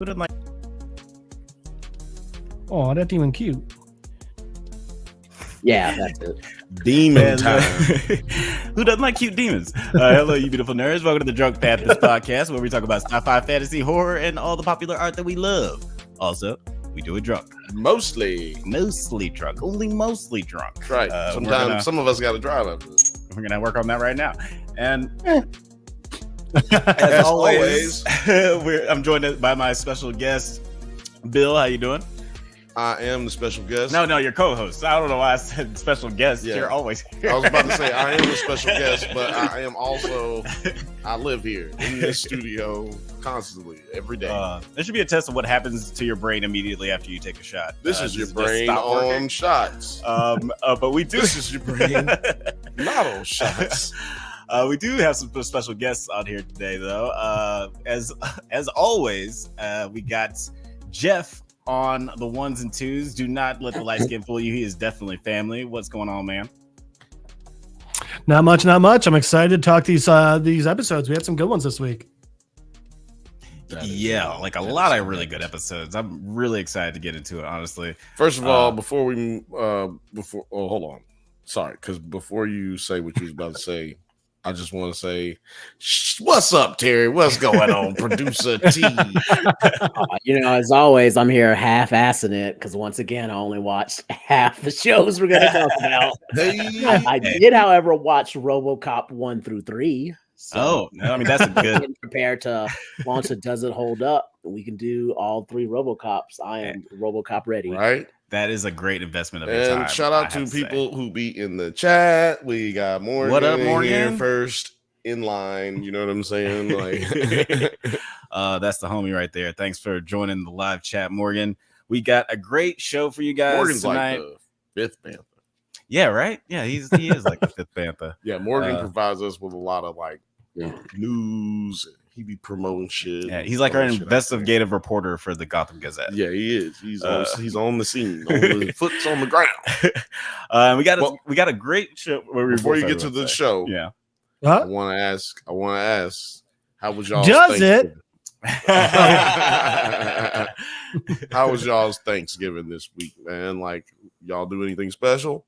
Who doesn't like? Oh, that's even cute. Yeah, that's it. Demon time. Who doesn't like cute demons? Hello, you beautiful nerds. Welcome to the Drunk Panthers podcast, where we talk about sci-fi, fantasy, horror, and all the popular art that we love. Also, we do it drunk. Mostly drunk. Only mostly drunk. Right. Sometimes some of us got to drive up. We're gonna work on that right now. And as always, I'm joined by my special guest, Bill. How you doing? I am the special guest. No, your co-host. I don't know why I said special guest. Yeah. You're always here. I was about to say I am the special guest, but I am also, I live here in this studio constantly, every day. There should be a test of what happens to your brain immediately after you take a shot. This is your brain on shots. But we do. This is your brain not on shots. We do have some special guests on here today, though. As always, we got Jeff on the ones and twos. Do not let the light skin fool you. He is definitely family. What's going on, man? Not much. I'm excited to talk these episodes. We had some good ones this week. Yeah, like a lot of really good episodes. I'm really excited to get into it, honestly. First of all, hold on. Sorry, because before you say what you was about to say, I just want to say, what's up, Terry? What's going on, Producer T? As always, I'm here half-assing it because once again, I only watched half the shows we're going to talk about. I did, however, watch RoboCop 1 through 3. So that's a good. Prepared to launch a Does It Hold Up? We can do all 3 RoboCops. I am RoboCop ready. Right. That is a great investment of your time. And shout out to people who be in the chat. We got Morgan. What up, Morgan? Here first in line. You know what I'm saying? Like, that's the homie right there. Thanks for joining the live chat, Morgan. We got a great show for you guys Morgan's tonight. like the 5th Bantha. Yeah, right. Yeah, he is like the 5th Bantha. Yeah, Morgan provides us with a lot of like news. He be promoting shit. Yeah, he's like our investigative reporter for the Gotham Gazette. Yeah, he is. He's on the scene. Foot's on the ground. We got a great show. Before you get to the show, yeah, I want to ask. How was y'all? How was y'all's Thanksgiving this week, man? Like, y'all do anything special?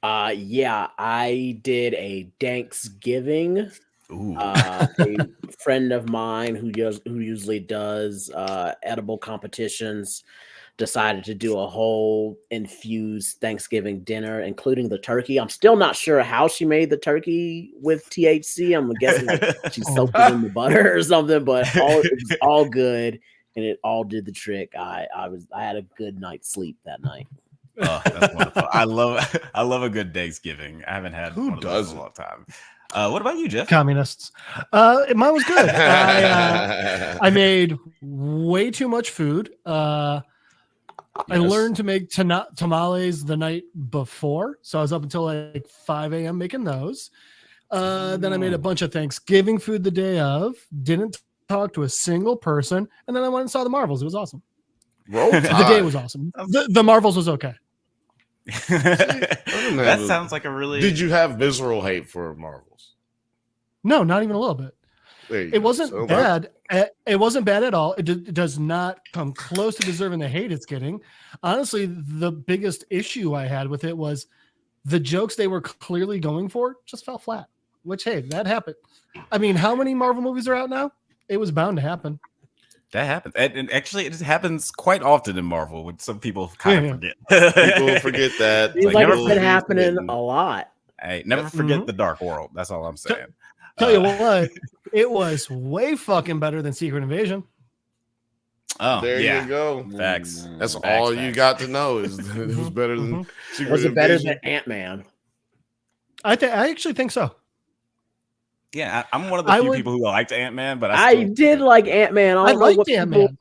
Yeah, I did a Thanksgiving. A friend of mine who usually does edible competitions decided to do a whole infused Thanksgiving dinner, including the turkey. I'm still not sure how she made the turkey with THC. I'm guessing she soaked it in the butter or something, but it was all good and it all did the trick. I had a good night's sleep that night. Oh, that's wonderful. I love a good Thanksgiving. I haven't had one of those in a long time. What about you, Jeff? Communists. Mine was good. I made way too much food. I learned to make tamales the night before, so I was up until like 5 a.m. making those. Then I made a bunch of Thanksgiving food the day of. Didn't talk to a single person, and then I went and saw the Marvels. It was awesome. The day was awesome. The Marvels was okay. That sounds like a really. Did you have visceral hate for Marvels? No, not even a little bit. It wasn't bad. It wasn't bad at all. It does not come close to deserving the hate it's getting. Honestly, the biggest issue I had with it was the jokes they were clearly going for just fell flat. Which, hey, that happened. I mean, how many Marvel movies are out now? It was bound to happen. That happens. And actually, it happens quite often in Marvel, which some people kind of forget. People forget that. It's like it's been happening a lot. Hey, never forget the Dark World. That's all I'm saying. Tell you what, it was way fucking better than Secret Invasion. Oh, there you go. Facts. That's all you got to know is that it was better than Secret Was it Invasion. better than Ant-Man? I actually think so. Yeah, I'm one of the few people who liked Ant-Man, but I did like Ant-Man. I liked Ant-Man.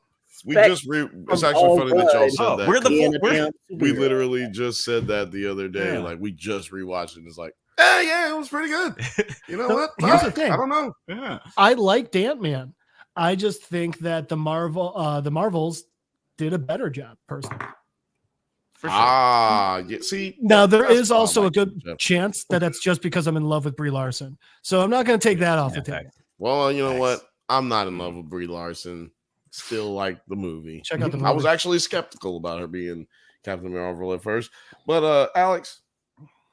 It's actually funny that y'all said that. We we literally just said that the other day. Like, we just rewatched it and it's like, yeah, it was pretty good. You know what? Here's the thing. I don't know. Yeah. I liked Ant-Man. I just think that the Marvels did a better job, personally. For sure. Yeah. See, now there is also a good chance that that's just because I'm in love with Brie Larson. So I'm not going to take that off the table. Well, you know what? I'm not in love with Brie Larson. still like the movie. Check out the I movie. was actually skeptical about her being Captain Marvel at first, but Alex,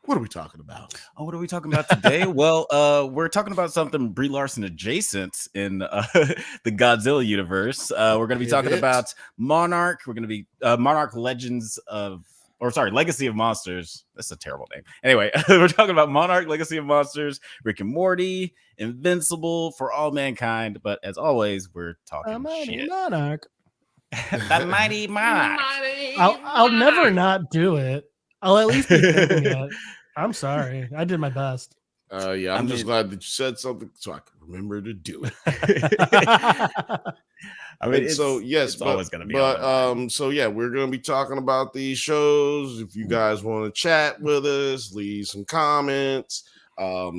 what are we talking about? Oh, what are we talking about today? Well, we're talking about something Brie Larson adjacent in the Godzilla universe. We're going to be talking about Monarch. We're going to be Monarch Legacy of Monsters. That's a terrible name. Anyway, we're talking about Monarch, Legacy of Monsters, Rick and Morty, Invincible, For All Mankind. But as always, we're talking shit. Monarch. The mighty Monarch. I'll never not do it. I'll at least be thinking it. I'm sorry. I did my best. I'm just glad that you said something so I can remember to do it. I mean, it's always going to be. We're going to be talking about these shows. If you guys want to chat with us, leave some comments,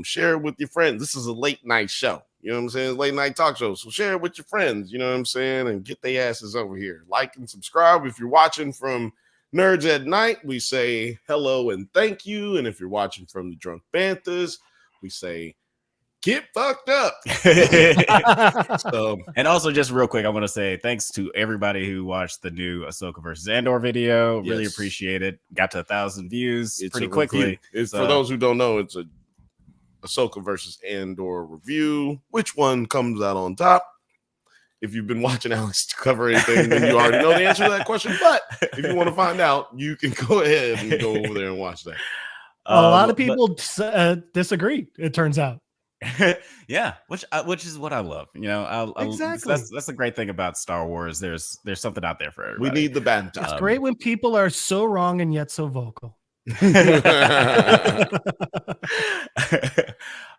share it with your friends. This is a late night show. You know what I'm saying? Late night talk show. So share it with your friends. You know what I'm saying? And get their asses over here. Like and subscribe. If you're watching from Nerds at Night, we say hello and thank you. And if you're watching from the Drunk Banthas, we say get fucked up. And also, just real quick, I want to say thanks to everybody who watched the new Ahsoka versus Andor video. Really appreciate it. Got to 1,000 views pretty quickly. For those who don't know, it's a Ahsoka versus Andor review. Which one comes out on top? If you've been watching Alex cover anything, then you already know the answer to that question. But if you want to find out, you can go ahead and go over there and watch that. A lot of people disagree, it turns out. Yeah, which is what I love. You know, exactly. That's the great thing about Star Wars. There's something out there for everybody. We need the Banthas. It's great when people are so wrong and yet so vocal.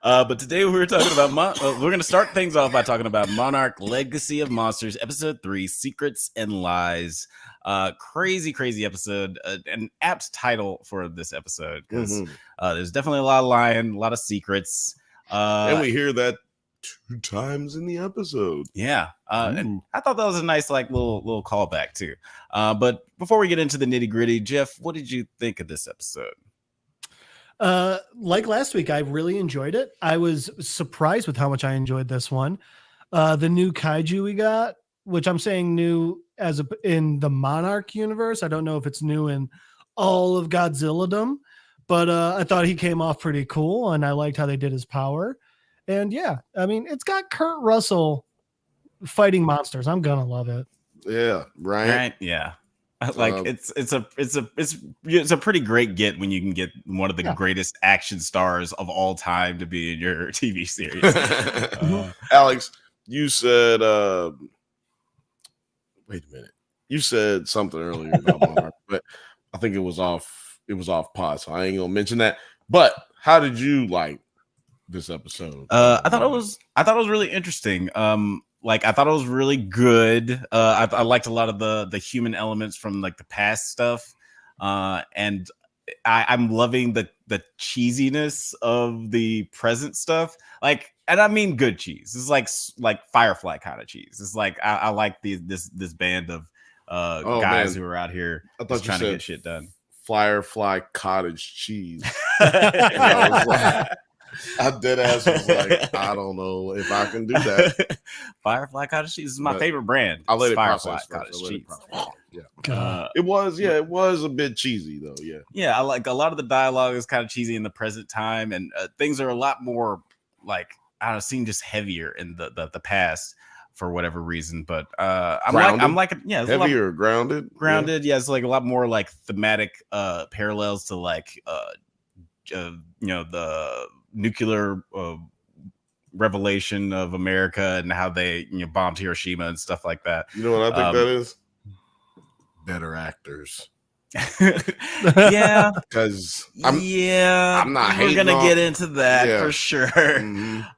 But today we're talking about we're going to start things off by talking about Monarch Legacy of Monsters episode 3, Secrets and Lies. Crazy episode, an apt title for this episode because there's definitely a lot of lying, a lot of secrets, and we hear that 2 times in the episode. And I thought that was a nice little callback too. But before we get into the nitty-gritty, Jeff, what did you think of this episode? Like last week, I really enjoyed it. I was surprised with how much I enjoyed this one. The new kaiju we got, which I'm saying new in the Monarch universe. I don't know if it's new in all of Godzilladom, but I thought he came off pretty cool, and I liked how they did his power. And yeah, I mean, it's got Kurt Russell fighting monsters. I'm gonna love it. Yeah, right. Yeah. Like it's a pretty great get when you can get one of the greatest action stars of all time to be in your TV series. Alex, you said wait a minute. You said something earlier about Monarch, but I think it was off pod, so I ain't gonna mention that. But how did you like this episode? I thought it was really interesting. I thought it was really good. I liked a lot of the human elements from like the past stuff, and I'm loving the cheesiness of the present stuff. Like, and I mean good cheese. It's like Firefly kind of cheese. It's like I like this band of guys who are out here just trying to get shit done. Firefly cottage cheese. I dead ass was like, I don't know if I can do that. Firefly cottage cheese is my favorite brand. I let it Firefly cottage cheese. It was a bit cheesy though. Yeah. I like a lot of the dialogue is kind of cheesy in the present time, and things are a lot more like I don't know, seem just heavier in the past for whatever reason. But I'm like heavier or grounded. Yeah, it's like a lot more like thematic parallels to like the nuclear revelation of America and how they bombed Hiroshima and stuff like that. You know what I think that is? Better actors. Yeah, because I'm not hating. We're gonna get into that for sure.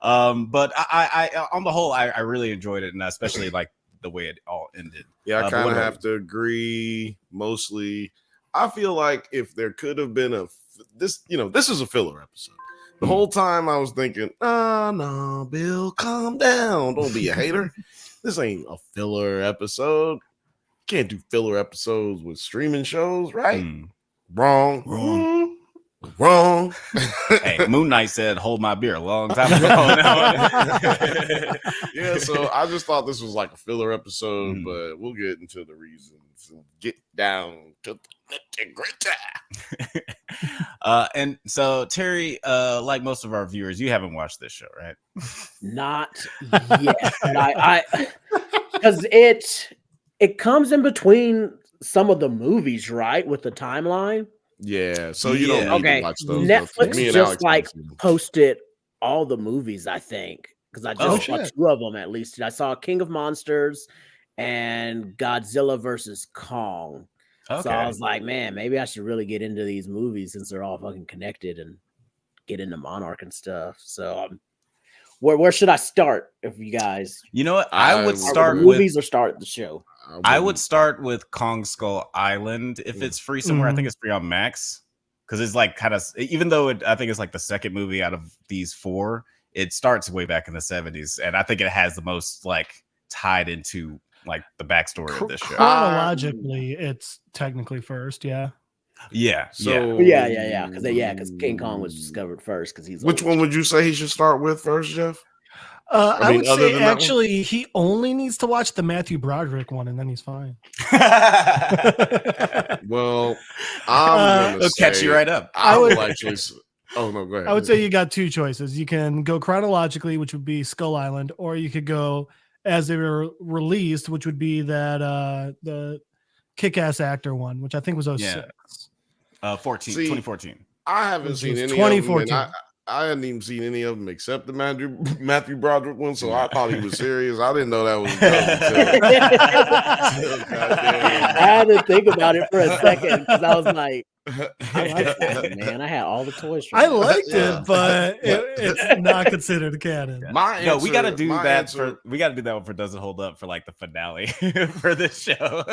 But I on the whole, I really enjoyed it, and especially like the way it all ended. Yeah, I kind of have to agree. Mostly, I feel like if there could have been this is a filler episode. The whole time I was thinking, no, Bill, calm down. Don't be a hater. This ain't a filler episode. Can't do filler episodes with streaming shows, right? Wrong. Wrong. Hey, Moon Knight said, "Hold my beer" a long time ago. Yeah, so I just thought this was like a filler episode, but we'll get into the reasons and get down to the nitty-gritty. And so Terry, like most of our viewers, you haven't watched this show, right? Not yet. I because it comes in between some of the movies, right? With the timeline. Yeah, so you don't need to watch those. Netflix Me and just Alex like can see them. posted all the movies, I think, because I just saw 2 of them at least. I saw King of Monsters and Godzilla versus Kong. Okay. So I was like, man, maybe I should really get into these movies since they're all fucking connected and get into Monarch and stuff. So where should I start if you guys? You know what? I would start with movies or start the show. I would start with Kong Skull Island if it's free somewhere. I think it's free on Max because it's like kind of, even though I think it's like the second movie out of these 4, it starts way back in the 70s, and I think it has the most like tied into like the backstory of this show. Chronologically, it's technically first, yeah. So because King Kong was discovered first because he's. Which one would you say he should start with first, Jeff? I would say actually he only needs to watch the Matthew Broderick one and then he's fine. Well, I'm gonna catch you right up. I would actually. Oh no, go ahead. I would say you got 2 choices. You can go chronologically, which would be Skull Island, or you could go as they were released, which would be that the Kick-Ass Actor one, which I think was 06. 2014. I haven't seen any 2014. of them. I hadn't even seen any of them except the Matthew Broderick one, so I thought he was serious. I didn't know that was I had to think about it for a second because I was like, I like that, man. I had all the toys. I liked it, but it's not considered canon. We got to do that we got to do that one for Doesn't Hold Up for like the finale for this show.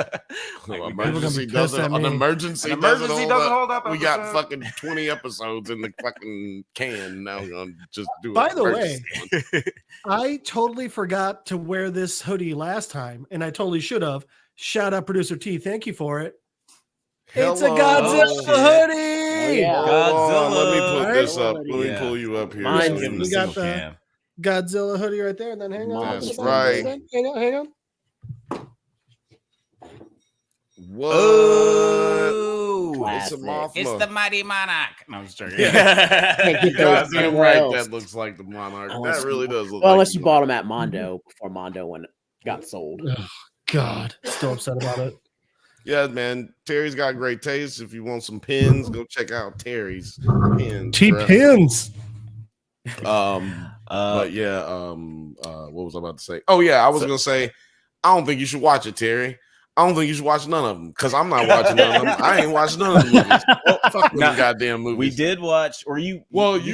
An emergency doesn't hold up. We got fucking 20 episodes in the fucking can. Now we're gonna just do it. By the way, I totally forgot to wear this hoodie last time, and I totally should have. Shout out producer T, thank you for it. It's a Godzilla hoodie. Godzilla. Let me put this up. Let me pull you up here. We got the Godzilla hoodie right there, and then hang on. That's right. Hang on. What? It's a Mothma. It's the mighty Monarch. No, I'm just joking. That looks like the Monarch. That really does look. Well, unless you bought them at Mondo before Mondo got sold. Oh, God, still upset about it. Yeah, man. Terry's got great taste. If you want some pins, go check out Terry's pins. T-pins. But yeah, what was I about to say? Oh yeah, I was gonna say, I don't think you should watch it, Terry. I don't think you should watch none of them because I'm not watching none of them. I ain't watched none of the movies. Well, fuck them goddamn movies. We did watch, or you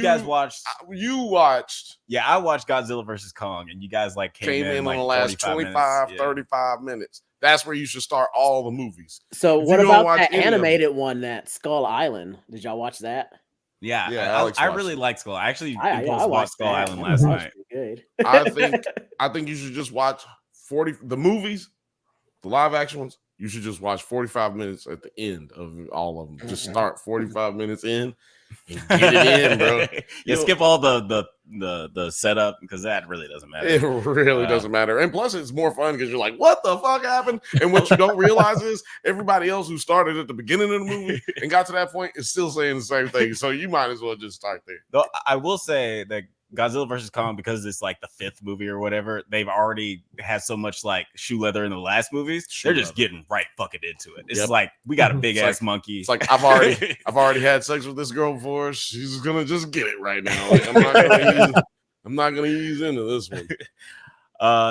guys watched. You watched. Yeah, I watched Godzilla versus Kong, and you guys like came in like on the last 35 minutes. That's where you should start all the movies. So what about that animated one, that Skull Island? Did y'all watch that? Yeah, I really like Skull. I actually watched Skull Island last night. Good. I think you should just watch the movies. The live action ones, you should just watch 45 minutes at the end of all of them. Just start 45 minutes in and get it in, bro. Skip all the setup because that really doesn't matter. It really doesn't matter. And plus, it's more fun because you're like, what the fuck happened? And what you don't realize is everybody else who started at the beginning of the movie and got to that point is still saying the same thing. So you might as well just start there. Though I will say that Godzilla versus Kong, because it's like the 5th movie or whatever, they've already had so much like shoe leather in the last movies. They're just getting right fucking into it. It's like we got a big ass monkey. It's like I've already had sex with this girl before. She's gonna just get it right now. Like, I'm not gonna use into this one.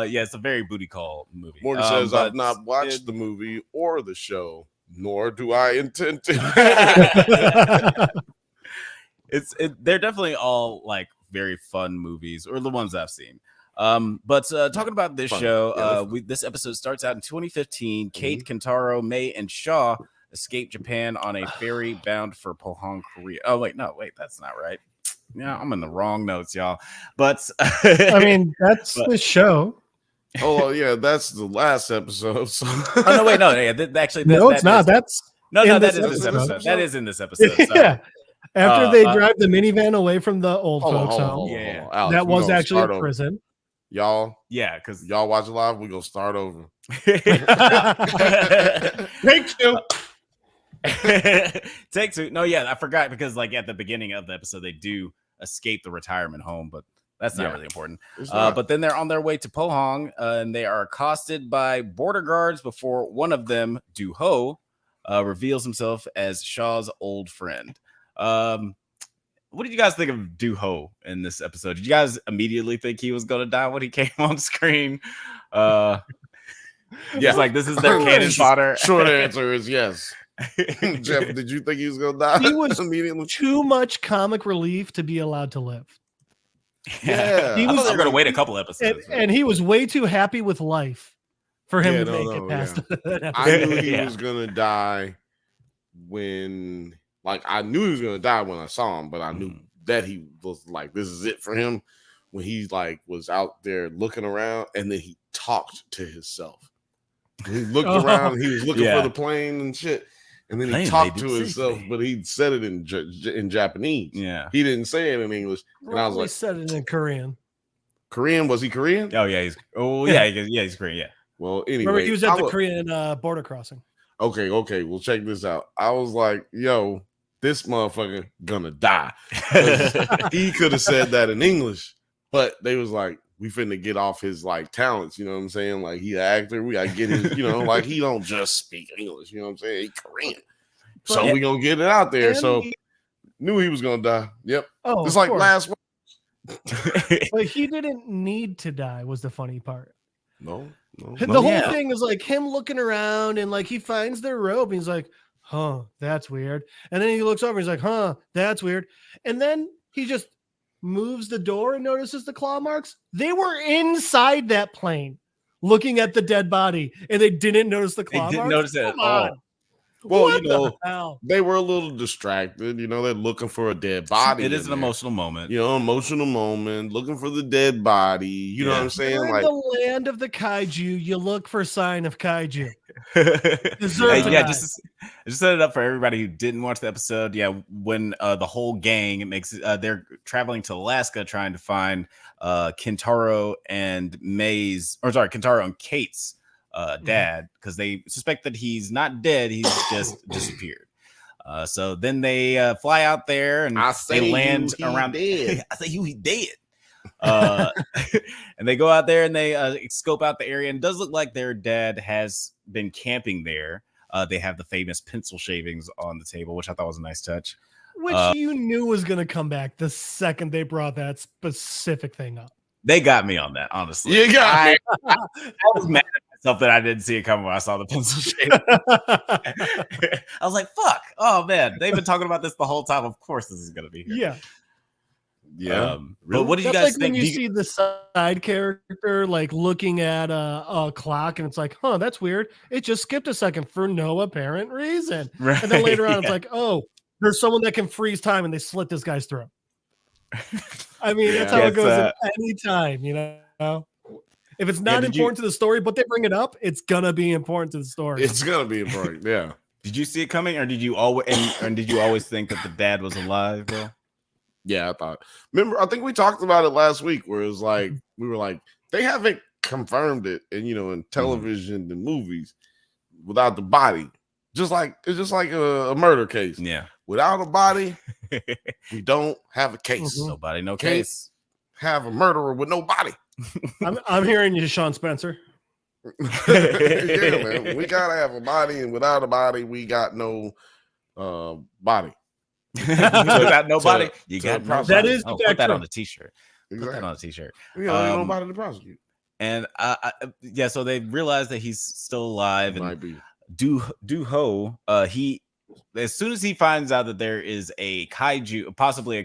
It's a very booty call movie. Morty says I've not watched the movie or the show, nor do I intend to. They're definitely all like very fun movies, or the ones I've seen. But talking about this show, this episode starts out in 2015. Kate, Kentaro, May, and Shaw escape Japan on a ferry bound for Pohang, Korea. Oh wait, that's not right. Yeah, I'm in the wrong notes, y'all. But I mean, that's the show. Oh yeah, that's the last episode. So. No, it's not. That's that is this episode. That is in this episode. So. Yeah. After they drive the minivan away from the old folks home, Alex, that was actually a prison. Y'all, yeah, because y'all watch it live. We're gonna start over. Take two. Take two. No, yeah, I forgot because like at the beginning of the episode, they do escape the retirement home, but that's not really important. But then they're on their way to Pohang, and they are accosted by border guards before one of them, Du-ho, reveals himself as Shaw's old friend. What did you guys think of Du-ho in this episode? Did you guys immediately think he was going to die when he came on screen? Yeah, it's like this is their cannon fodder. Short answer is yes. Jeff, did you think he was going to die? He was immediately too much comic relief to be allowed to live. Yeah, he was going to wait a couple episodes, and he was way too happy with life for him to make it past. I knew he was going to die when. Like, I knew he was going to die when I saw him, but I knew that he was like, this is it for him when he like was out there looking around and then he talked to himself. He looked around and he was looking for the plane and shit. And then he talked to himself, but he said it in Japanese. Yeah. He didn't say it in English. And I was like, he said it in Korean. Korean? Was he Korean? Oh, yeah. He's Korean. Yeah. Well, anyway. Remember, he was at the Korean border crossing. Okay. Well, check this out. I was like, yo, this motherfucker gonna die. He could have said that in English, but they was like, we finna get off his like talents, you know what I'm saying? Like he an actor, we gotta get his, like he don't just speak English, you know what I'm saying? He Korean. So we gonna get it out there. So knew he was gonna die. Yep. Oh, it's like last one. But he didn't need to die was the funny part. No. The whole thing is like him looking around and like he finds their rope and he's like, huh, that's weird. And then he looks over and he's like, huh, that's weird. And then he just moves the door and notices the claw marks. They were inside that plane looking at the dead body and they didn't notice the claw marks. They didn't notice it at all. Well, they were a little distracted. They're looking for a dead body. It is an emotional moment. Emotional moment, looking for the dead body. You know what I'm saying? We're like in the land of the kaiju, you look for sign of kaiju. Just set it up for everybody who didn't watch the episode. Yeah, when the whole gang they're traveling to Alaska trying to find Kentaro and Kentaro and Kate's dad, because they suspect that he's not dead, he's just disappeared. So then they fly out there and they land around. Dead. I say he's dead. And they go out there and they scope out the area, and it does look like their dad has been camping there. They have the famous pencil shavings on the table, which I thought was a nice touch. Which you knew was going to come back the second they brought that specific thing up. They got me on that, honestly. You got me. I was mad at myself that I didn't see it coming when I saw the pencil shade. I was like, fuck. Oh, man. They've been talking about this the whole time. Of course this is going to be here. Yeah. But what did you guys think? When you see the side character like looking at a clock and it's like, huh, that's weird. It just skipped a second for no apparent reason. Right. And then later on, it's like, oh, there's someone that can freeze time and they slit this guy's throat. I mean, that's how it goes at any time, If it's not important to the story, but they bring it up, it's gonna be important to the story. It's gonna be important, yeah. Did you see it coming, or did you always think that the dad was alive, bro? Yeah, I thought. Remember, I think we talked about it last week, where it was like we were like, they haven't confirmed it, and in television and movies without the body. It's just like a murder case. Yeah. Without a body, we don't have a case. Nobody, no case. Have a murderer with no body. I'm hearing you, Sean Spencer. Yeah, man. We gotta have a body, and without a body, we got no body. Without no body, you got problems. That is put that on the t-shirt. Exactly. Put that on a t-shirt. Ain't nobody to prosecute. And so they realize that he's still alive. Might be. Du-ho, he as soon as he finds out that there is a kaiju,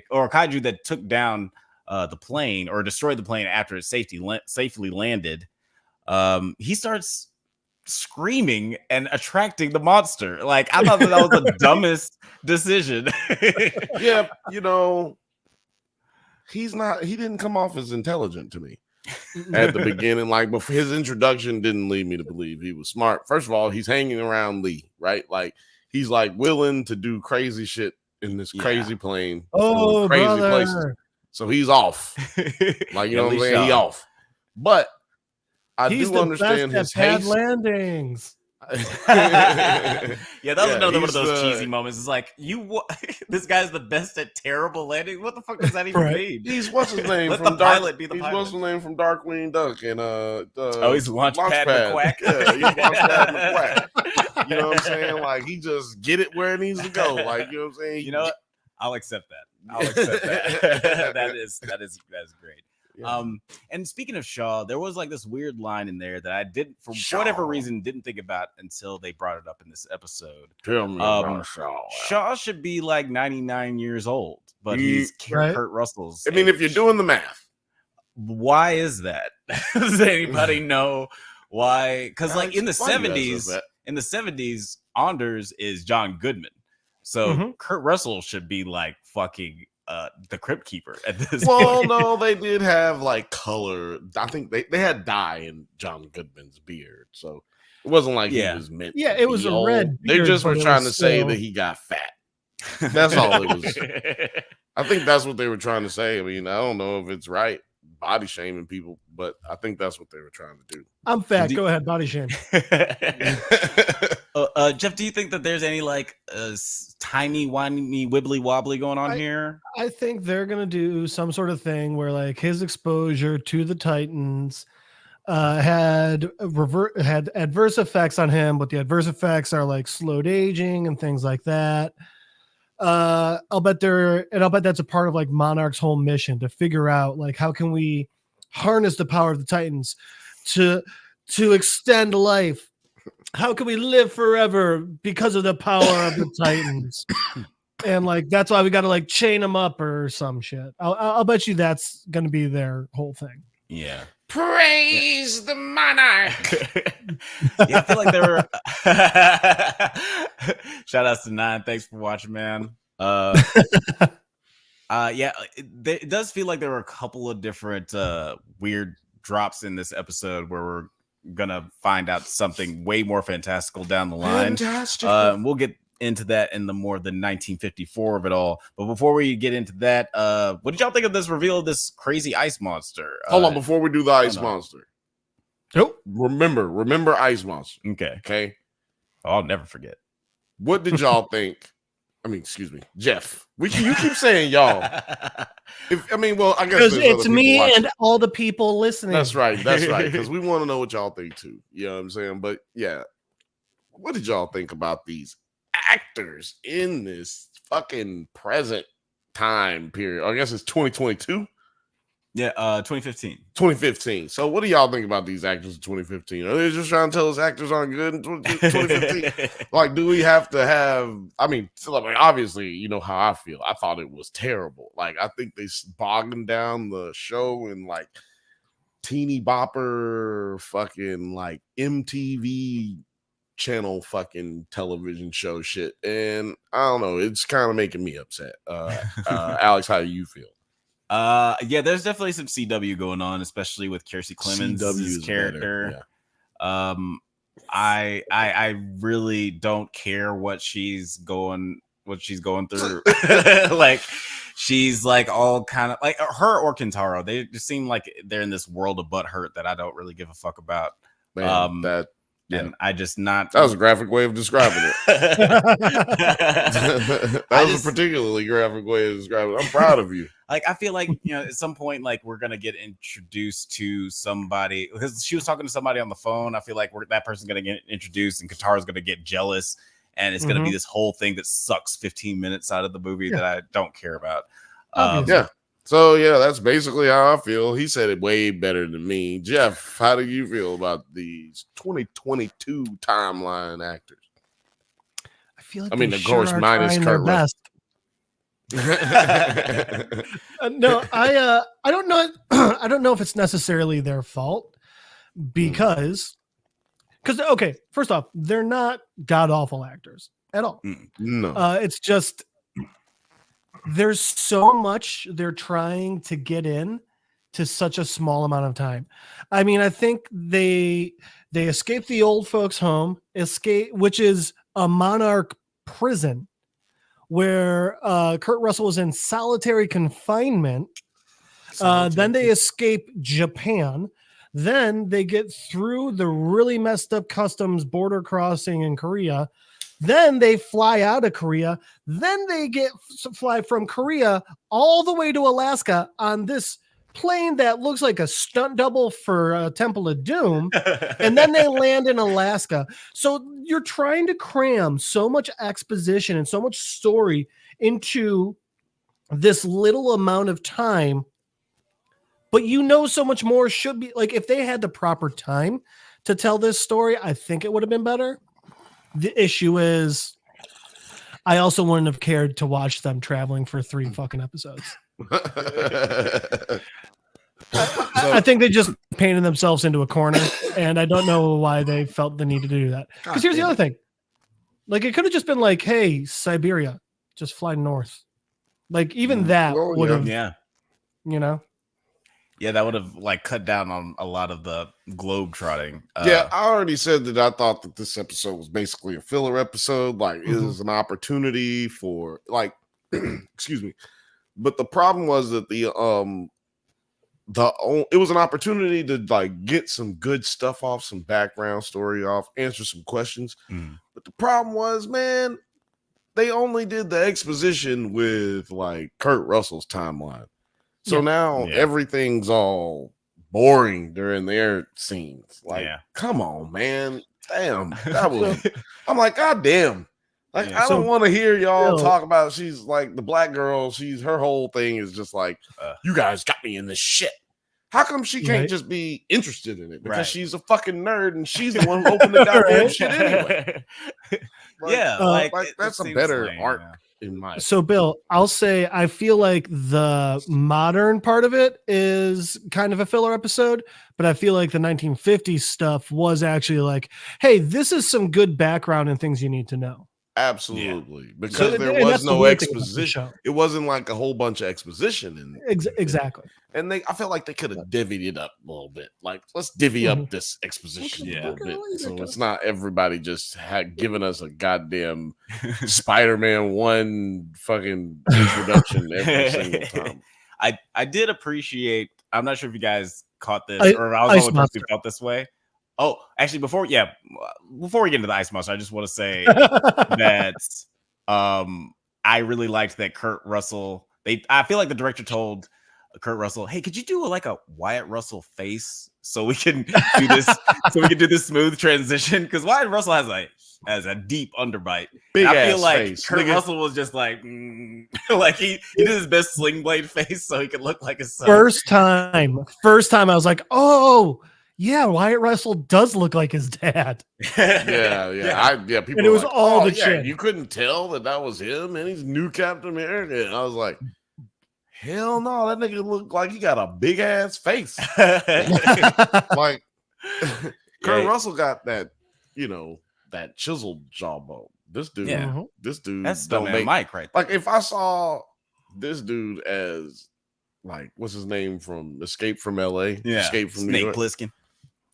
or a kaiju that took down the plane or destroyed the plane after it safely landed, he starts screaming and attracting the monster. Like, I thought that was the dumbest decision. Yeah, he didn't come off as intelligent to me at the beginning. Like, before, his introduction didn't lead me to believe he was smart. First of all, he's hanging around Lee, right? Like, he's like willing to do crazy shit in this crazy plane. Oh, crazy brother. places. So he's off. Like, you know what I'm saying? He off. But He's do the understand best his at bad haste. landings. Yeah, that was another one of those he's, cheesy moments. It's like this guy's the best at terrible landing. What the fuck does that even mean? He's what's his name? Let from the pilot be the he's pilot. what's his name from Darkwing Duck and he's Launchpad McQuack. Yeah, he's Launchpad McQuack. You know what I'm saying? Like he just get it where it needs to go. Like, you know what I'm saying? You know what? I'll accept that. I'll accept that. that is great. Yeah. And speaking of Shaw, there was like this weird line in there that I didn't, for whatever reason, didn't think about until they brought it up in this episode. Tell me about Shaw. Shaw should be like 99 years old, but he's Kurt Russell's. I mean, if you're doing the math, why is that? Does anybody know why? Because like in the 70s, Anders is John Goodman, so Kurt Russell should be like fucking the Crypt Keeper at this point. No, they did have like color. I think they had dye in John Goodman's beard, so it wasn't like he was meant. Yeah, it was a old. red. They just were trying to say that he got fat. That's all it was. I think that's what they were trying to say. I mean, I don't know if it's right, body shaming people, but I think that's what they were trying to do. I'm fat. Go ahead, body shame. Jeff, do you think that there's any like tiny whiny wibbly wobbly going on here? I think they're gonna do some sort of thing where like his exposure to the Titans had adverse effects on him, but the adverse effects are like slowed aging and things like that. I'll bet that's a part of like Monarch's whole mission to figure out like how can we harness the power of the Titans to extend life. How can we live forever because of the power of the Titans? And like that's why we got to like chain them up or some shit. I'll bet you that's going to be their whole thing. Yeah. Praise the Monarch. Yeah, I feel like there were shout outs to Nine. Thanks for watching, man. Yeah, it does feel like there were a couple of different weird drops in this episode where we're gonna find out something way more fantastical down the line. We'll get into that in the 1954 of it all. But before we get into that, what did y'all think of this reveal of this crazy ice monster? Hold on, before we do the ice monster. Nope. Remember ice monster. Okay. I'll never forget. What did y'all think? I mean, excuse me, Jeff. You keep saying y'all. I guess because it's me and all the people listening. That's right. Because we want to know what y'all think too. You know what I'm saying? But yeah, what did y'all think about these actors in this fucking present time period? I guess it's 2022. Yeah, 2015. 2015. So what do y'all think about these actors in 2015? Are they just trying to tell us actors aren't good in 2015? Like, do we have to have, obviously, you know how I feel. I thought it was terrible. Like, I think they bogged down the show in like teeny bopper fucking like MTV channel fucking television show shit. And I don't know, it's kind of making me upset. Alex, how do you feel? Yeah, there's definitely some CW going on, especially with Kiersey Clemens' character. Yeah. I really don't care what she's going through. Like she's like all kind of like her or Kentaro. They just seem like they're in this world of butthurt that I don't really give a fuck about. Man, and I just not. That was a graphic way of describing it. That was a particularly graphic way of describing it. I'm proud of you. Like, I feel like, at some point, like, we're going to get introduced to somebody because she was talking to somebody on the phone. I feel like that person's going to get introduced and Katara's going to get jealous. And it's going to be this whole thing that sucks 15 minutes out of the movie that I don't care about. Yeah. So, yeah, that's basically how I feel. He said it way better than me. Jeff, how do you feel about these 2022 timeline actors? I feel like of course, minus Kurt Russell. No, I don't know. I don't know if it's necessarily their fault because okay, first off, they're not god awful actors at all. No, it's just there's so much they're trying to get in to such a small amount of time. I mean, I think they escaped the old folks' home, which is a Monarch prison, where Kurt Russell was in solitary confinement. Then they escape Japan. Then they get through the really messed up customs border crossing in Korea. Then they fly out of Korea. Then they fly from Korea all the way to Alaska on this plane that looks like a stunt double for Temple of Doom. And then they land in Alaska. So you're trying to cram so much exposition and so much story into this little amount of time. But so much more should be, like, if they had the proper time to tell this story, I think it would have been better. The issue is, I also wouldn't have cared to watch them traveling for 3 fucking episodes. I think they just painted themselves into a corner, and I don't know why they felt the need to do that. Because here's the other thing. Like, it could have just been like, hey, Siberia, just fly north. Like, even that would have, you know? Yeah, that would have like cut down on a lot of the globe trotting. I already said that I thought that this episode was basically a filler episode. Like, it was an opportunity for, like, excuse me. But the problem was that it was an opportunity to like get some good stuff off, some background story off, answer some questions. But the problem was, man, they only did the exposition with like Kurt Russell's timeline. So now everything's all boring during their scenes. Like, come on, man. Damn. That was I'm like, God damn. Like, I don't want to hear y'all talk about, she's like the black girl, her whole thing is just like, you guys got me in this shit. How come she can't just be interested in it? Because she's a fucking nerd and she's the one who opened the goddamn shit anyway. Like, that's a better arc. So, Bill, I'll say I feel like the modern part of it is kind of a filler episode, but I feel like the 1950s stuff was actually like, hey, this is some good background and things you need to know. Absolutely. Because there was no exposition. It wasn't like a whole bunch of exposition in exactly. And I felt like they could have divvied it up a little bit. Like, let's divvy up this exposition a little bit. So it's not everybody just giving us a goddamn Spider-Man 1 fucking introduction every single time. I did appreciate, I'm not sure if you guys caught this, or I was the only person who felt this way. Oh, actually, before we get into the Ice Monster, I just want to say that I really liked that Kurt Russell. I feel like the director told Kurt Russell, "Hey, could you do a Wyatt Russell face so we can do this? So we can do this smooth transition?" Because Wyatt Russell has a deep underbite. Big I ass feel like face. Kurt Russell was just like, like he did his best Sling Blade face so he could look like his son. First time, I was like, oh. Yeah, Wyatt Russell does look like his dad. Yeah. People and it was like, all the chin. You couldn't tell that was him, and he's new Captain America. And I was like, hell no, that nigga looked like he got a big ass face. Like, Kurt Russell got that, that chiseled jawbone. This dude, that's don't make Mike, right? Like, if I saw this dude as, like, what's his name from Escape from LA? Escape from New York. Plissken.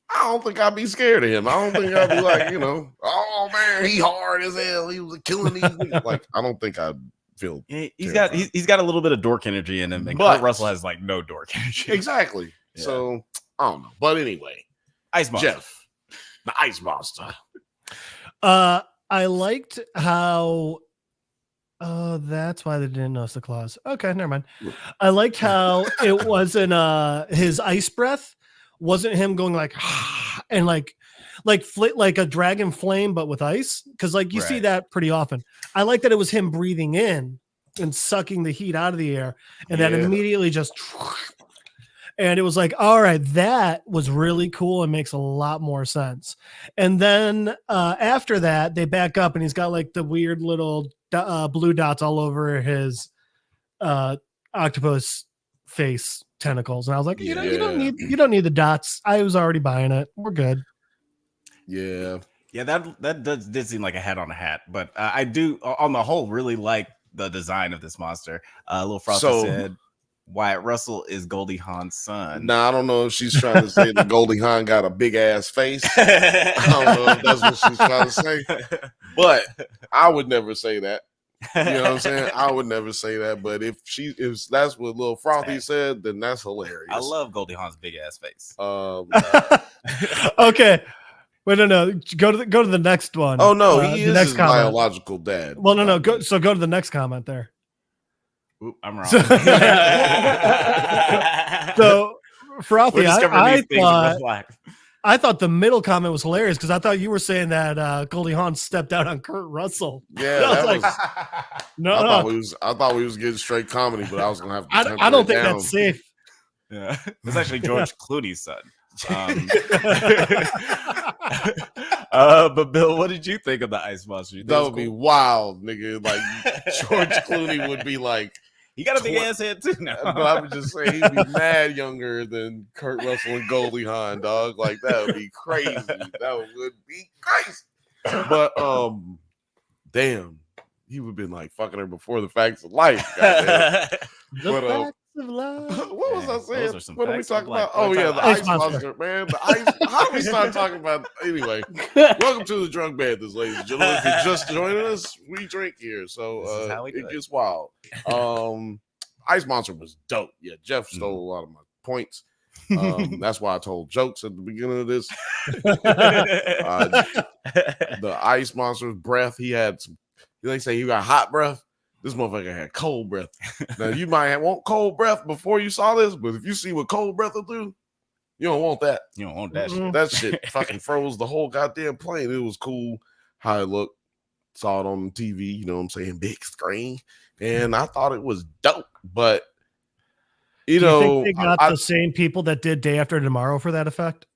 I don't think I'd be scared of him. I don't think I'd be like, oh man, he hard as hell. He was killing these niggas. Like, I don't think I'd feel. He's got a little bit of dork energy in him, and Kurt Russell has like no dork energy. Exactly. Yeah. So I don't know, but anyway, Ice Monster. Jeff, the Ice Monster. I liked how. Oh, that's why they didn't notice the claws. Okay, never mind. I liked how it wasn't his ice breath wasn't him going like and like a dragon flame, but with ice. Because like you see that pretty often. I like that it was him breathing in and sucking the heat out of the air, and that immediately just. And it was like, all right, that was really cool and makes a lot more sense. And then after that, they back up and he's got like the weird little blue dots all over his octopus face tentacles. And I was like, you don't need the dots. I was already buying it. We're good. Yeah. Yeah, that did seem like a hat on a hat. But I do, on the whole, really like the design of this monster. Little Frosty said, Wyatt Russell is Goldie Hawn's son. Now, I don't know if she's trying to say that Goldie Hawn got a big ass face. I don't know if that's what she's trying to say, but I would never say that. You know what I'm saying? I would never say that, but if that's what Lil Frothy said, then that's hilarious. I love Goldie Hawn's big ass face. Okay. Wait, no. Go to the next one. Oh no, he the is next his comment. biological dad. Well, no. Go to the next comment there. Oop, I'm wrong. So Frothy, I I thought the middle comment was hilarious because I thought you were saying that Goldie Hawn stepped out on Kurt Russell. Yeah, that was no. I thought we was getting straight comedy, but I was gonna have to. I don't think that's safe. Yeah, it's actually George Clooney's son. But Bill, what did you think of the ice monster? That would be wild, nigga. Like George Clooney would be like, he got a big ass head too now. But I would just say he'd be mad younger than Kurt Russell and Goldie Hawn, dog. Like that would be crazy. That would be crazy. But damn, he would have been like fucking her before the facts of life. But what was I saying? What are we talking about? Oh yeah, the ice monster, man. The ice. How do we start talking about? Anyway, welcome to the Drunk Banthas, ladies and gentlemen. If you're just joining us, we drink here, so it gets wild. Ice monster was dope. Yeah, Jeff stole a lot of my points. That's why I told jokes at the beginning of this. The ice monster's breath. He had some. They say you got hot breath. This motherfucker had cold breath. Now, you might want cold breath before you saw this, but if you see what cold breath will do, you don't want that. You don't want that shit. That shit fucking froze the whole goddamn plane. It was cool how it looked. Saw it on TV, you know what I'm saying? Big screen. And I thought it was dope. But, you know. Think they got the same people that did Day After Tomorrow for that effect?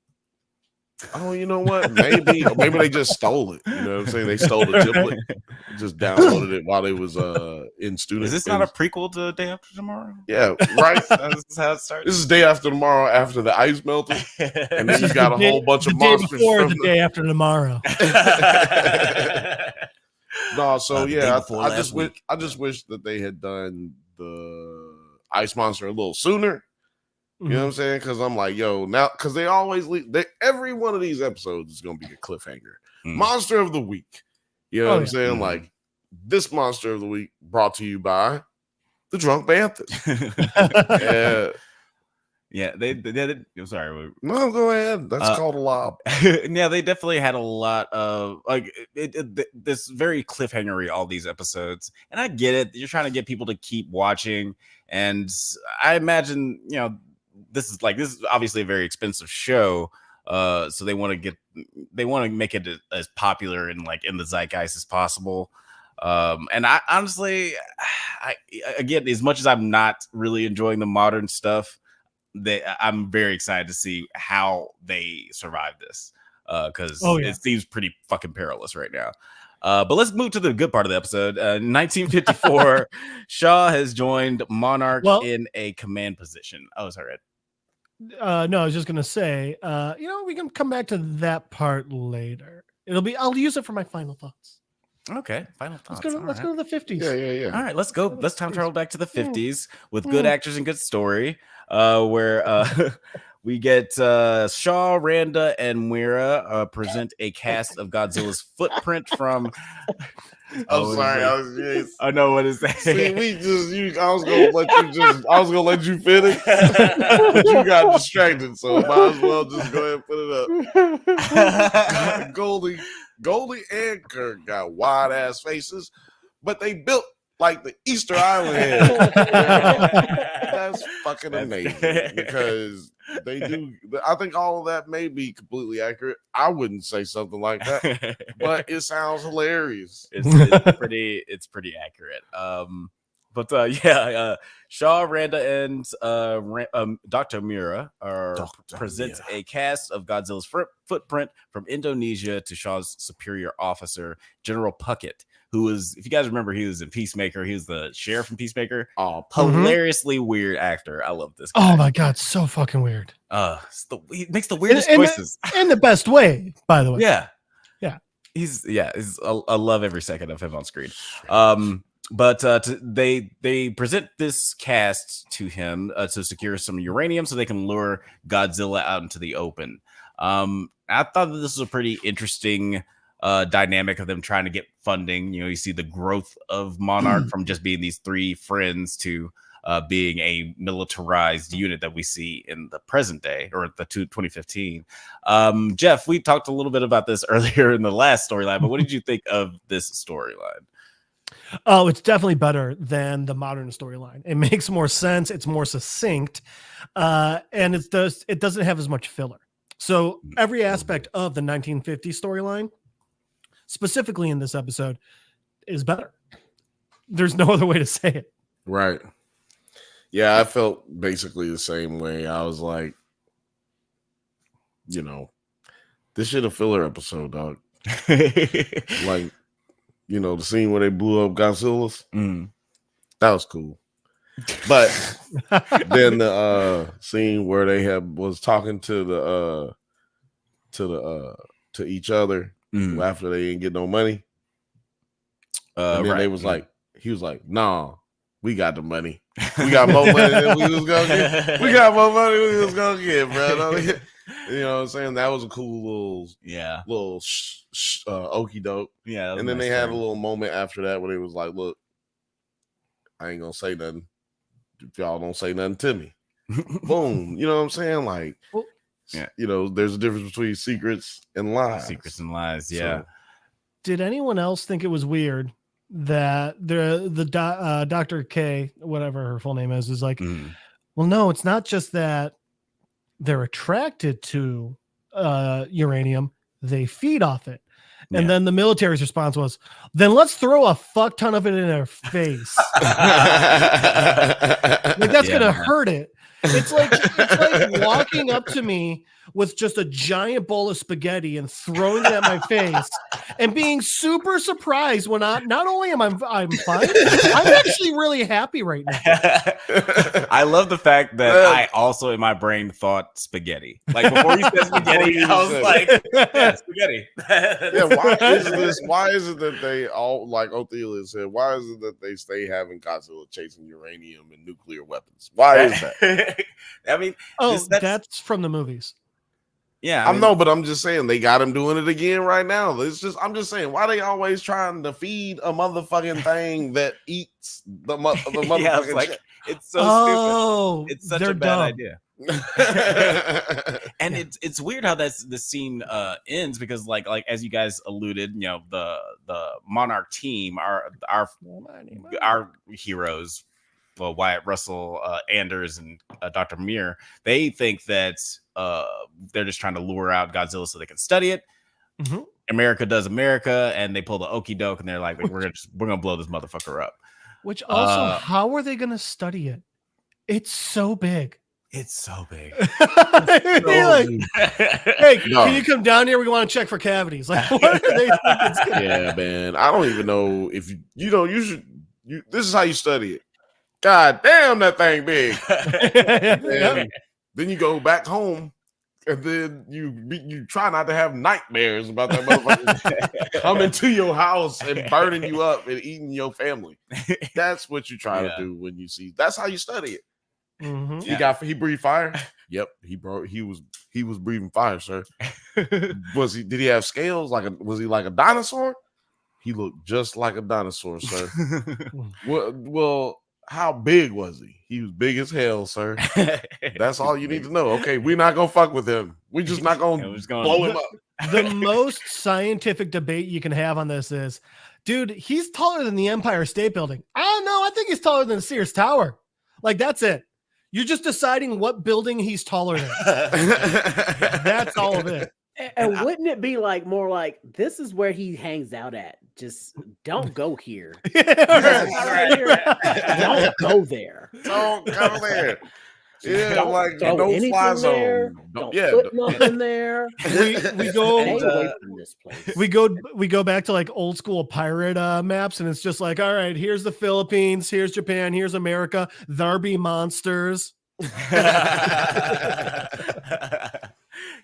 Oh, you know what? Maybe they just stole it. You know what I'm saying? They stole the template, just downloaded it while they was in student. Is this not a prequel to Day After Tomorrow? Yeah, right. This is how it starts. This is Day After Tomorrow after the ice melted, and then you got a whole bunch of monsters before the Day After Tomorrow. No, so yeah, I just wish that they had done the ice monster a little sooner. You know what I'm saying? Because I'm like, yo, now, because they always leave. Every one of these episodes is going to be a cliffhanger. Monster of the week. You know what I'm saying? Like, this monster of the week brought to you by the Drunk Banthas. Yeah, they did. I'm sorry. No, go ahead. That's called a lob. Yeah, they definitely had a lot of like this very cliffhangery all these episodes, and I get it. You're trying to get people to keep watching, and I imagine this is obviously a very expensive show, so they want to make it as popular and like in the zeitgeist as possible. And I honestly, again, as much as I'm not really enjoying the modern stuff, I'm very excited to see how they survive this, because it seems pretty fucking perilous right now. But let's move to the good part of the episode. 1954, Shaw has joined Monarch in a command position. Oh, sorry. No, I was just gonna say, we can come back to that part later. I'll use it for my final thoughts. Okay, final thoughts. Let's go to the 50s. Yeah. All right, let's go. Let's time travel back to the 50s with good actors and good story. Where we get Shaw, Randa, and Moira present a cast of Godzilla's footprint from. I'm sorry. I know what is that. See, I was gonna let you finish, but you got distracted, so might as well just go ahead and put it up. Goldie and Kirk got wide ass faces, but they built like the Easter Island head. That's fucking amazing, because they do. I think all of that may be completely accurate. I wouldn't say something like that, but it sounds hilarious. It's pretty accurate. Shaw, Randa, and Dr. Mira presents a cast of Godzilla's footprint from Indonesia to Shaw's superior officer, General Puckett, who was, if you guys remember, he was in Peacemaker. He was the sheriff in Peacemaker. Oh, hilariously weird actor. I love this guy. Oh my God, so fucking weird. He makes the weirdest choices. In the best way, by the way. Yeah. I love every second of him on screen. But they present this cast to him to secure some uranium so they can lure Godzilla out into the open. I thought that this was a pretty interesting dynamic of them trying to get funding. You see the growth of Monarch from just being these three friends to being a militarized unit that we see in the present day, or the 2015. Jeff, we talked a little bit about this earlier in the last storyline, but what did you think of this storyline? Oh, it's definitely better than the modern storyline. It makes more sense. It's more succinct, and it doesn't have as much filler. So every aspect of the 1950 storyline, specifically in this episode, is better. There's no other way to say it. Right. Yeah, I felt basically the same way. I was like, this should have filler episode, dog. Like, the scene where they blew up Godzilla's. That was cool. But then the scene where they was talking to each other after they didn't get no money. And then they was like, he was like, nah, we got the money. We got more money than we was gonna get. We got more money than we was gonna get, bro. You know what I'm saying? That was a cool little okie doke. Yeah. And then they had a little moment after that where they was like, look, I ain't gonna say nothing if y'all don't say nothing to me. Boom. You know what I'm saying? Like, there's a difference between secrets and lies. Secrets and lies, yeah. So, did anyone else think it was weird that the Dr. K, whatever her full name is like, well, no, it's not just that they're attracted to uranium, they feed off it. And then the military's response was, then let's throw a fuck ton of it in their face. Like, that's gonna hurt it. It's like walking up to me with just a giant bowl of spaghetti and throwing it at my face and being super surprised when not only am I'm fine, I'm actually really happy right now. I love the fact that I also in my brain thought spaghetti. Like before you said spaghetti, I was like, spaghetti. Why is it that they all, like Othelia said, why is it that they stay having Godzilla chasing uranium and nuclear weapons? Why is that? I mean, that's from the movies. Yeah, but I'm just saying they got him doing it again right now. I'm just saying, why they always trying to feed a motherfucking thing that eats the motherfucking shit? It's so stupid. It's such a bad idea. And it's weird how the scene ends because like as you guys alluded, the Monarch team, our heroes, Wyatt Russell, Anders, and Dr. Mir, they think that they're just trying to lure out Godzilla so they can study it. America does America, and they pull the okey doke, and they're like we're gonna blow this motherfucker up. Which also, how are they gonna study it? It's so big. It's so big. Hey, can you come down here? We want to check for cavities. Like, what are they? Yeah, man. I don't even know if you should. This is how you study it. God damn, that thing big. Then you go back home, and then you try not to have nightmares about that motherfucker coming to your house and burning you up and eating your family. That's what you try to do when you see. That's how you study it. He breathed fire. Yep, he was breathing fire, sir. Did he have scales? Was he like a dinosaur? He looked just like a dinosaur, sir. Well, how big was he? He was big as hell, sir. That's all you need to know. Okay, we're not gonna fuck with him. We're just not gonna blow him up. The most scientific debate you can have on this is, dude, he's taller than the Empire State Building. I don't know. I think he's taller than the Sears Tower. Like, that's it. You're just deciding what building he's taller than. That's all of it. And wouldn't it be more like this is where he hangs out at? Just don't go here. Don't go there. Don't go there. Yeah, don't no fly zone. Don't put nothing there. We go away from this place. We go back to like old school pirate maps, and it's just like, all right, here's the Philippines, here's Japan, here's America. There be monsters.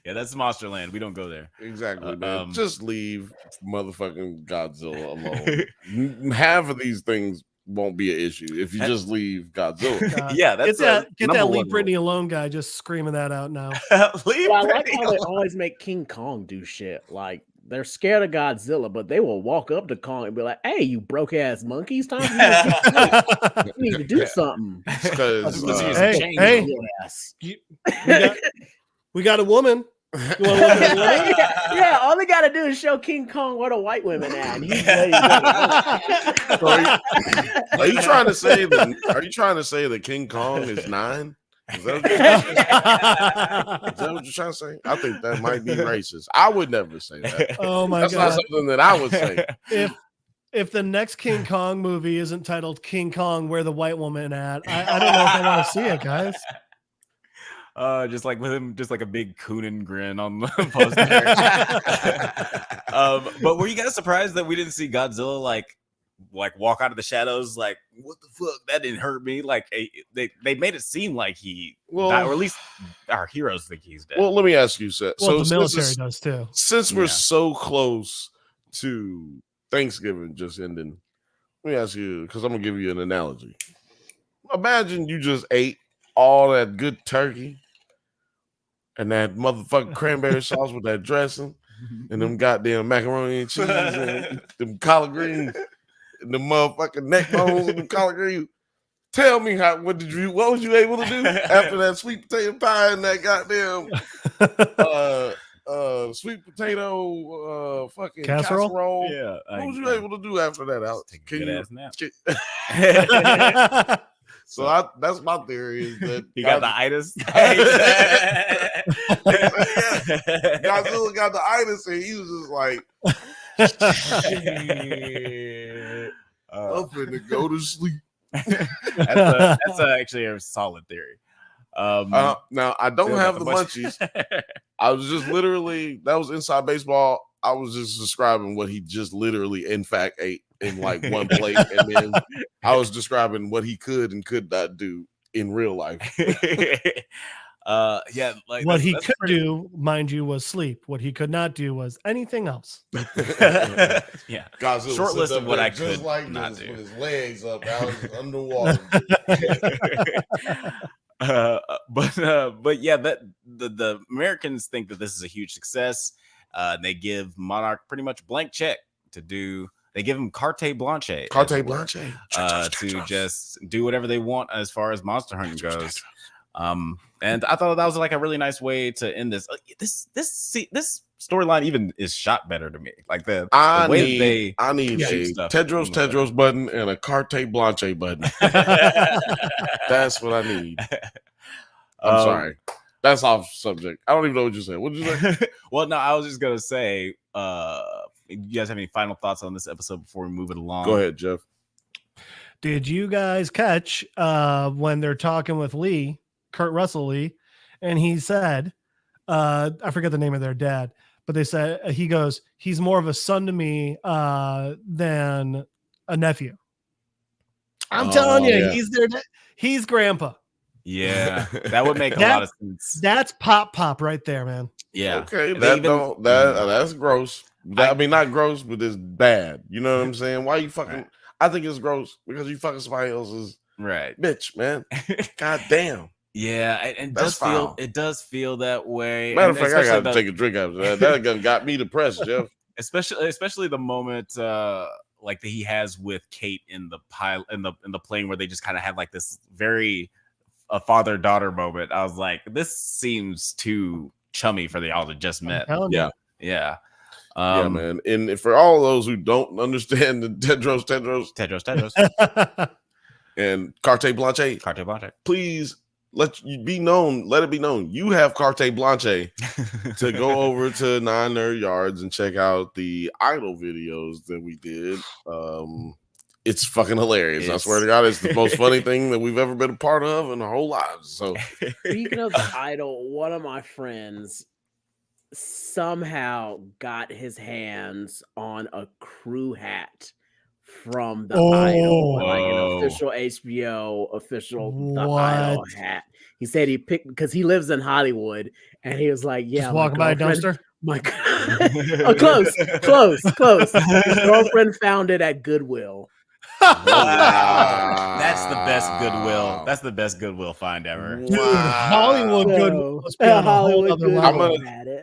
Yeah, that's Monster Land. We don't go there. Exactly, man. Just leave motherfucking Godzilla alone. Half of these things won't be an issue if you just leave Godzilla. Yeah, that's get that Leave Britney Alone guy just screaming that out now. I like how they always make King Kong do shit. Like they're scared of Godzilla, but they will walk up to Kong and be like, "Hey, you broke ass monkeys! Time for you to get you need to do something." Because hey, we got a woman. You want a woman? Yeah, all they got to do is show King Kong where the white women at, and he's ready to go. Are you trying to say that? Are you trying to say that King Kong is 9? Is that what you're trying to say? I think that might be racist. I would never say that. Oh my God, that's not something that I would say. If the next King Kong movie isn't titled King Kong, Where the White Woman At, I don't know if I want to see it, guys. Just like with him, just like a big Coonan grin on the poster. But were you guys surprised that we didn't see Godzilla like walk out of the shadows? Like, what the fuck? That didn't hurt me. Like, they made it seem like he died, or at least our heroes think he's dead. Well, let me ask you, Seth. Well, the military does too. Since we're so close to Thanksgiving just ending, let me ask you, because I'm gonna give you an analogy. Imagine you just ate all that good turkey and that motherfucking cranberry sauce with that dressing and them goddamn macaroni and cheese and them collard greens and the motherfucking neck bones and them collard greens. Tell me what was you able to do after that sweet potato pie and that goddamn sweet potato fucking casserole? Yeah. What was you able to do after that, Alex? Take a good ass nap. So that's my theory is that he got the itis. Godzilla got the itis, and he was just like, I'm finna go to sleep. That's actually a solid theory. Now I don't have the munchies. I was just literally, that was Inside Baseball. I was just describing what he just literally, in fact, ate in like one plate, and then I was describing what he could and could not do in real life. Like what he could do, mind you, was sleep. What he could not do was anything else. Yeah, Godzilla short list of what I could like not do. With his legs up, out underwater. But yeah, that the Americans think that this is a huge success. They give Monarch pretty much blank check to do. They give him carte blanche to just do whatever they want as far as monster hunting goes. And I thought that was like a really nice way to end this. This storyline even is shot better to me. Like the way I need a Tedros button and a carte blanche button. That's what I need. I'm sorry. That's off subject. I don't even know what you said. What did you say? Well, no, I was just gonna say, you guys have any final thoughts on this episode before we move it along? Go ahead, Jeff. Did you guys catch when they're talking with Lee, Kurt Russell Lee, and he said, I forget the name of their dad, but they said he goes, he's more of a son to me than a nephew. I'm telling you, he's their he's grandpa. Yeah, that would make a lot of sense. That's pop right there, man. Yeah. Okay, that's gross. I mean, not gross, but it's bad. You know what I'm saying? Why you fucking? Right. I think it's gross because you fucking somebody else's bitch, man. God damn. Yeah, it does feel that way. Matter of fact, I got to take a drink after that. That got me depressed, Jeff. Especially the moment like that he has with Kate in the pilot in the plane where they just kind of have like this very a father-daughter moment. I was like, this seems too chummy for the y'all that just met. Yeah. Yeah, man. And for all those who don't understand the Tedros, and carte blanche, please let it be known. You have carte blanche to go over to 9 Nerd Yards and check out the idol videos that we did. It's fucking hilarious. I swear to God, it's the most funny thing that we've ever been a part of in our whole lives. So, speaking of the idol, one of my friends somehow got his hands on a crew hat from the idol, like an official HBO idol hat. He said he picked because he lives in Hollywood, and he was like, "Yeah, just walking by a dumpster." Close. His girlfriend found it at Goodwill. Wow. That's the best goodwill. That's the best goodwill find ever. Dude, Hollywood Goodwill must be on a whole other level.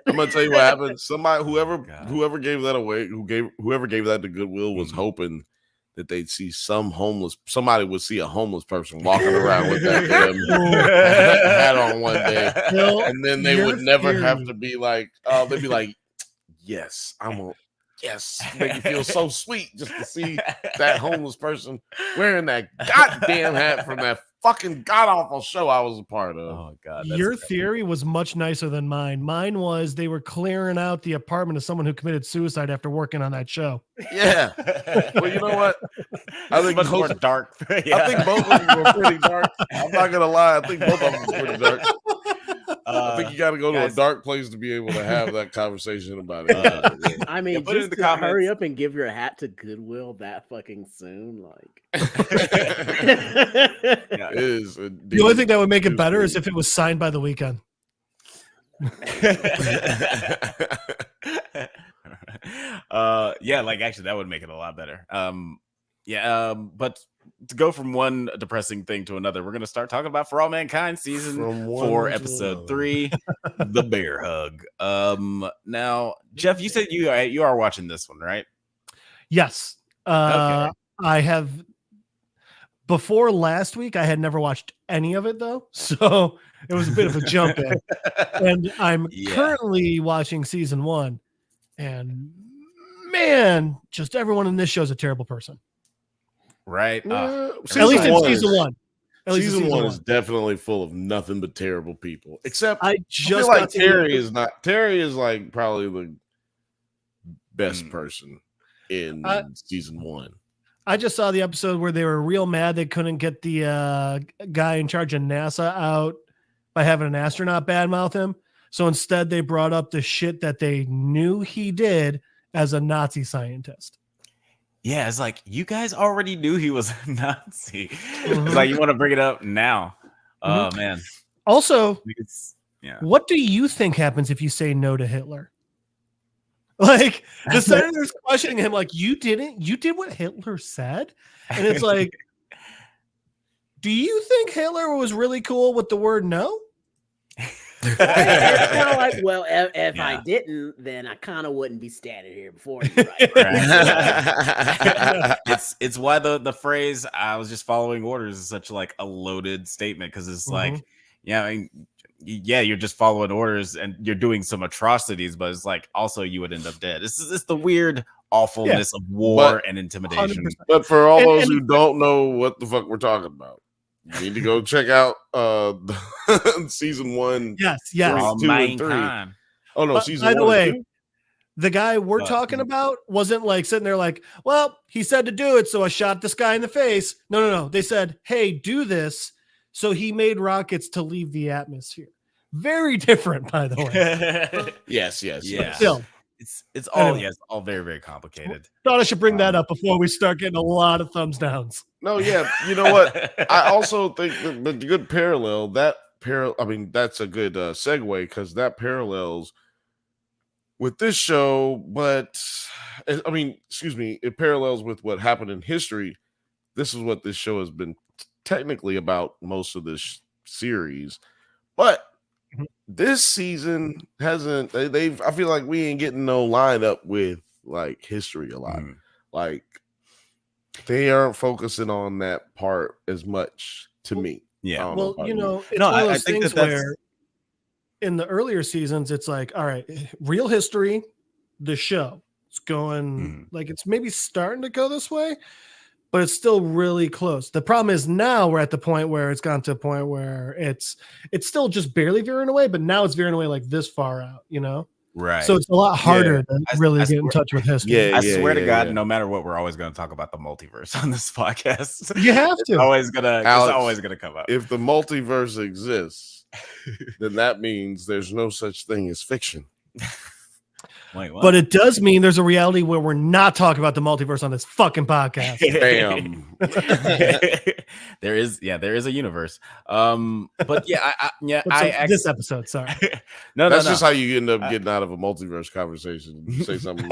I'm gonna tell you what happened. Somebody, God. whoever gave that away, whoever gave that to Goodwill was hoping that they'd see somebody would see a homeless person walking around with that hat on one day, and then they would never have to be like, they'd be like, yes, make you feel so sweet just to see that homeless person wearing that goddamn hat from that fucking god-awful show I was a part of. Oh God. Your theory was much nicer than mine. Mine was they were clearing out the apartment of someone who committed suicide after working on that show. Yeah. Well, you know what? I think much more dark. Yeah. I think both of them were pretty dark. I'm not gonna lie. I think both of them were pretty dark. I think you got to go to a dark place to be able to have that conversation about it. I mean, put it in just the to comments. hurry up and give your hat to Goodwill that fucking soon, like. It is the only thing that would make it better is if it was signed by The Weeknd. Yeah, like actually that would make it a lot better. But to go from one depressing thing to another, we're gonna start talking about For All Mankind season 4, episode 3, The Bear Hug. Now, Jeff, you said you are watching this one, right? Yes. Okay. I have. Before last week, I had never watched any of it though, so it was a bit of a jump in. And I'm currently watching season 1, and man, just everyone in this show is a terrible person. Right. At least in season 1. Season 1 is definitely full of nothing but terrible people. Except I feel like Terry is not. Terry is like probably the best person in season 1. I just saw the episode where they were real mad they couldn't get the guy in charge of NASA out by having an astronaut badmouth him. So instead, they brought up the shit that they knew he did as a Nazi scientist. Yeah, it's like you guys already knew he was a Nazi. It's like you want to bring it up now. Oh man. Also, what do you think happens if you say no to Hitler? Like the senator's questioning him, like, you did what Hitler said? And it's like, do you think Hitler was really cool with the word no? It's kind of like, well, if I didn't, then I kind of wouldn't be standing here before you. Right? It's why the phrase "I was just following orders" is such like a loaded statement, because it's like, you're just following orders and you're doing some atrocities, but it's like also you would end up dead. It's the weird awfulness of war and intimidation. 100%. But for all those who don't know what the fuck we're talking about, you need to go check out season 1. Yes. 2 and 3. Oh no, season 1. By the way, the guy we're talking about wasn't like sitting there like, well, he said to do it, so I shot this guy in the face. No. They said, hey, do this. So he made rockets to leave the atmosphere. Very different, by the way. Yes. Yeah. Still, it's all all very, very complicated. Thought I should bring that up before we start getting a lot of thumbs downs. No, yeah. You know what? I also think the good parallel, I mean, that's a good segue, because that parallels with this show, but I mean, it parallels with what happened in history. This is what this show has been technically about most of this series, but this season hasn't. I feel like we ain't getting no lineup with like history a lot. Like they aren't focusing on that part as much to me. Yeah. Well, it's one of those things where in the earlier seasons, it's like, all right, real history, the show. It's going like it's maybe starting to go this way, but it's still really close. The problem is now we're at the point where it's gone to a point where it's still just barely veering away, but now it's veering away like this far out, Right. So it's a lot harder to really get in touch with history. I swear to God, no matter what, we're always going to talk about the multiverse on this podcast. You have to. It's always gonna come up. If the multiverse exists, then that means there's no such thing as fiction. Wait, but it does mean there's a reality where we're not talking about the multiverse on this fucking podcast. Bam. there is a universe. But this episode, sorry. That's just how you end up getting out of a multiverse conversation. You say something.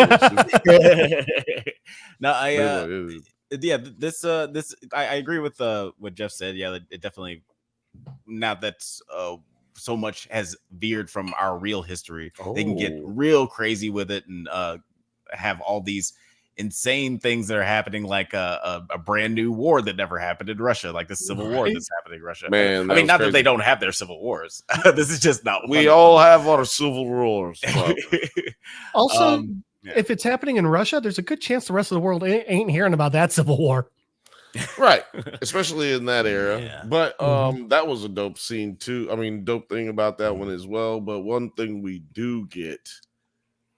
yeah, this I agree with what Jeff said. Yeah, it definitely, now that so much has veered from our real history, they can get real crazy with it and have all these insane things that are happening, like a brand new war that never happened in Russia, like the civil war that's happening in Russia. Man, I mean, not crazy. that they don't have their civil wars. This is just not. We all have our civil wars. Also, if it's happening in Russia, there's a good chance the rest of the world ain't hearing about that civil war. Right, especially in that era. Yeah. But that was a dope scene too. I mean, dope thing about that one as well. But one thing we do get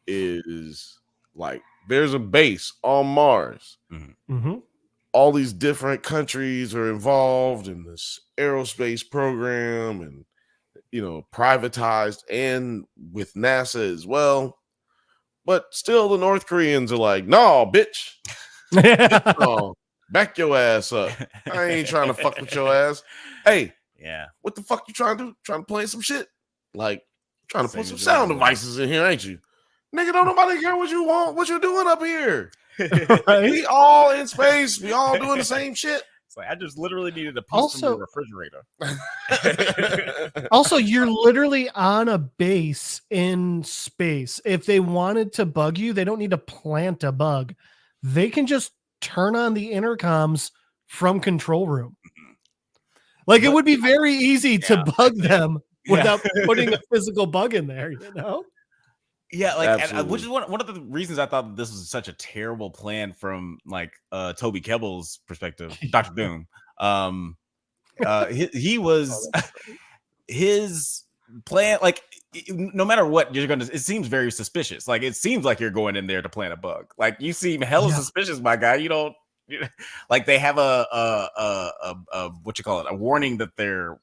is like there's a base on Mars. Mm-hmm. All these different countries are involved in this aerospace program, and privatized, and with NASA as well. But still, the North Koreans are like, "No, bitch, no, back your ass up. I ain't trying to fuck with your ass. Hey, Yeah. what the fuck you trying to do? Trying to play some shit? Like trying to Same put some as sound everyone. devices in here, ain't you? Nigga, don't nobody care what you want. What you doing up here? Right? We all in space. We all doing the same shit. It's like I just literally needed a piece Also- from the refrigerator. Also, you're literally on a base in space. If they wanted to bug you, they don't need to plant a bug. They can just turn on the intercoms from control room. Like, it would be very easy to bug them without putting a physical bug in there, Yeah, like, and, which Absolutely. is one of the reasons I thought that this was such a terrible plan from like Toby Kebbell's perspective, Dr. Doom. He was his plan, like no matter what you're gonna, it seems very suspicious. Like it seems like you're going in there to plant a bug. Like you seem hella suspicious, my guy. You don't like they have a what you call it, a warning that their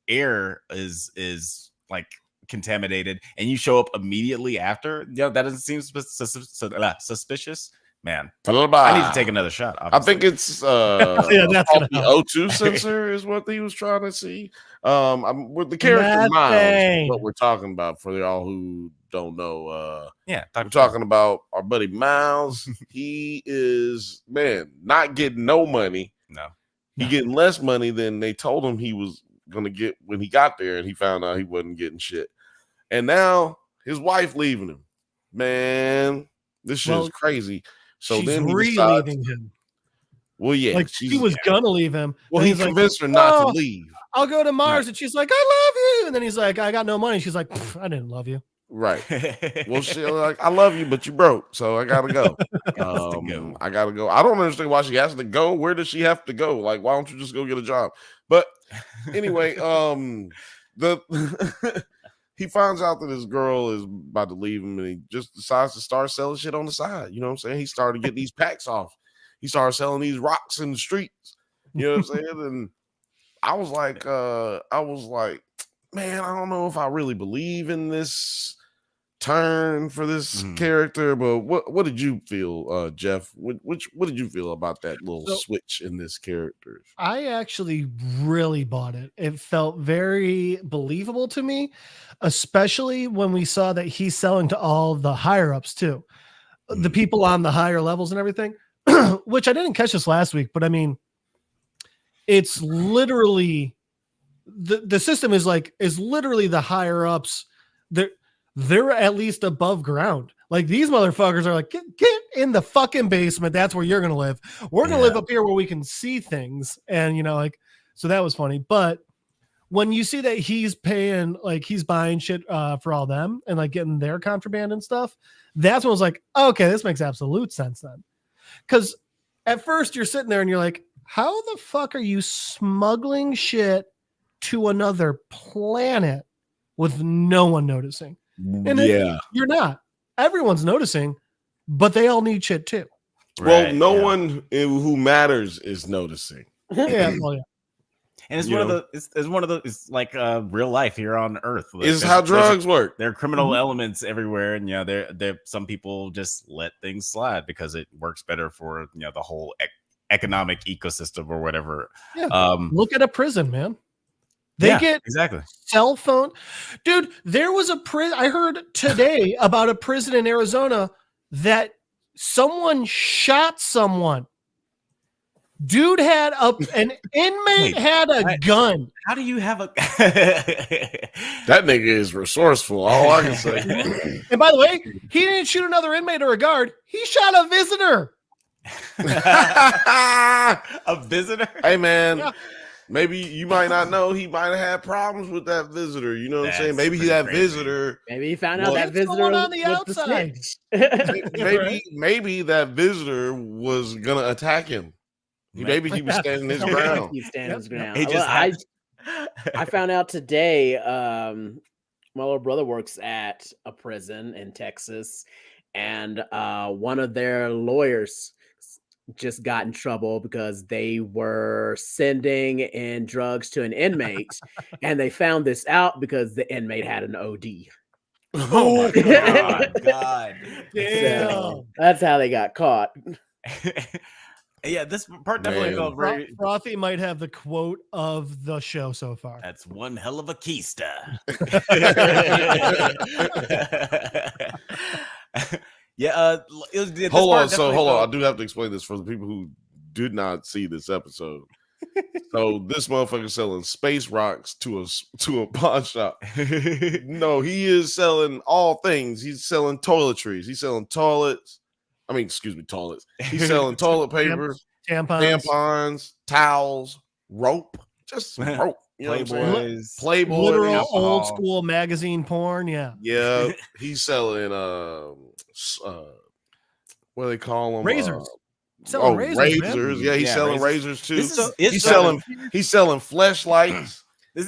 air is like contaminated, and you show up immediately after. That doesn't seem suspicious, man. I need to take another shot. I think it's that's the O2 sensor is what he was trying to see. I'm with the character Miles, what we're talking about for y'all who don't know. We're talking about our buddy Miles. He is, man, not getting no money. No, he getting less money than they told him he was gonna get when he got there, and he found out he wasn't getting shit. And now his wife leaving him. Man, this shit is crazy. So she's then he leaving him. Well, yeah, like she was gonna leave him. Well, he convinced her not to leave. I'll go to Mars, and she's like, "I love you." And then he's like, "I got no money." She's like, "I didn't love you." Right. Well, she's like, "I love you, but you broke, so I gotta go." I gotta go. I don't understand why she has to go. Where does she have to go? Like, why don't you just go get a job? But anyway, he finds out that his girl is about to leave him, and he just decides to start selling shit on the side. You know what I'm saying? He started getting these packs off. He started selling these rocks in the streets. You know what I'm saying? And I was like, man, I don't know if I really believe in this turn for this character. But what did you feel, Jeff? What did you feel about that little switch in this character? I actually really bought it. It felt very believable to me, especially when we saw that he's selling to all the higher ups too, the people on the higher levels and everything. Which I didn't catch this last week, but I mean, it's literally the system is literally the higher ups. They're at least above ground. Like these motherfuckers are like, get in the fucking basement. That's where you're gonna live. We're gonna live up here where we can see things. And so that was funny. But when you see that he's paying, like he's buying shit for all them and like getting their contraband and stuff, that's when I was like, okay, this makes absolute sense then. Because at first you're sitting there and you're like, how the fuck are you smuggling shit to another planet with no one noticing? And you're not. Everyone's noticing, but they all need shit too. Well, no one who matters is noticing. Yeah. And it's one of the it's like real life here on Earth. Like, is how drugs work. There are criminal elements everywhere, and there some people just let things slide because it works better for the whole economic ecosystem or whatever. Yeah. Look at a prison, man. They get cell phone. Dude, there was a prison. I heard today about a prison in Arizona that someone shot someone Dude had an inmate had a gun. How do you have a That nigga is resourceful. All I can say. And by the way, he didn't shoot another inmate or a guard. He shot a visitor. a visitor? Hey man, Yeah. maybe you might not know he might have had problems with that visitor. You know what I'm saying? Maybe that visitor. Maybe he found out that What's visitor going on the was outside? snitch. Maybe that visitor was gonna attack him. Maybe he was standing his ground. He's standing his ground. He just I found out today. My little brother works at a prison in Texas, and one of their lawyers just got in trouble because they were sending in drugs to an inmate, and they found this out because the inmate had an OD. Oh my God. Damn. So that's how they got caught. Yeah, this part definitely felt very. Frothy might have the quote of the show so far. That's one hell of a keister. Yeah. Hold on. I do have to explain this for the people who did not see this episode. So this motherfucker selling space rocks to a pawn shop. No, he is selling all things. He's selling toiletries. He's selling toilets. Toilets. He's selling toilet paper, tampons, towels, rope, just some rope. You know Playboy, literal alcohol. old school magazine porn. Yeah. Yeah, he's selling what do they call them? Razors. Selling razors. Man. Yeah, he's selling razors too. He's selling fleshlights. He's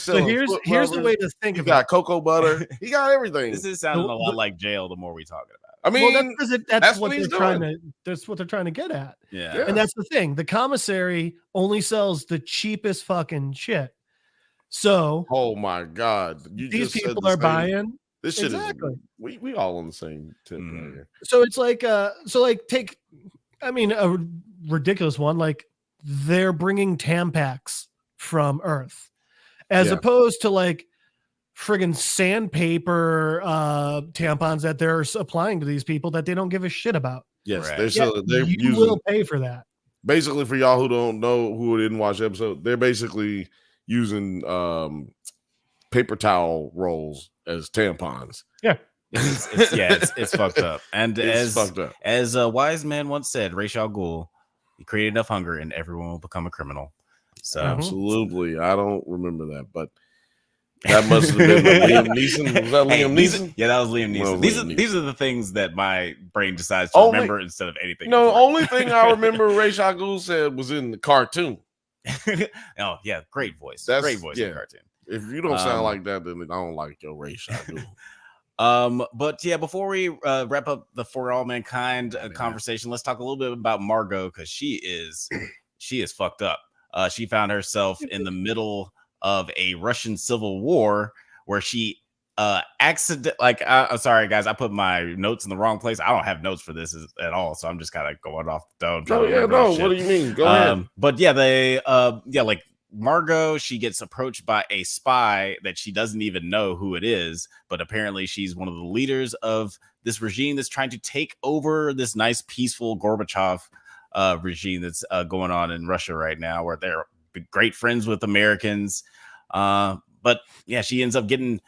selling. Here's the way to think he of got it. cocoa butter. He got everything. This is sounding a lot like jail. The more we talking about it. I mean, well, that's what they're trying to. That's what they're trying to get at. Yeah. And that's the thing. The commissary only sells the cheapest fucking shit. So, oh my God, these people are buying. This shit exactly. is we all on the same tip right here. So it's like take, I mean, a ridiculous one. Like they're bringing Tampax from Earth, as opposed to like friggin' sandpaper tampons that they're supplying to these people that they don't give a shit about. Yes, right. You will pay for that. Basically, for y'all who don't know, who didn't watch the episode, they're basically using paper towel rolls as tampons. Yeah. It's fucked up. And fucked up. As a wise man once said, Ra's al Ghul, you create enough hunger and everyone will become a criminal. So absolutely. I don't remember that, but that must have been Liam Neeson. Was that Liam Neeson? Yeah, that was Liam Neeson. No, these are the things that my brain decides to remember instead of anything. No, only thing I remember Ra's al Ghul said was in the cartoon. Oh yeah, great voice. Great voice in the cartoon. If you don't sound like that, then I don't like your Ra's al Ghul. But yeah, before we wrap up the For All Mankind conversation, let's talk a little bit about Margot, because she is fucked up. She found herself in the middle of a Russian civil war where she I'm sorry guys, I put my notes in the wrong place. I don't have notes for this at all, so I'm just kind of going off the dome. What do you mean? Go ahead. But yeah, they like Margot, she gets approached by a spy that she doesn't even know who it is, but apparently she's one of the leaders of this regime that's trying to take over this nice, peaceful Gorbachev regime that's going on in Russia right now, where they're great friends with Americans. But yeah, she ends up getting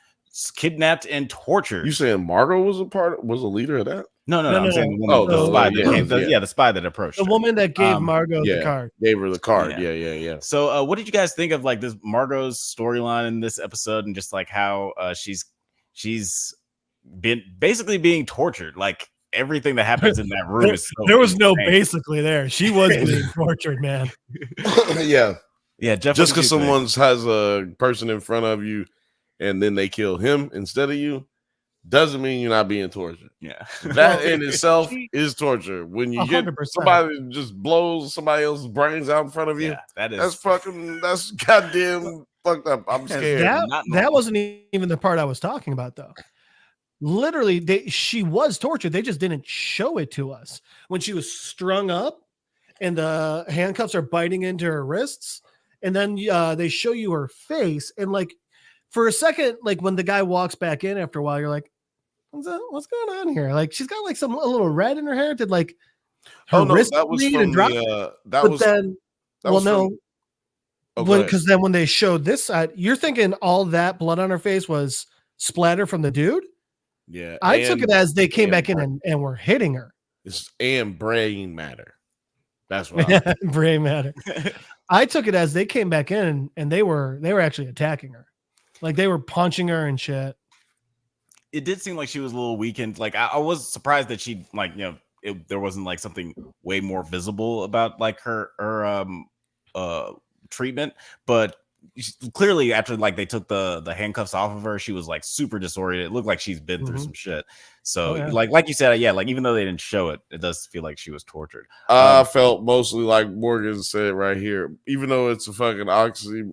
kidnapped and tortured. You saying Margot was a leader of that? No. I'm saying the spy. The spy that approached the woman that gave Margot the card. Gave her the card. Yeah. So, what did you guys think of like this Margot's storyline in this episode, and just like how she's been basically being tortured? Like everything that happens in that room is so there was no basically there. She was being tortured, man. Yeah, Jeff. Just because someone has a person in front of you and then they kill him instead of you doesn't mean you're not being tortured. Yeah, that in itself is torture. When you 100%. Get somebody just blows somebody else's brains out in front of you, that's goddamn fucked up. I'm scared. That wasn't even the part I was talking about, though. Literally, she was tortured. They just didn't show it to us when she was strung up and the handcuffs are biting into her wrists. And then they show you her face, and like for a second, like when the guy walks back in after a while, you're like, what's going on here? Like she's got like a little red in her hair. Did like her no, wrist that was bleed from and drop. that But was then, that was no, from, oh, go ahead. because then when they showed this side, you're thinking all that blood on her face was splatter from the dude. Yeah, I took it as they came back brain, in and were hitting her. and brain matter. That's what I brain matter. I took it as they came back in and they were actually attacking her, like they were punching her and shit. It did seem like she was a little weakened. Like I was surprised that she, like, you know, there wasn't like something way more visible about like her treatment, but clearly after like they took the handcuffs off of her, she was like super disoriented. It looked like she's been through some shit. So like you said, yeah, like even though they didn't show it, it does feel like she was tortured. I felt mostly like Morgan said right here, even though it's a fucking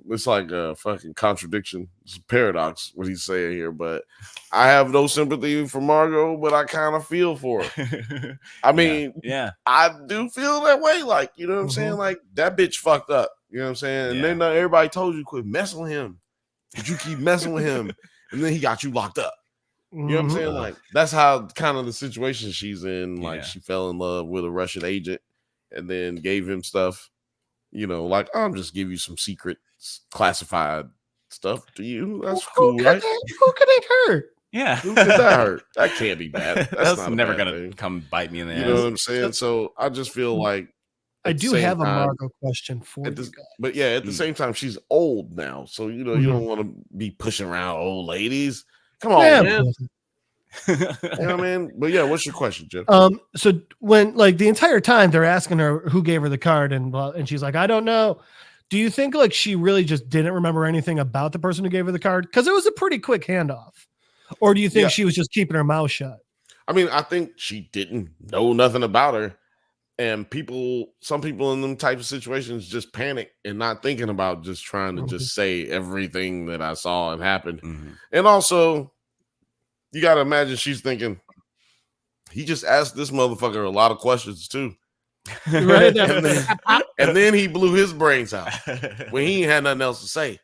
it's like a fucking contradiction. It's a paradox what he's saying here, but I have no sympathy for Margot, but I kind of feel for her. I mean, yeah, I do feel that way. Like, you know what I'm saying? Like that bitch fucked up. You know what I'm saying? And then everybody told you quit messing with him, but you keep messing with him, and then he got you locked up. You know what I'm saying? Like that's how kind of the situation she's in. Like she fell in love with a Russian agent, and then gave him stuff. You know, like I'm just give you some secret classified stuff to you. That's cool, right? Who could it hurt? Yeah, who could that hurt? That can't be bad. That's never gonna come bite me in the ass. You know what I'm saying? So I just feel like. I do have a Margot question for you guys. But yeah, at the same time, she's old now. So, you know, you don't want to be pushing around old ladies. Come on, man. You know what I mean? But yeah, what's your question, Jeff? So when like the entire time they're asking her who gave her the card and she's like, I don't know. Do you think like she really just didn't remember anything about the person who gave her the card? Because it was a pretty quick handoff. Or do you think she was just keeping her mouth shut? I mean, I think she didn't know nothing about her. And some people in them types of situations just panic and not thinking about just trying to just say everything that I saw and happened. And also, you got to imagine she's thinking, he just asked this motherfucker a lot of questions too. Right. and then he blew his brains out when he ain't had nothing else to say.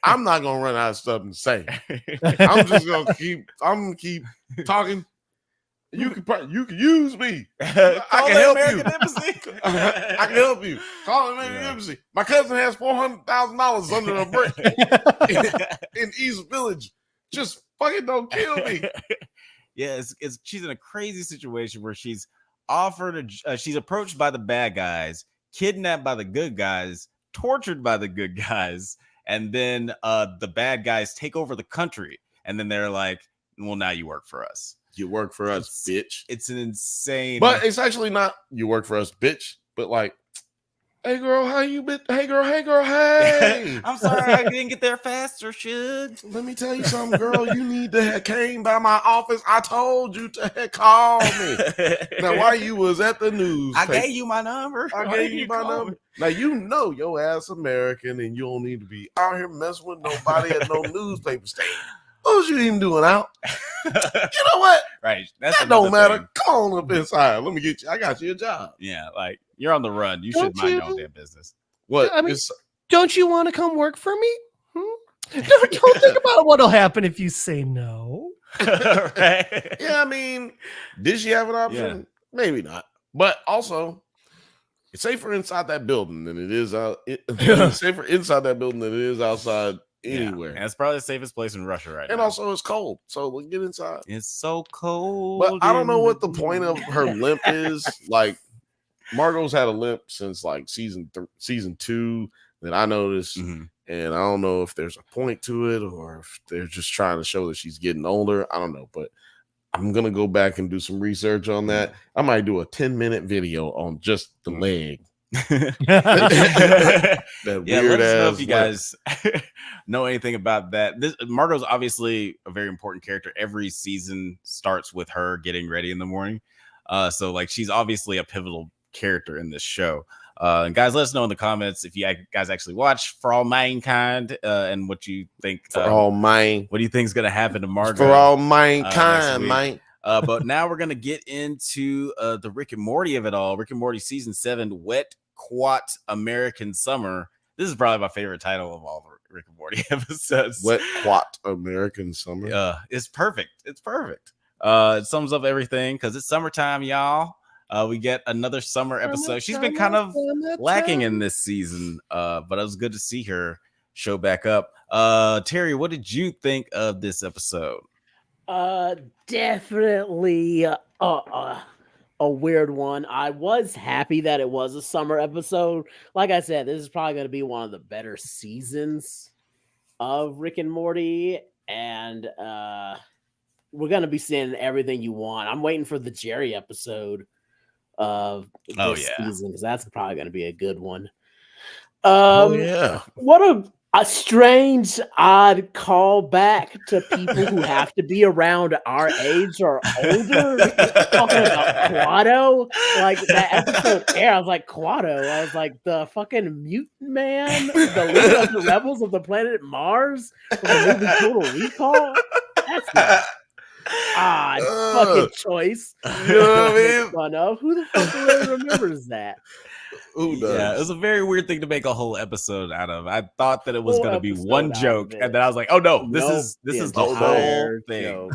I'm not going to run out of stuff to say. I'm just going to keep talking. You can use me. I can help you. I can help you. Call American Embassy. My cousin has $400,000 under a brick in East Village. Just fucking don't kill me. Yeah, she's in a crazy situation where she's offered she's approached by the bad guys, kidnapped by the good guys, tortured by the good guys, and then the bad guys take over the country, and then they're like, "Well, now you work for us." You work for us, bitch. It's an insane, but it's actually not you work for us, bitch. But like, hey girl, how you been? Hey girl, hey. I'm sorry I didn't get there faster, Shug. Let me tell you something, girl. You need to have came by my office. I told you to call me. Now, while you was at the news, I gave you my number. I gave you my number. Now you know your ass American, and you don't need to be out here messing with nobody at no newspaper stand. What was you even doing out? You know what? Right. That don't matter. Thing. Come on up inside. Let me get you. I got you a job. Yeah, like you're on the run. You should mind your own damn business. What? I mean, don't you want to come work for me? Don't think about what'll happen if you say no. Right. Yeah, I mean, did she have an option? Yeah. Maybe not. But also, it's safer inside that building than it is out. It's safer inside that building than it is outside. Anywhere. And it's probably the safest place in Russia right now. And also it's cold. So we'll get inside. It's so cold. But I don't know what the point of her limp is. Like Margot's had a limp since like season 2 that I noticed. And I don't know if there's a point to it or if they're just trying to show that she's getting older. I don't know. But I'm going to go back and do some research on that. I might do a 10-minute video on just the leg. That weird let us know if you guys know anything about that. Margot's obviously a very important character. Every season starts with her getting ready in the morning. So like she's obviously a pivotal character in this show. And guys, let us know in the comments if you guys actually watch For All Mankind and what you think. For All Mine. What do you think is going to happen to Margot? For All Mankind, mate. But now we're going to get into the Rick and Morty of it all. Rick and Morty season 7, Wet Quat American Summer. This is probably my favorite title of all the Rick and Morty episodes. Wet Quat American Summer. It's perfect. It's perfect. It sums up everything because it's summertime, y'all. We get another summer episode. She's been kind of lacking in this season, but it was good to see her show back up. Terry, what did you think of this episode? Definitely a weird one. I was happy that it was a summer episode. Like I said, this is probably going to be one of the better seasons of Rick and Morty, and we're going to be seeing everything you want. I'm waiting for the Jerry episode of this season, because that's probably going to be a good one. What a strange, odd callback to people who have to be around our age or older. Talking about Quado, like that episode air. I was like, Quado. I was like, the fucking mutant man, the leader of the rebels of the planet Mars from the movie Total Recall. That's not odd fucking choice. You know what I mean? Fun of. Who the fuck really remembers that? Who does? Yeah, it was a very weird thing to make a whole episode out of. I thought that it was going to be one joke, and then I was like, "Oh no, this is the whole thing."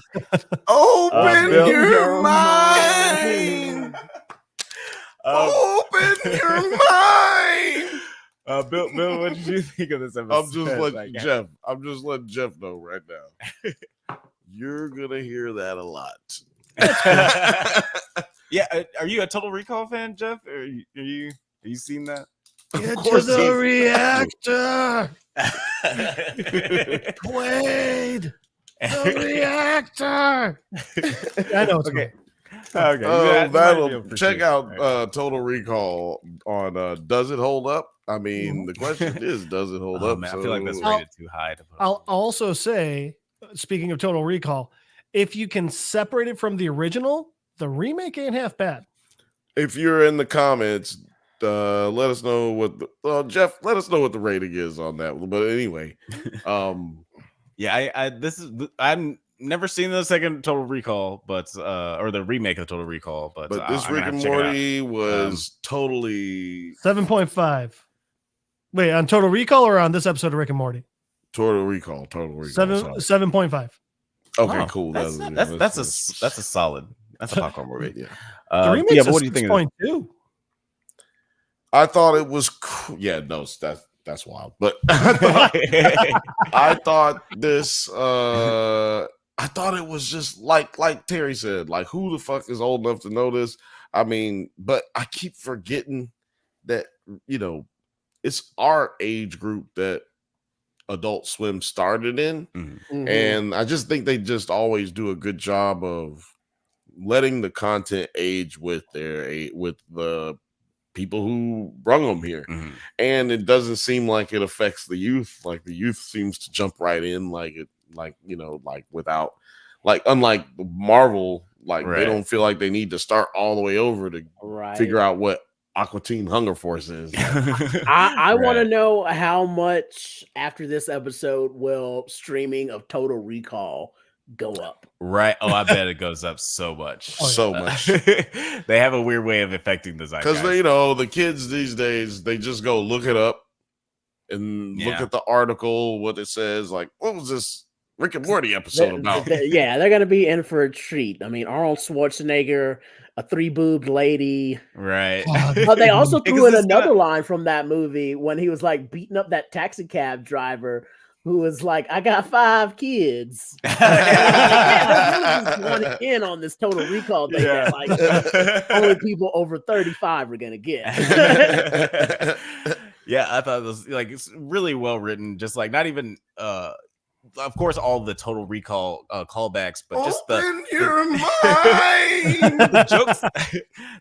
Open your mind. Open your mind. Bill, what did you think of this episode? I'm just letting Jeff know right now. You're gonna hear that a lot. Yeah, are you a Total Recall fan, Jeff? Are you seen that? Get to the reactor. Quaid, the reactor. I know. Okay. Check out Total Recall on Does It Hold Up? I mean, the question is, does it hold up? Man, I feel like that's rated too high. I'll also say, speaking of Total Recall, if you can separate it from the original, the remake ain't half bad. If you're in the comments, let us know what Jeff. Let us know what the rating is on that. But anyway, I've never seen the second Total Recall, but or the remake of Total Recall, but this Rick and Morty was totally 7.5. Wait, on Total Recall or on this episode of Rick and Morty? Total Recall. 7.5. Okay, cool. That's a solid. That's a popcorn movie. Yeah. The remake what do you think? 6.2. I thought it was cool. Yeah, no, that's wild. But I thought this. I thought it was just like Terry said. Like, who the fuck is old enough to know this? I mean, but I keep forgetting that it's our age group that Adult Swim started in, and I just think they just always do a good job of letting the content age with the people who brung them here. And it doesn't seem like it affects the youth. Like, the youth seems to jump right in, without, unlike Marvel, they don't feel like they need to start all the way over to figure out what Aqua Teen Hunger Force is. I want to know how much after this episode will streaming of Total Recall go up. Right. Oh, I bet it goes up so much. Much. They have a weird way of affecting the zeitgeist. Because the kids these days, they just go look it up and look at the article, what it says. Like, what was this Rick and Morty episode about? They're gonna be in for a treat. I mean, Arnold Schwarzenegger, a 3-boobed lady. Right. But they also threw in another line from that movie when he was like beating up that taxi cab driver who was like, I got 5 kids. Just one in on this Total Recall thing that only people over 35 are gonna get. Yeah, I thought it was it's really well written. Just not even of course, all the Total Recall callbacks, but just your mind.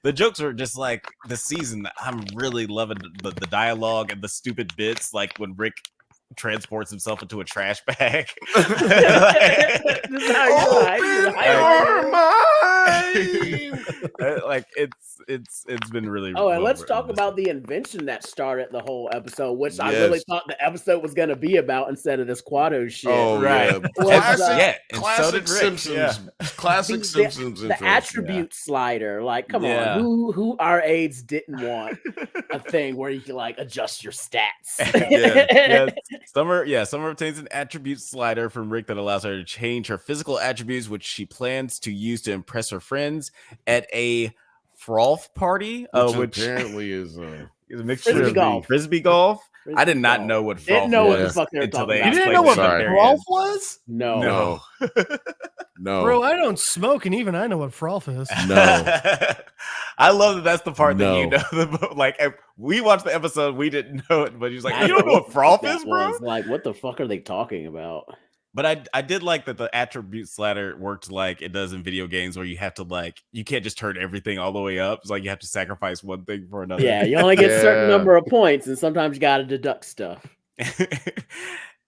The jokes are just the season. I'm really loving the dialogue and the stupid bits, like when Rick transports himself into a trash bag. It's been really. Oh, and let's talk about the invention that started the whole episode, which I really thought the episode was going to be about instead of this Quado shit. Oh, right. Classic Simpsons. Yeah. Classic Simpsons. The attribute slider. Come on, who our aides didn't want a thing where you can adjust your stats. Summer obtains an attribute slider from Rick that allows her to change her physical attributes, which she plans to use to impress her friends at a Froth Party, which apparently is a mixture Frisbee of golf. Frisbee golf. I did not golf. know what Didn't Froth know what was the fuck they were until talking they about. You didn't explained know it what at the very Rolf end. was? No. No. Bro, I don't smoke, and even I know what froth is. No. I love that that's the part that you No. know. Like, we watched the episode, we didn't know it, but he's like, I you don't know what froth that is, bro? was. Like, what the fuck are they talking about? But I did like that the attribute slider worked like it does in video games, where you have to like, you can't just turn everything all the way up. It's like you have to sacrifice one thing for another. Yeah, you only get a certain number of points, and sometimes you got to deduct stuff.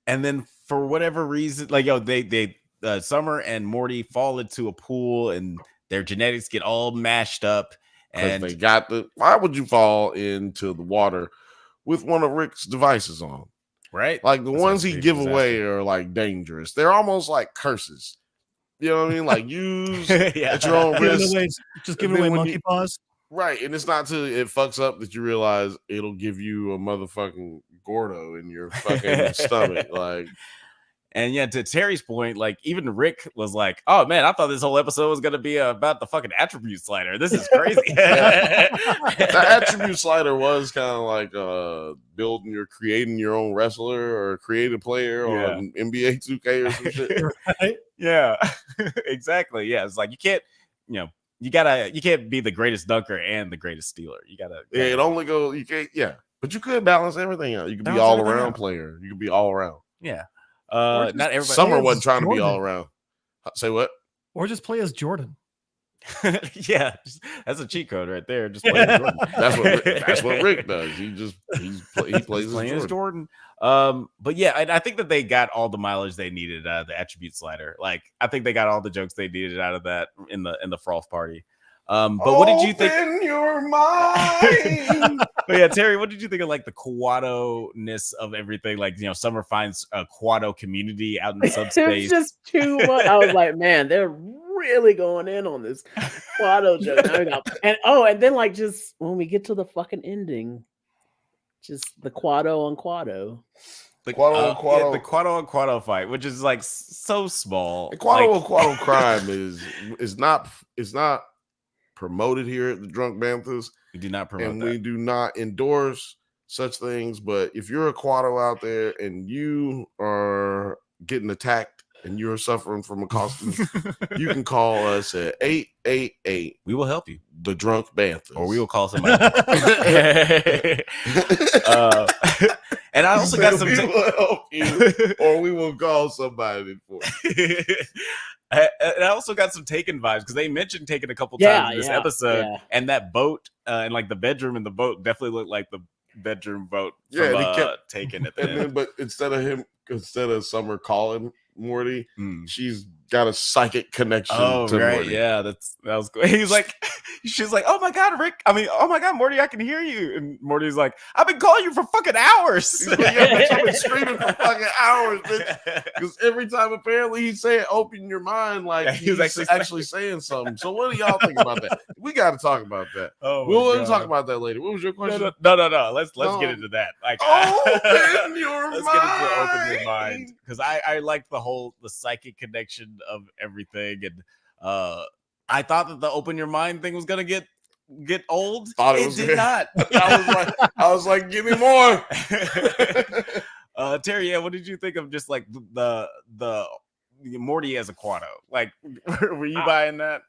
And then for whatever reason, like, they Summer and Morty fall into a pool, and their genetics get all mashed up. And they got why would you fall into the water with one of Rick's devices on? Right? Like the ones he give away are like dangerous. They're almost like curses. You know what I mean? Like use at your own risk. Just giving away monkey paws. Right. And it's not till it fucks up that you realize it'll give you a motherfucking Gordo in your fucking stomach. Like, and yeah, to Terry's point, like even Rick was like, "Oh man, I thought this whole episode was gonna be about the fucking attribute slider. This is crazy." The attribute slider was kind of like creating your own wrestler or creative player on NBA 2K or some shit. Right? Yeah, exactly. Yeah, it's like you can't be the greatest dunker and the greatest stealer. You gotta. It only goes. You can't. Yeah, but you could balance everything out. You could be all around player. You could be all around. Yeah. Not everybody. Summer wasn't trying to be all around. Say what? Or just play as Jordan. Yeah, that's a cheat code right there. Just play as Jordan. That's what Rick does. He plays as Jordan. But yeah, I think that they got all the mileage they needed out of the attribute slider. Like, I think they got all the jokes they needed out of that in the Froth Party. But what did you think? Open your mind. But yeah, Terry, what did you think of like the Quado-ness of everything? Like, Summer finds a Quado community out in subspace. It's just too much. I was like, man, they're really going in on this Quado joke. And then like just when we get to the fucking ending, just the Quado on Quado. The Quado on Quado fight, which is like so small. The Quado on Quado crime is not promoted here at the Drunk Banthas. We do not promote and that. We do not endorse such things. But if you're a Quado out there and you are getting attacked and you're suffering from a costume, you can call us at 888. We will help you. The Drunk Banthas. Or we will call somebody. And I also got some. We will help you, or we will call somebody for you. And I also got some Taken vibes because they mentioned Taken a couple times in this episode, and that boat and like the bedroom in the boat definitely looked like the bedroom boat from Taken at the end. Then, but instead of Summer calling Morty, she's got a psychic connection to Morty. Yeah, that was cool. She's like, oh my god, Morty, I can hear you. And Morty's like, I've been calling you for fucking hours. Like, yeah, I've been screaming for fucking hours, because every time apparently he's saying open your mind, like he's actually saying something. So what do y'all think about that? We got to talk about that. We'll talk about that later. What was your question? No. Let's get into that. Like, open your let's mind. Get into open your mind, because I liked the psychic connection of everything, and I thought that the open your mind thing was gonna get old. It did not. I was like, give me more. Terry, what did you think of just like the Morty as a Quado? Like, were you buying that?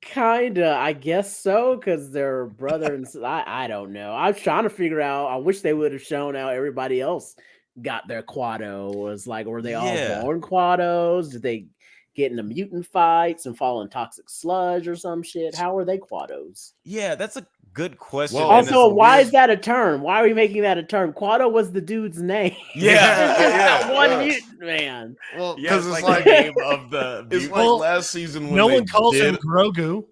Kinda, I guess so, because they're brother and I don't know. I was trying to figure out. I wish they would have shown how everybody else got their Quado. Was like, were they all born Quados? Did they get into mutant fights and fall in toxic sludge or some shit? How are they Quados? Yeah, that's a good question. Well, also, why is that a term? Why are we making that a term? Quado was the dude's name. Yeah, one mutant man. Well, because it's like the name of the. It's like last season when no one calls him Grogu.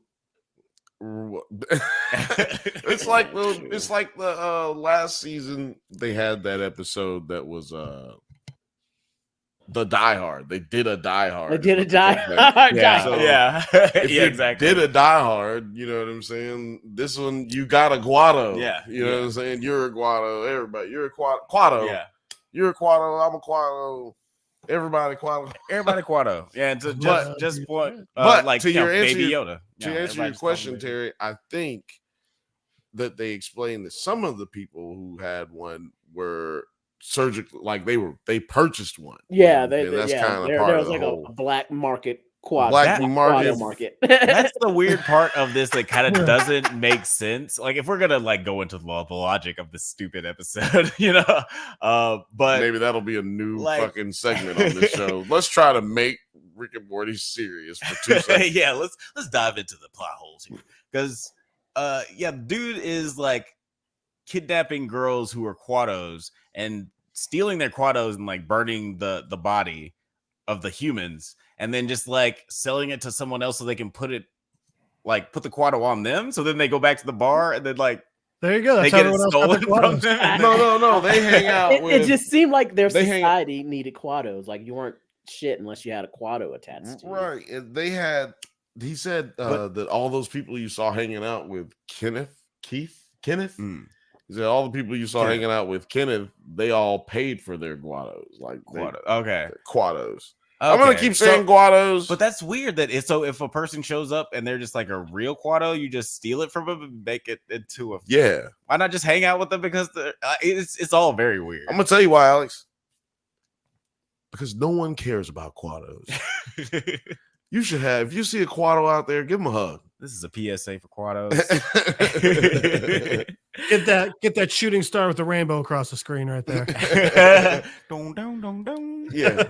It's like the last season they had that episode that was the Die Hard. They did a Die Hard. They did a Die Hard. If you did a Die Hard, you know what I'm saying? This one, you got a Guado. Yeah. You know what I'm saying? You're a Guado. Everybody, you're a Quado. Yeah. You're a Quado. I'm a Quado. Everybody Quado. Everybody Quado. Yeah, and to just point, but like to your answer, Baby Yoda. To answer your question, Terry, I think that they explained that some of the people who had one were surgical, like they purchased one. Yeah, that's kind of there part was of the like whole a black market quad. Black Quado market. market. That's the weird part of this that kind of doesn't make sense. Like if we're gonna like go into the logic of this stupid episode, but maybe that'll be a new fucking segment on this show. Let's try to make Rick and Morty serious for 2 seconds. Yeah, let's dive into the plot holes here because dude is like kidnapping girls who are Quados and stealing their Quados and like burning the body of the humans and then just like selling it to someone else so they can put the Quado on them. So then they go back to the bar and then like there you go. That's they get it everyone stolen else from them. No. They hang out. It just seemed like their society needed Quados. Like you weren't shit unless you had a Quado attached to you. Right. And they had. He said that all those people you saw hanging out with Kenneth. He said all the people you saw hanging out with Kenneth, they all paid for their Quados. Like Quados. Okay. I'm gonna keep saying Quados, but that's weird. That so if a person shows up and they're just like a real Quado, you just steal it from them and make it into a Why not just hang out with them? Because it's all very weird. I'm gonna tell you why, Alex. Because no one cares about Quados. You should have. If you see a Quado out there, give him a hug. This is a PSA for Quados. Get that shooting star with the rainbow across the screen right there. Dong, dong, dong, dong. Yeah.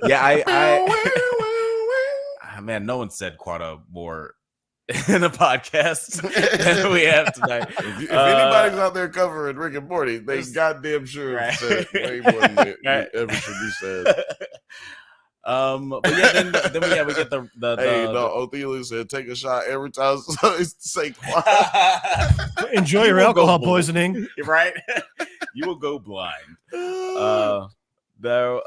Man, no one said Quado more in the podcast than we have tonight. If anybody's out there covering Rick and Morty, they goddamn sure said way more than it ever should be said. But then we get the Othelia said take a shot every time it's say Quado. Enjoy your alcohol poisoning. Right? You will go blind. Then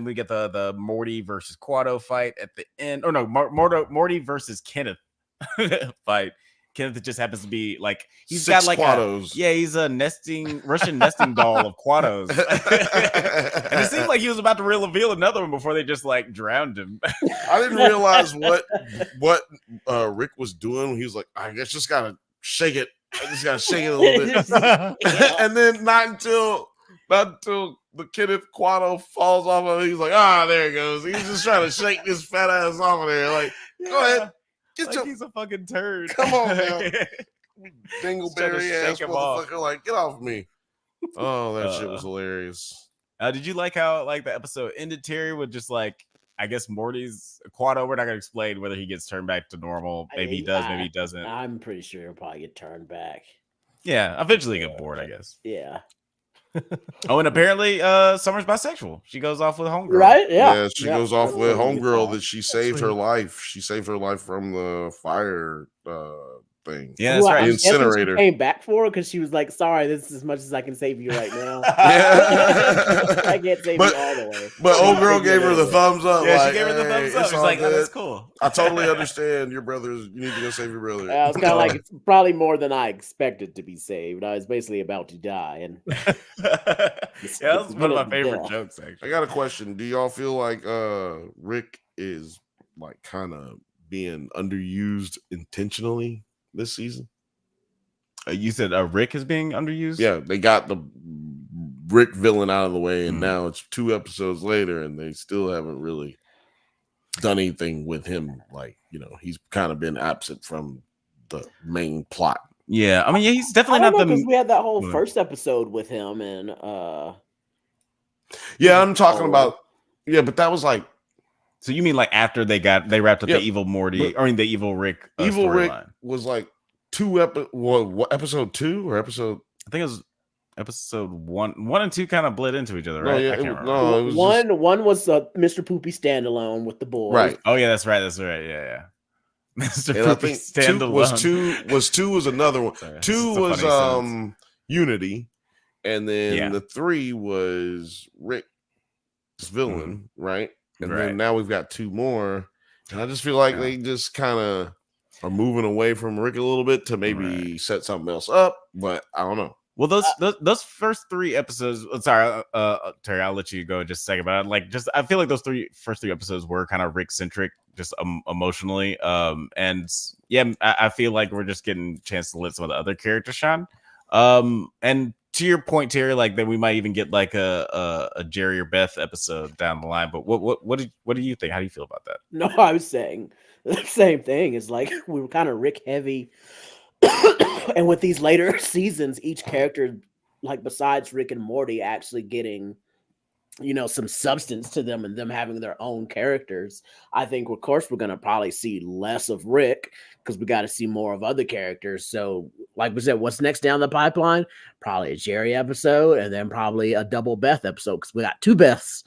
we get the Morty versus Quado fight at the end. Oh no, Morty versus Kenneth fight. Kenneth just happens to be like he's 6 got like Quados. He's a Russian nesting doll of Quados. And it seemed like he was about to reveal another one before they just like drowned him. I didn't realize what Rick was doing. He was like, I guess just gotta shake it. I just gotta shake it a little bit. And then not until the Kenneth Quado falls off of it, he's like, there it goes. He's just trying to shake this fat ass off of there. Like, go ahead. He's a fucking turd. Come on, man. Dingleberry ass motherfucker. Like, get off of me. Oh, that shit was hilarious. Did you like how like the episode ended, Terry, with just like I guess Morty's Quado? We're not gonna explain whether he gets turned back to normal. Maybe he does, maybe he doesn't. I'm pretty sure he'll probably get turned back. Yeah, eventually get bored, I guess. Yeah. Oh, and apparently Summer's bisexual. She goes off with Homegirl. Right? Yeah. She goes off with Homegirl that she saved her life. She saved her life from the fire thing. Yeah, that's right. The incinerator. She came back for her because she was like, sorry, this is as much as I can save you right now. I can't save you all the way. But old girl gave her the thumbs up. Yeah, she gave her the thumbs up. She's like, that's cool. I totally understand your brothers. You need to go save your brother. It's kind of like it's probably more than I expected to be saved. I was basically about to die. And that was one of my favorite jokes, actually. I got a question. Do y'all feel like Rick is like kind of being underused intentionally this season? You said Rick is being underused? Yeah, they got the Rick villain out of the way, and now it's 2 episodes later, and they still haven't really done anything with him. Like, he's kind of been absent from the main plot. Yeah, I mean, he's definitely not the. Because we had that whole first episode with him, and yeah, I'm talking about. Yeah, but that was like. So you mean like after they wrapped up the evil Morty or the evil Rick? Evil Rick was like episode 2 or episode? I think it was episode 1. 1 and 2 kind of bled into each other, right? I can't remember. It was one was Mr. Poopy standalone with the boys. Right. Oh yeah, that's right. Yeah. Mr. And Poopy standalone. Two was another one. Sorry, 2 was Unity, and then the 3 was Rick's villain, right? And then now we've got 2 more, and I just feel like they just kind of are moving away from Rick a little bit to maybe set something else up, but I don't know. Well, those first 3 episodes. Sorry, Terry, I'll let you go in just a second. But I feel like those first three episodes were kind of Rick centric, just emotionally. And yeah, I feel like we're just getting a chance to let some of the other characters shine. And to your point, Terry, like that we might even get like a Jerry or Beth episode down the line. But what do you think? How do you feel about that? No, I was saying the same thing. It's like we were kind of Rick heavy. And with these later seasons, each character, like besides Rick and Morty, actually getting, some substance to them and them having their own characters. I think, of course, we're going to probably see less of Rick because we got to see more of other characters. So, like we said, what's next down the pipeline? Probably a Jerry episode and then probably a double Beth episode because we got 2 Beths.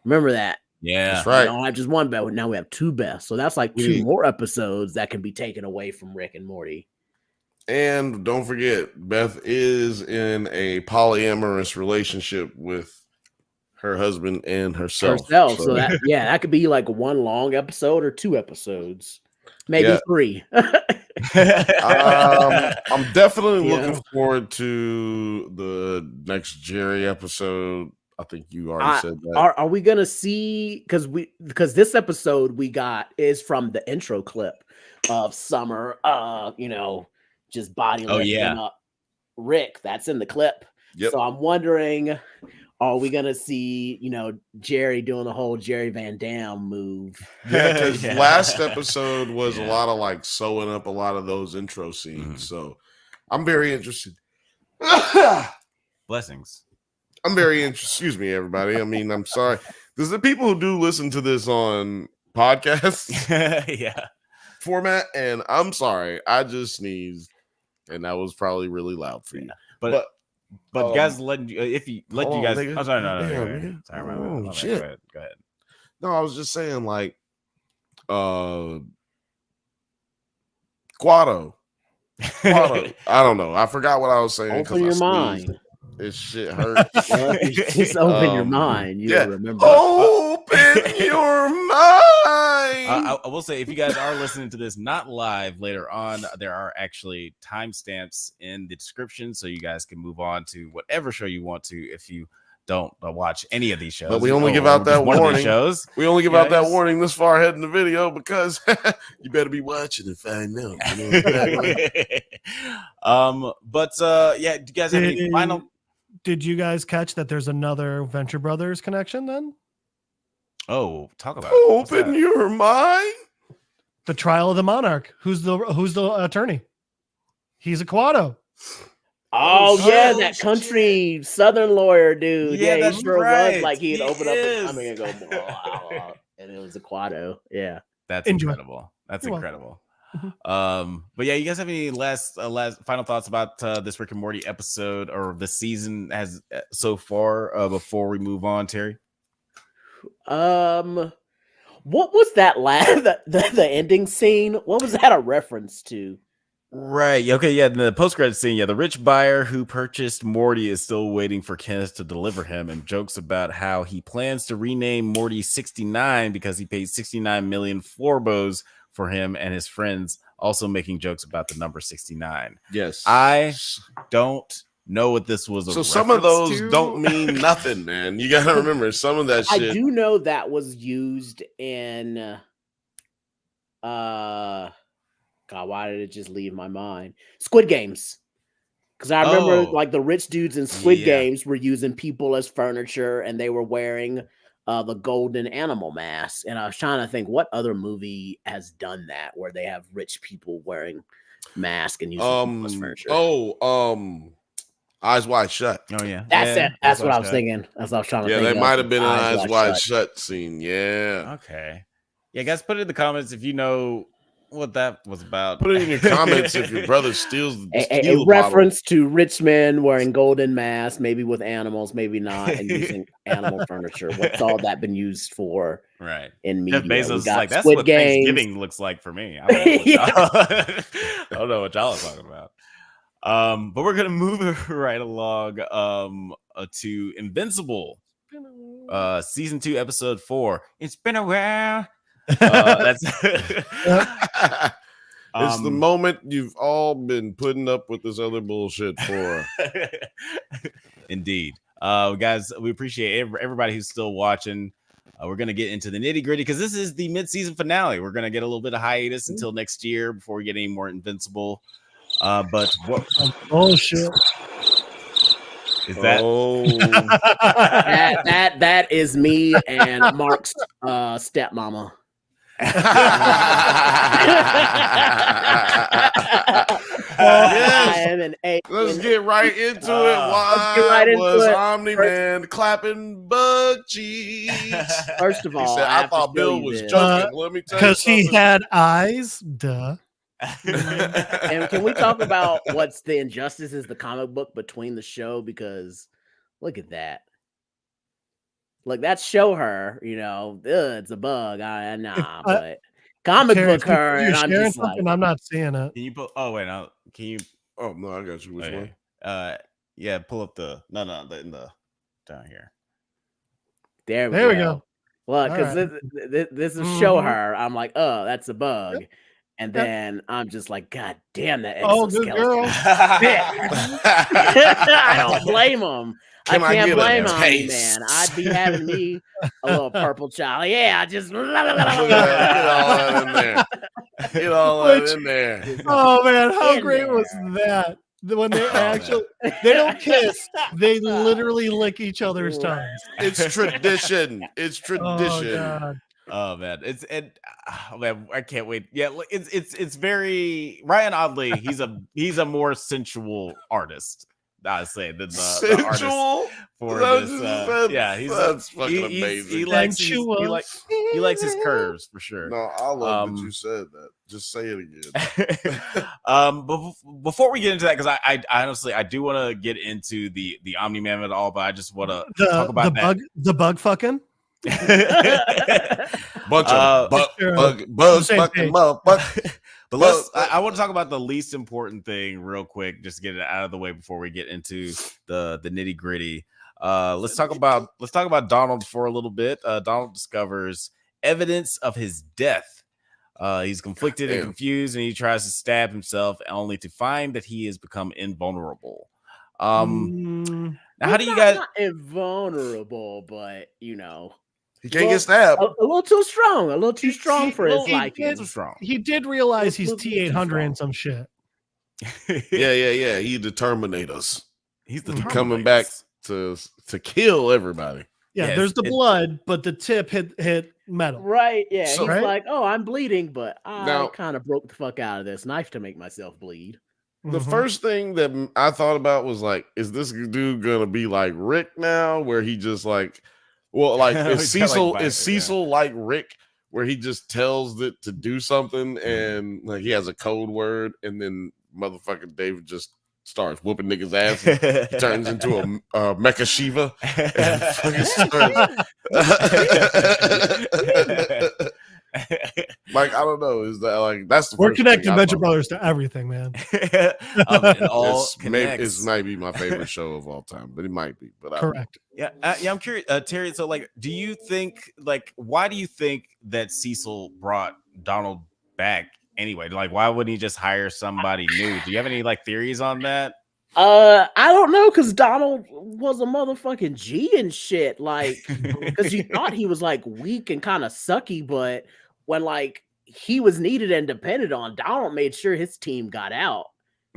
Remember that. Yeah, that's right. We don't have just 1 Beth. Now we have 2 Beths. So that's like 2 more episodes that can be taken away from Rick and Morty. And don't forget, Beth is in a polyamorous relationship with her husband and herself. So that could be like 1 long episode or 2 episodes, maybe 3. I'm definitely looking forward to the next Jerry episode. I think you already said that. Are we gonna see? Because this episode we got is from the intro clip of Summer. Just body lifting up Rick. That's in the clip. Yep. So I'm wondering, are we gonna see, Jerry doing the whole Jerry Van Dam move? Yeah, because last episode was a lot of like sewing up a lot of those intro scenes. Mm-hmm. So I'm very interested. Blessings. I'm very interested. Excuse me, everybody. I mean, I'm sorry. There's the people who do listen to this on podcasts. Format, and I'm sorry. I just sneezed. And that was probably really loud for you. But guys, letting you guys. I'm sorry, no. Sorry, shit. Go ahead. No, I was just saying, like, Guado. I don't know. I forgot what I was saying. Open your mind. This shit hurt. Just open your mind. You remember. Open your mind. I will say, if you guys are listening to this not live later on, there are actually timestamps in the description, so you guys can move on to whatever show you want to if you don't watch any of these shows. But we only give out that warning. We only give out that warning this far ahead in the video because you better be watching and find out. Do you guys have any final? Did you guys catch that there's another Venture Brothers connection then? Oh, talk about open your mind. The trial of the Monarch. Who's the attorney? He's a Quado. Oh yeah, that country Southern lawyer dude. Yeah, that's he sure right. Was like he'd open up his tummy and go, blah, and it was a Quado. Yeah, that's incredible. That's incredible. But yeah, you guys have any last final thoughts about this Rick and Morty episode or the season as so far before we move on, Terry? What was that the ending scene? What was that a reference to? Right. Okay. Yeah. The post-credit scene. Yeah. The rich buyer who purchased Morty is still waiting for Kenneth to deliver him, and jokes about how he plans to rename Morty 69 because he paid 69 million floorbows for him and his friends, also making jokes about the number 69. Yes. I don't know what this was. So some of those don't mean nothing, man. You got to remember some of that shit. I do know that was used in, God, why did it just leave my mind? Squid Games. Because I remember like the rich dudes in Squid Games were using people as furniture and they were wearing the golden animal mask. And I was trying to think what other movie has done that where they have rich people wearing masks and using people as furniture. Eyes Wide Shut. Oh yeah. That's it. That's what I was thinking. That's what I was trying to think. Yeah, they might have been an Eyes Wide Shut scene. Yeah. Okay. Yeah, guys, put it in the comments if you know what that was about. Put it in your comments if your brother steals a reference to rich men wearing golden masks, maybe with animals, maybe not, and using animal furniture. What's all that been used for? Right. In media, Jeff Bezos is like, that's what Thanksgiving looks like for me. I don't know what y'all are talking about. But we're gonna move it right along to Invincible, season 2, episode 4. It's been a while. That's It's the moment you've all been putting up with this other bullshit for. Indeed. Guys, we appreciate everybody who's still watching. We're going to get into the nitty gritty because this is the mid-season finale. We're going to get a little bit of hiatus until next year before we get any more Invincible. But what bullshit is that? Oh, that is me and Mark's stepmama. Yes. Let's get right into it. Why was Omni-Man clapping butt cheeks? First of all, he said, I thought Bill was joking. Let me tell you because he had eyes. Duh. And can we talk about what's the injustices, the comic book between the show? Because look at that. Look, that's show her, it's a bug. But comic book her, and I'm just like, I'm not seeing it. Can you put? Oh wait, no. Can you? Oh no, I got you. Which one? Yeah, pull up the in the down here. There we go. Look, because this is show her. I'm like, oh, that's a bug. Yep. And then I'm just like, God damn that exoskeleton. Good girl. I don't blame him. I can't blame him, man. I'd be having me a little purple child. Yeah, just get all that in there. Get all that in there. Oh man, how great was that? When they they don't kiss, they literally lick each other's tongues. It's tradition. It's tradition. Oh man, man, I can't wait. Yeah, it's very Ryan Oddly. He's a more sensual artist, I say, than the artist for this. That's fucking amazing. He likes his curves for sure. No, I love that you said that. Just say it again. But before we get into that, because I honestly do want to get into the Omni-Man at all, but I just want to talk about the bug fucking. Bunch of bugs fucking motherfuckers. But I want to talk about the least important thing real quick, just to get it out of the way before we get into the nitty gritty. Let's talk about Donald for a little bit. Donald discovers evidence of his death. He's conflicted and confused, and he tries to stab himself, only to find that he has become invulnerable. Now, how do you guys? Not invulnerable, but he can't get stabbed. A little too strong. A little too strong for his liking. He did realize he's T-800 and some shit. Yeah. He the Terminators. He's coming back to kill everybody. Yeah, there's the blood, but the tip hit metal. Right. Yeah. So, he's like, oh, I'm bleeding, but I kind of broke the fuck out of this knife to make myself bleed. The first thing that I thought about was like, is this dude gonna be like Rick now, where he just like, well, like is Cecil like Rick, where he just tells it to do something and like he has a code word, and then motherfucking David just starts whooping niggas' ass. And he turns into a Mecha Shiva. Like, I don't know. Is that like that's the we're connecting Venture Brothers to everything, man. It might be my favorite show of all time, but it might be. But correct. I'm curious, Terry. So, like, do you think, like, why do you think that Cecil brought Donald back anyway? Like, why wouldn't he just hire somebody new? Do you have any like theories on that? I don't know, because Donald was a motherfucking G and shit. Like, because you thought he was like weak and kind of sucky, but when like he was needed and depended on, Donald made sure his team got out.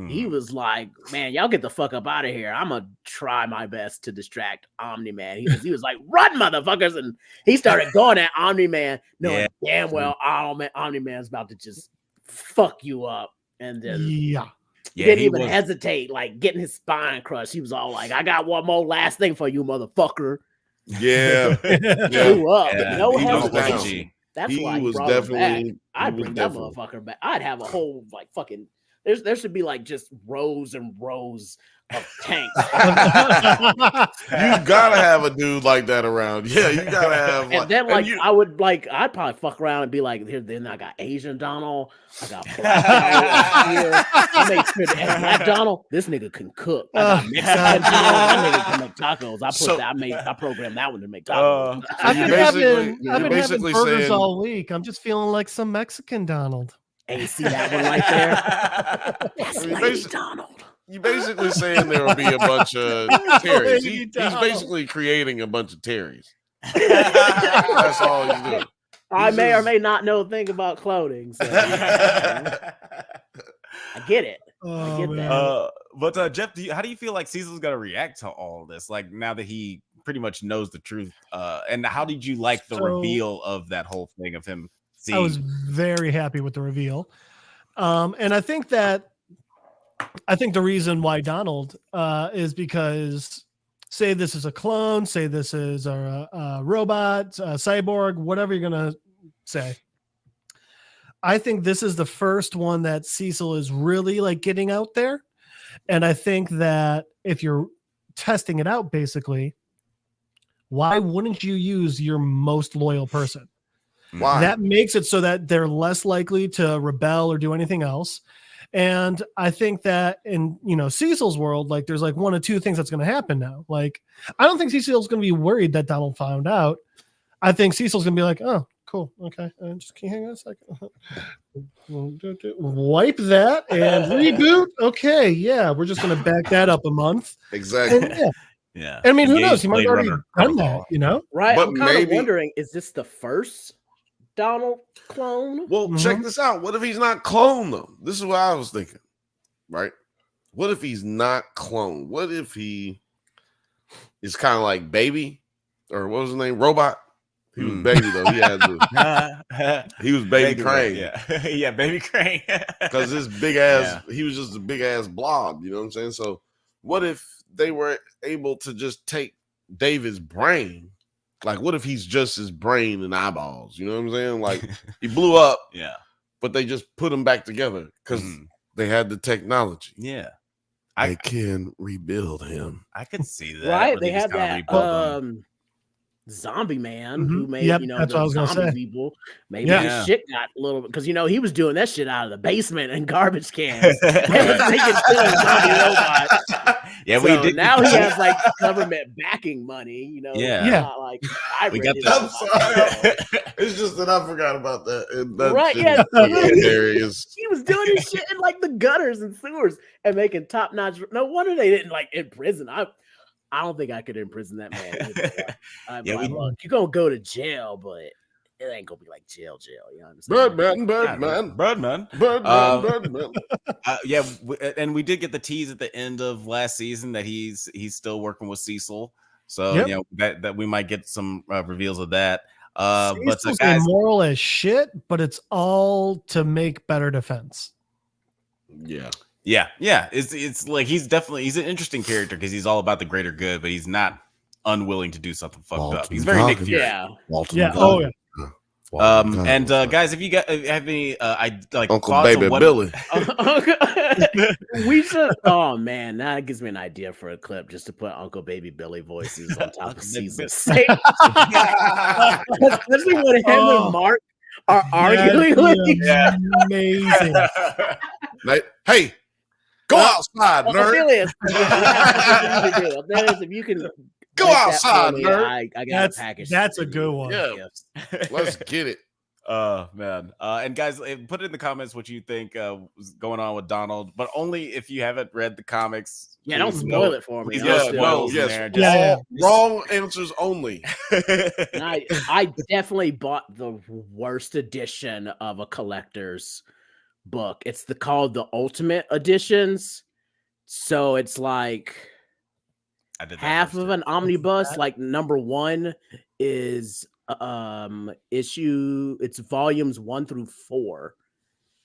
He was like, man, y'all get the fuck up out of here. I'm gonna try my best to distract Omni-Man. He was like, run, motherfuckers. And he started going at Omni-Man, knowing damn well Omni-Man's about to just fuck you up. And then he didn't even hesitate, like getting his spine crushed. He was all like, I got one more last thing for you, motherfucker. Yeah. Blew up. No hesitation. That's he why he was brought definitely. I'd bring that motherfucker back. I'd have a whole like fucking. There should be like just rows and rows of tanks. You gotta have a dude like that around. Yeah, you gotta have. And then like I'd probably fuck around and be like, here. Then I got Asian Donald. I got Black Donald here. I make sure that Black Donald, this nigga can cook. I got Mexican Donald. That nigga can make tacos. I programmed that one to make tacos. I've been having burgers all week. I'm just feeling like some Mexican Donald. And you see that one right there? That's Lady Donald. You basically saying there will be a bunch of Terrys. He's basically creating a bunch of Terrys. That's all he's doing. I may or may not know a thing about cloning. So, I get it. I get that. But Jeff, how do you feel like Cecil's gonna react to all this? Like now that he pretty much knows the truth, and how did you like the reveal of that whole thing of him seeing? I was very happy with the reveal, and I think the reason why Donald is because say this is a clone, say this is a robot, a cyborg, whatever you're gonna say. I think this is the first one that Cecil is really like getting out there. And I think that if you're testing it out, basically, why wouldn't you use your most loyal person? Why? That makes it so that they're less likely to rebel or do anything else. And I think that in, Cecil's world, like there's like one of two things that's going to happen now. Like, I don't think Cecil's going to be worried that Donald found out. I think Cecil's going to be like, oh, cool. Okay. Just can you hang on a second? Wipe that and reboot. Okay. Yeah. We're just going to back that up a month. Exactly. And, yeah. I mean, who knows? He might have already done that, Right. But I'm kind of wondering, is this the first Donald clone? Well, check this out. What if he's not cloned, though? This is what I was thinking, right? What if he's not cloned? What if he is kind of like Baby, or what was his name? Robot? He was Baby, though. He was Baby Crane. Yeah, Baby Crane. Because this big ass, he was just a big ass blob. You know what I'm saying? So, what if they were able to just take David's brain? Like, what if he's just his brain and eyeballs? You know what I'm saying? Like, he blew up, but they just put him back together because they had the technology. Yeah. I can rebuild him. I can see that. Right? They had that zombie man who made, that's what I was gonna say. People. Maybe his shit got a little bit because he was doing that shit out of the basement and garbage cans. Yeah, we did. Now he has like government backing money, Not like we got that. I'm sorry. It's just that I forgot about that. Right? Yeah. Hilarious. He was doing his shit in like the gutters and sewers and making top notch. No wonder they didn't like imprison. I don't think I could imprison that man. Look, you're gonna go to jail, but it ain't gonna be like jail. You know what I'm saying? Birdman. And we did get the tease at the end of last season that he's still working with Cecil. So that we might get some reveals of that. But guys, immoral as shit, but it's all to make better defense. Yeah. It's like he's an interesting character because he's all about the greater good, but he's not unwilling to do something fucked up. He's very Nick Fury. Guys, if you have any Uncle Baby Billy, we should. Oh man, that gives me an idea for a clip just to put Uncle Baby Billy voices on top of Caesar. Especially when him and Mark are arguing with each other. Amazing. Hey. Go outside, nerd. If you can go outside, nerd. I got a package. That's a good one. Yeah. Let's get it. Man. And guys, put in the comments what you think was going on with Donald, but only if you haven't read the comics. Yeah, don't spoil it for me. Wrong answers only. I definitely bought the worst edition of a collector's book. It's called the Ultimate Editions. So it's like half of an omnibus. Like number 1 is it's volumes 1 through 4.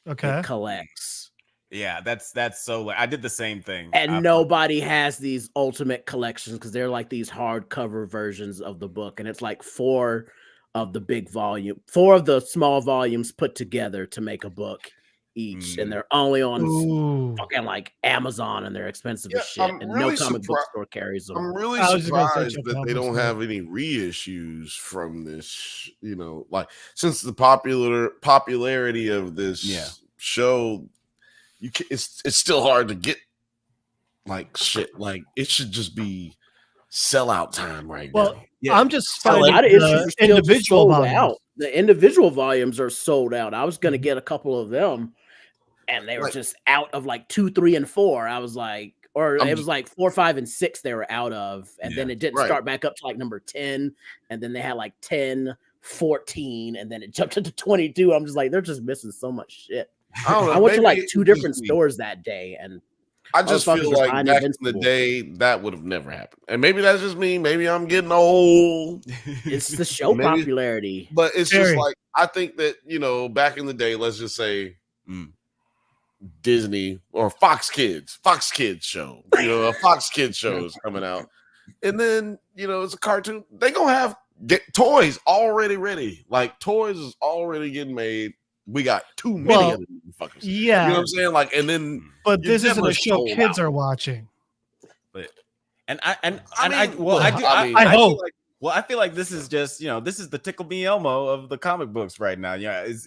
Okay. It collects. Yeah, that's so. I did the same thing, and nobody has these ultimate collections because they're like these hardcover versions of the book, and it's like 4 of the small volumes put together to make a book each, and they're only on fucking like Amazon, and they're expensive as shit, and really no comic book store carries them. I'm really surprised that they don't have any reissues from this. Like since the popularity of this show, it's still hard to get like shit. Like it should just be sellout time right now. I'm just finding individual volumes. the individual volumes are sold out. I was gonna get a couple of them, and they were Like- just out of like 2, 3, and 4. I was like, or I'm it just- was like 4, 5, and 6 they were out of, and then it didn't Right. start back up to like number 10, and then they had like 10, 14, and then it jumped into 22. I'm just like, they're just missing so much shit. I don't know. I went to maybe like 2 it's just different me. stores that day, and I just motherfuckers feel was like buying back in the Invincible. day that would have never happened, and maybe that's just me. Maybe I'm getting old, it's the show Maybe- popularity. but it's Very. just like I think that back in the day, let's just say Disney or Fox Kids show, a Fox Kids show is coming out, and then it's a cartoon. They gonna have toys already ready. Like toys is already getting made. We got too many Well, of them fuckers. Yeah, You know what I'm saying? Like, and then but you this isn't never a show sold kids out. are watching. I hope. I feel like this is just this is the Tickle Me Elmo of the comic books right now.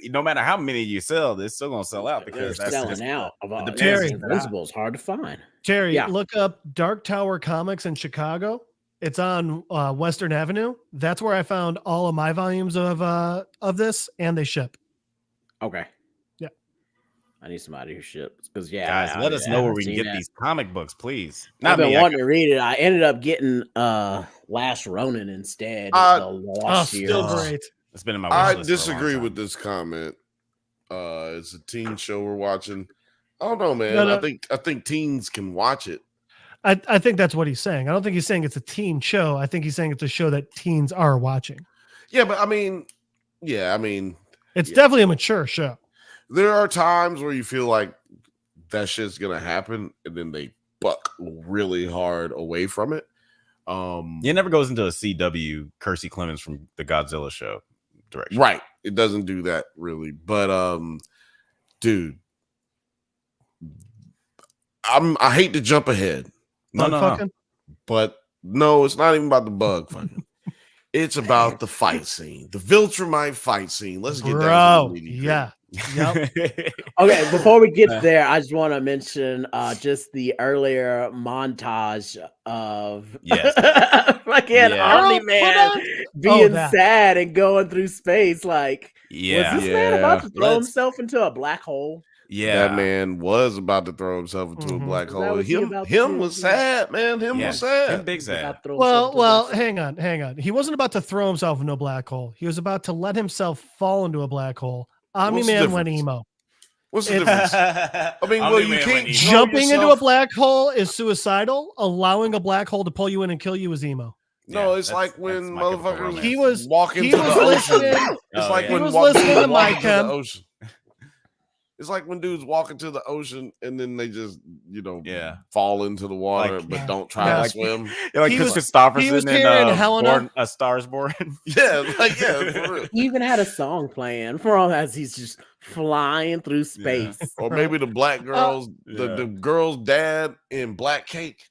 No matter how many you sell, they're still gonna sell out They're because that's selling just out. the Terry. Invincible is hard to find. Terry, Yeah. look up Dark Tower Comics in Chicago. It's on Western Avenue. That's where I found all of my volumes of this, and they ship. Okay. Yeah. I need somebody who ships because guys. Let us know where we can get these comic books, please. I've been me, I wanting to read it. I ended up getting Last Ronin instead. Still great. It's been in my. I wish list for a long disagree time. with this comment. It's a teen show we're watching. I don't know, man. No. I think teens can watch it. I think that's what he's saying. I don't think he's saying it's a teen show. I think he's saying it's a show that teens are watching. Yeah, but I mean, It's definitely a mature show. there are times where you feel like that shit's gonna happen, and then they buck really hard away from it. It never goes into a CW Kersey Clemens from the Godzilla show direction. Right. It doesn't do that really. But dude, I hate to jump ahead, No. Fucking- but no, it's not even about the bug fucking. It's about the fight scene, the Viltrumite fight scene. Let's get down Bro, to the nitty-gritty. yeah. Yep. Okay, before we get there, I just want to mention just the earlier montage of Yes. fucking Yeah. Omni-Man being that. sad and going through space. Like, Yeah. was this man about to throw Let's- himself into a black hole? Yeah. That man was about to throw himself into a Mhm. black Is that hole. what he about to Him do? was sad, man. Him Yeah. was sad. Him big sad. About to throw himself into a Well, black hole. hang on. He wasn't about to throw himself into a black hole. He was about to let himself fall into a black hole. Omni-Man went difference? emo. What's the difference? I mean, well, you can't throw Jumping into a yourself- black hole is suicidal. Allowing a black hole to pull you in and kill you is emo. No, it's like when motherfuckers He was- walking he to was the ocean. listening- It's Oh, like yeah. when He was walking listening to walking my to chem. the ocean. It's like when dudes walk into the ocean and then they just, fall into the water, Like- but don't try Yeah. to Like- swim. You're like He Chris was Christopherson in carrying Helena. A Star's Born. Yeah, for real. He even had a song playing for him as he's just flying through space. Or maybe the black girls, Yeah. the girl's dad in Black Cake.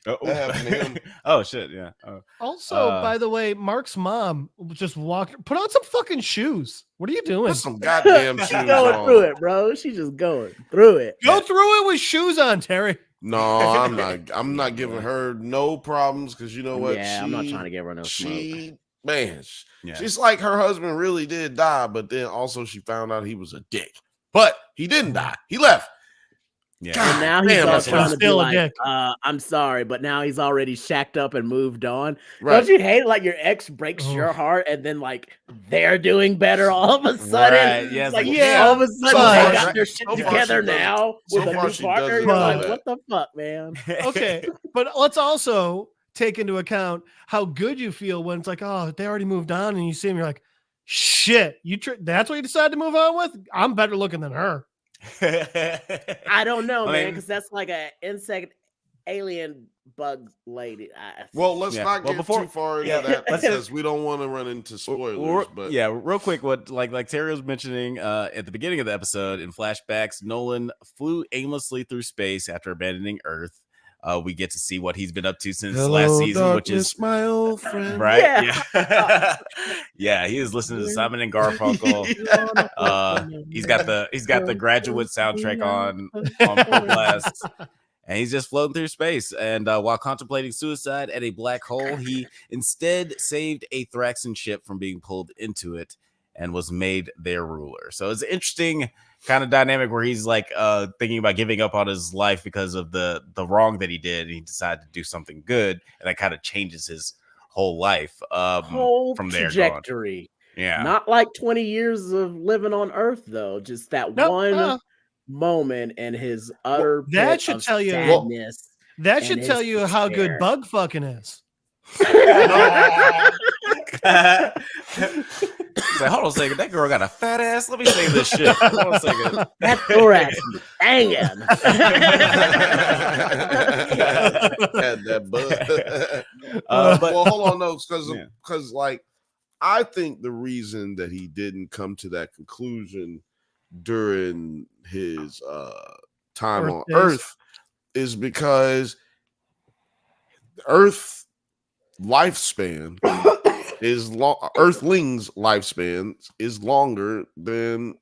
Oh, That happened to him. oh shit, yeah. Oh. Also, by the way, Mark's mom just walked. Put on some fucking shoes. What are you doing? Put some goddamn shoes She's going on. through it, bro. She's just going through it. Go through it with shoes on, Terry. No, I'm not. I'm not giving her no problems because you know what? Yeah, I'm not trying to give her no smoke. Yeah. She's like her husband really did die, but then also she found out he was a dick. But he didn't die. He left. Yeah. God And now he's damn, all that's trying to be still a like, dick. I'm sorry, but now he's already shacked up and moved on. Right. Don't you hate it? Like your ex breaks Oh. your heart and then like they're doing better all of a sudden? Right, yeah, it's Like, like, yeah. all of a sudden So they far- got their shit so far together she does- now so with a far new she partner. doesn't You're do like, that. what the fuck, man? Okay, but let's also take into account how good you feel when it's like, oh, they already moved on, and you see them, you're like, shit, that's what you decided to move on with? I'm better looking than her. I don't know, I man, mean- because that's like an insect alien bug lady. Well, let's Yeah. not Well, get before- too far into yeah, that let's- because we don't want to run into spoilers. But yeah, real quick, what like Terry was mentioning at the beginning of the episode in flashbacks, Nolan flew aimlessly through space after abandoning Earth. We get to see what he's been up to since last season, which is my old friend. right. Yeah. Yeah, yeah, he is listening to Simon and Garfunkel. He's got the Graduate soundtrack on full blast. And he's just floating through space. And while contemplating suicide at a black hole, he instead saved a Thraxan ship from being pulled into it. and was made their ruler. So it's an interesting kind of dynamic where he's like thinking about giving up on his life because of the wrong that he did, and he decided to do something good, and that kind of changes his whole life Whole from there trajectory. Yeah, Not like 20 years of living on Earth though, just that one moment and his utter that should tell you sadness. That should tell you how good bug fucking is. Like, hold on a second, that girl got a fat ass. Let me say this shit. Hold on a second. That thorax banging. Had that bug. Well, hold on, no, because like I think the reason that he didn't come to that conclusion during his time on Earth is because Earth lifespan is Earthlings' lifespan is longer than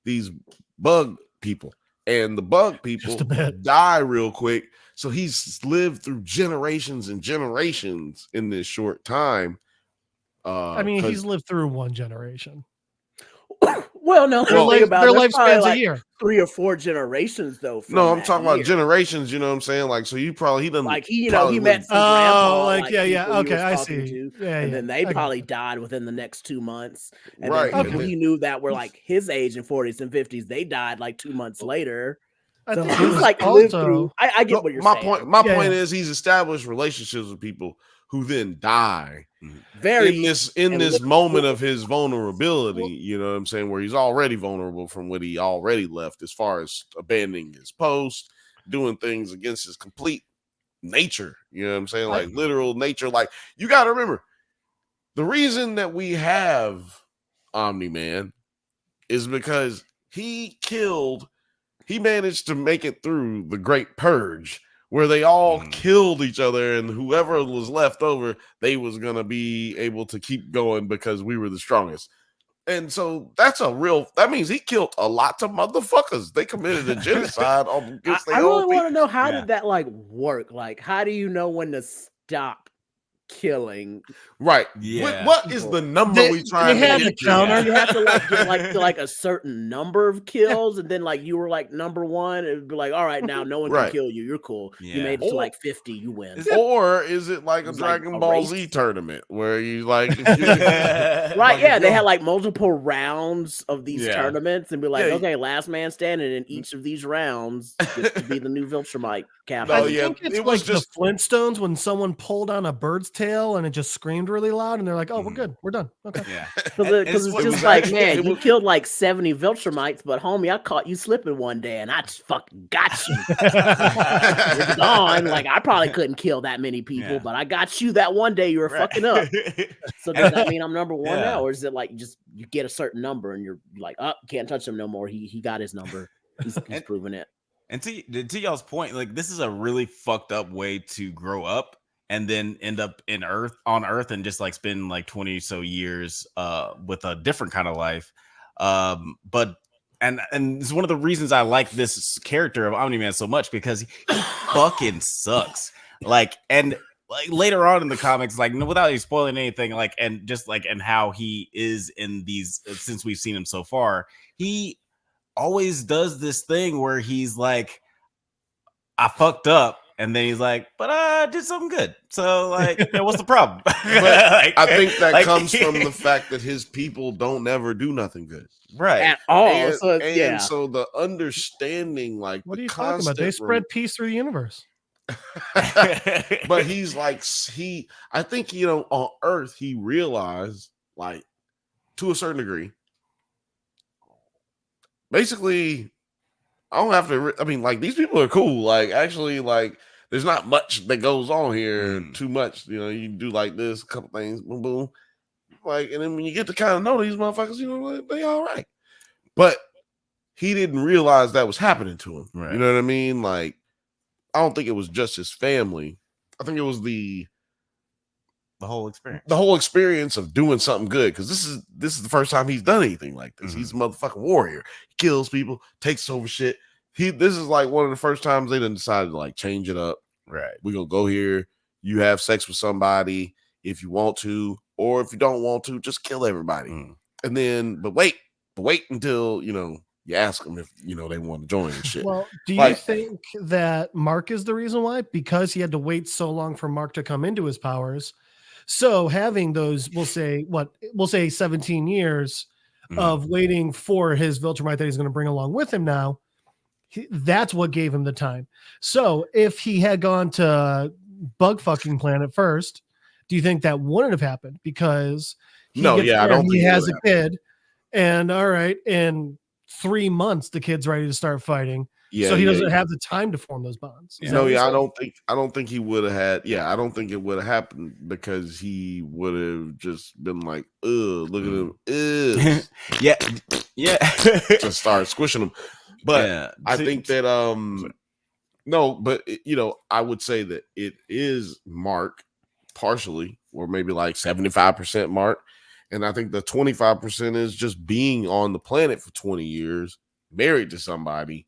these bug people, and the bug people die real quick. So he's lived through generations and generations in this short time. I mean, he's lived through one generation. Well, no, their lifespan's a year. 3 or 4 generations, though. No, I'm talking about generations. You know what I'm saying? Like, so he doesn't like he met some grandpa. Okay, I see. And then they probably died within the next 2 months. And right, then people he knew that were like his age in 40s and 50s, they died like 2 months later. So he's like lived through. I get what you're saying. My point is he's established relationships with people who then die in this moment of his vulnerability, you know what I'm saying, where he's already vulnerable from what he already left as far as abandoning his post, doing things against his complete nature, you know what I'm saying, like literal nature. Like, you got to remember, the reason that we have Omni-Man is because he managed to make it through the Great Purge, where they all killed each other, and whoever was left over, they was going to be able to keep going because we were the strongest. And so that means he killed a lot of motherfuckers. They committed a genocide against their I really want to know, how did that like work? Like, how do you know when to stop killing? Right. Yeah. What is the number we trying to get? Counter. You have to get like a certain number of kills, and then like you were like number 1, it would be like, all right, now no one can kill you. You're cool. Yeah. You made it to like 50, you win. Or is it like a Dragon Ball Z tournament where you like right? Yeah, they had like multiple rounds of these tournaments, and be like, okay, last man standing in each of these rounds gets to be the new Viltrumite captain. I think it's like the Flintstones when someone pulled on a bird's tail and it just screamed really loud, and they're like, "Oh, we're good, we're done." Okay, because it's just like, man, you killed like 70 Viltrumites, but homie, I caught you slipping one day, and I just fucking got you. You're gone. Like, I probably couldn't kill that many people, but I got you that one day. You were fucking up. So does that mean I'm number 1 now, or is it like you get a certain number and you're like, oh, can't touch him no more? He got his number. He's proven it. And to y'all's point, like, this is a really fucked up way to grow up and then end up on Earth and just like spend like 20 so years with a different kind of life. But it's one of the reasons I like this character of Omni-Man so much, because he fucking sucks. Like, and like later on in the comics, like, without spoiling anything, like, and just like, and how he is in these, since we've seen him so far, he always does this thing where he's like, I fucked up, and then he's like, but I did something good, so like, what's the problem? Like, I think that comes from the fact that his people don't ever do nothing good, right, at all. And so the understanding, like, what are you talking about? They spread peace through the universe. But he's like, I think, you know, on Earth he realized, like, to a certain degree, basically, I don't have to. I mean, like, these people are cool. Like, actually, like, there's not much that goes on here. Too much, you know. You do like this, a couple things, boom, boom. Like, and then when you get to kind of know these motherfuckers, you know, they all right. But he didn't realize that was happening to him. Right. You know what I mean? Like, I don't think it was just his family. I think it was the whole experience of doing something good, because this is the first time he's done anything like this. He's a motherfucking warrior. He kills people, takes over shit. This is like one of the first times they done decided to like change it up. Right, we're gonna go here. You have sex with somebody if you want to, or if you don't want to, just kill everybody. but wait until you ask them if they want to join and shit. Well, do you think that Mark is the reason why? Because he had to wait so long for Mark to come into his powers. So having those, we'll say 17 years of waiting for his Viltrumite that he's going to bring along with him now, that's what gave him the time. So if he had gone to bug fucking planet first, do you think that wouldn't have happened? Because he has a kid, and all right, in 3 months the kid's ready to start fighting. So he doesn't have the time to form those bonds. I don't think he would have had. Yeah, I don't think it would have happened because he would have just been like, look at him, yeah, just start squishing him. But I think that I would say that it is Mark partially, or maybe like 75% Mark, and I think the 25% is just being on the planet for 20 years, married to somebody.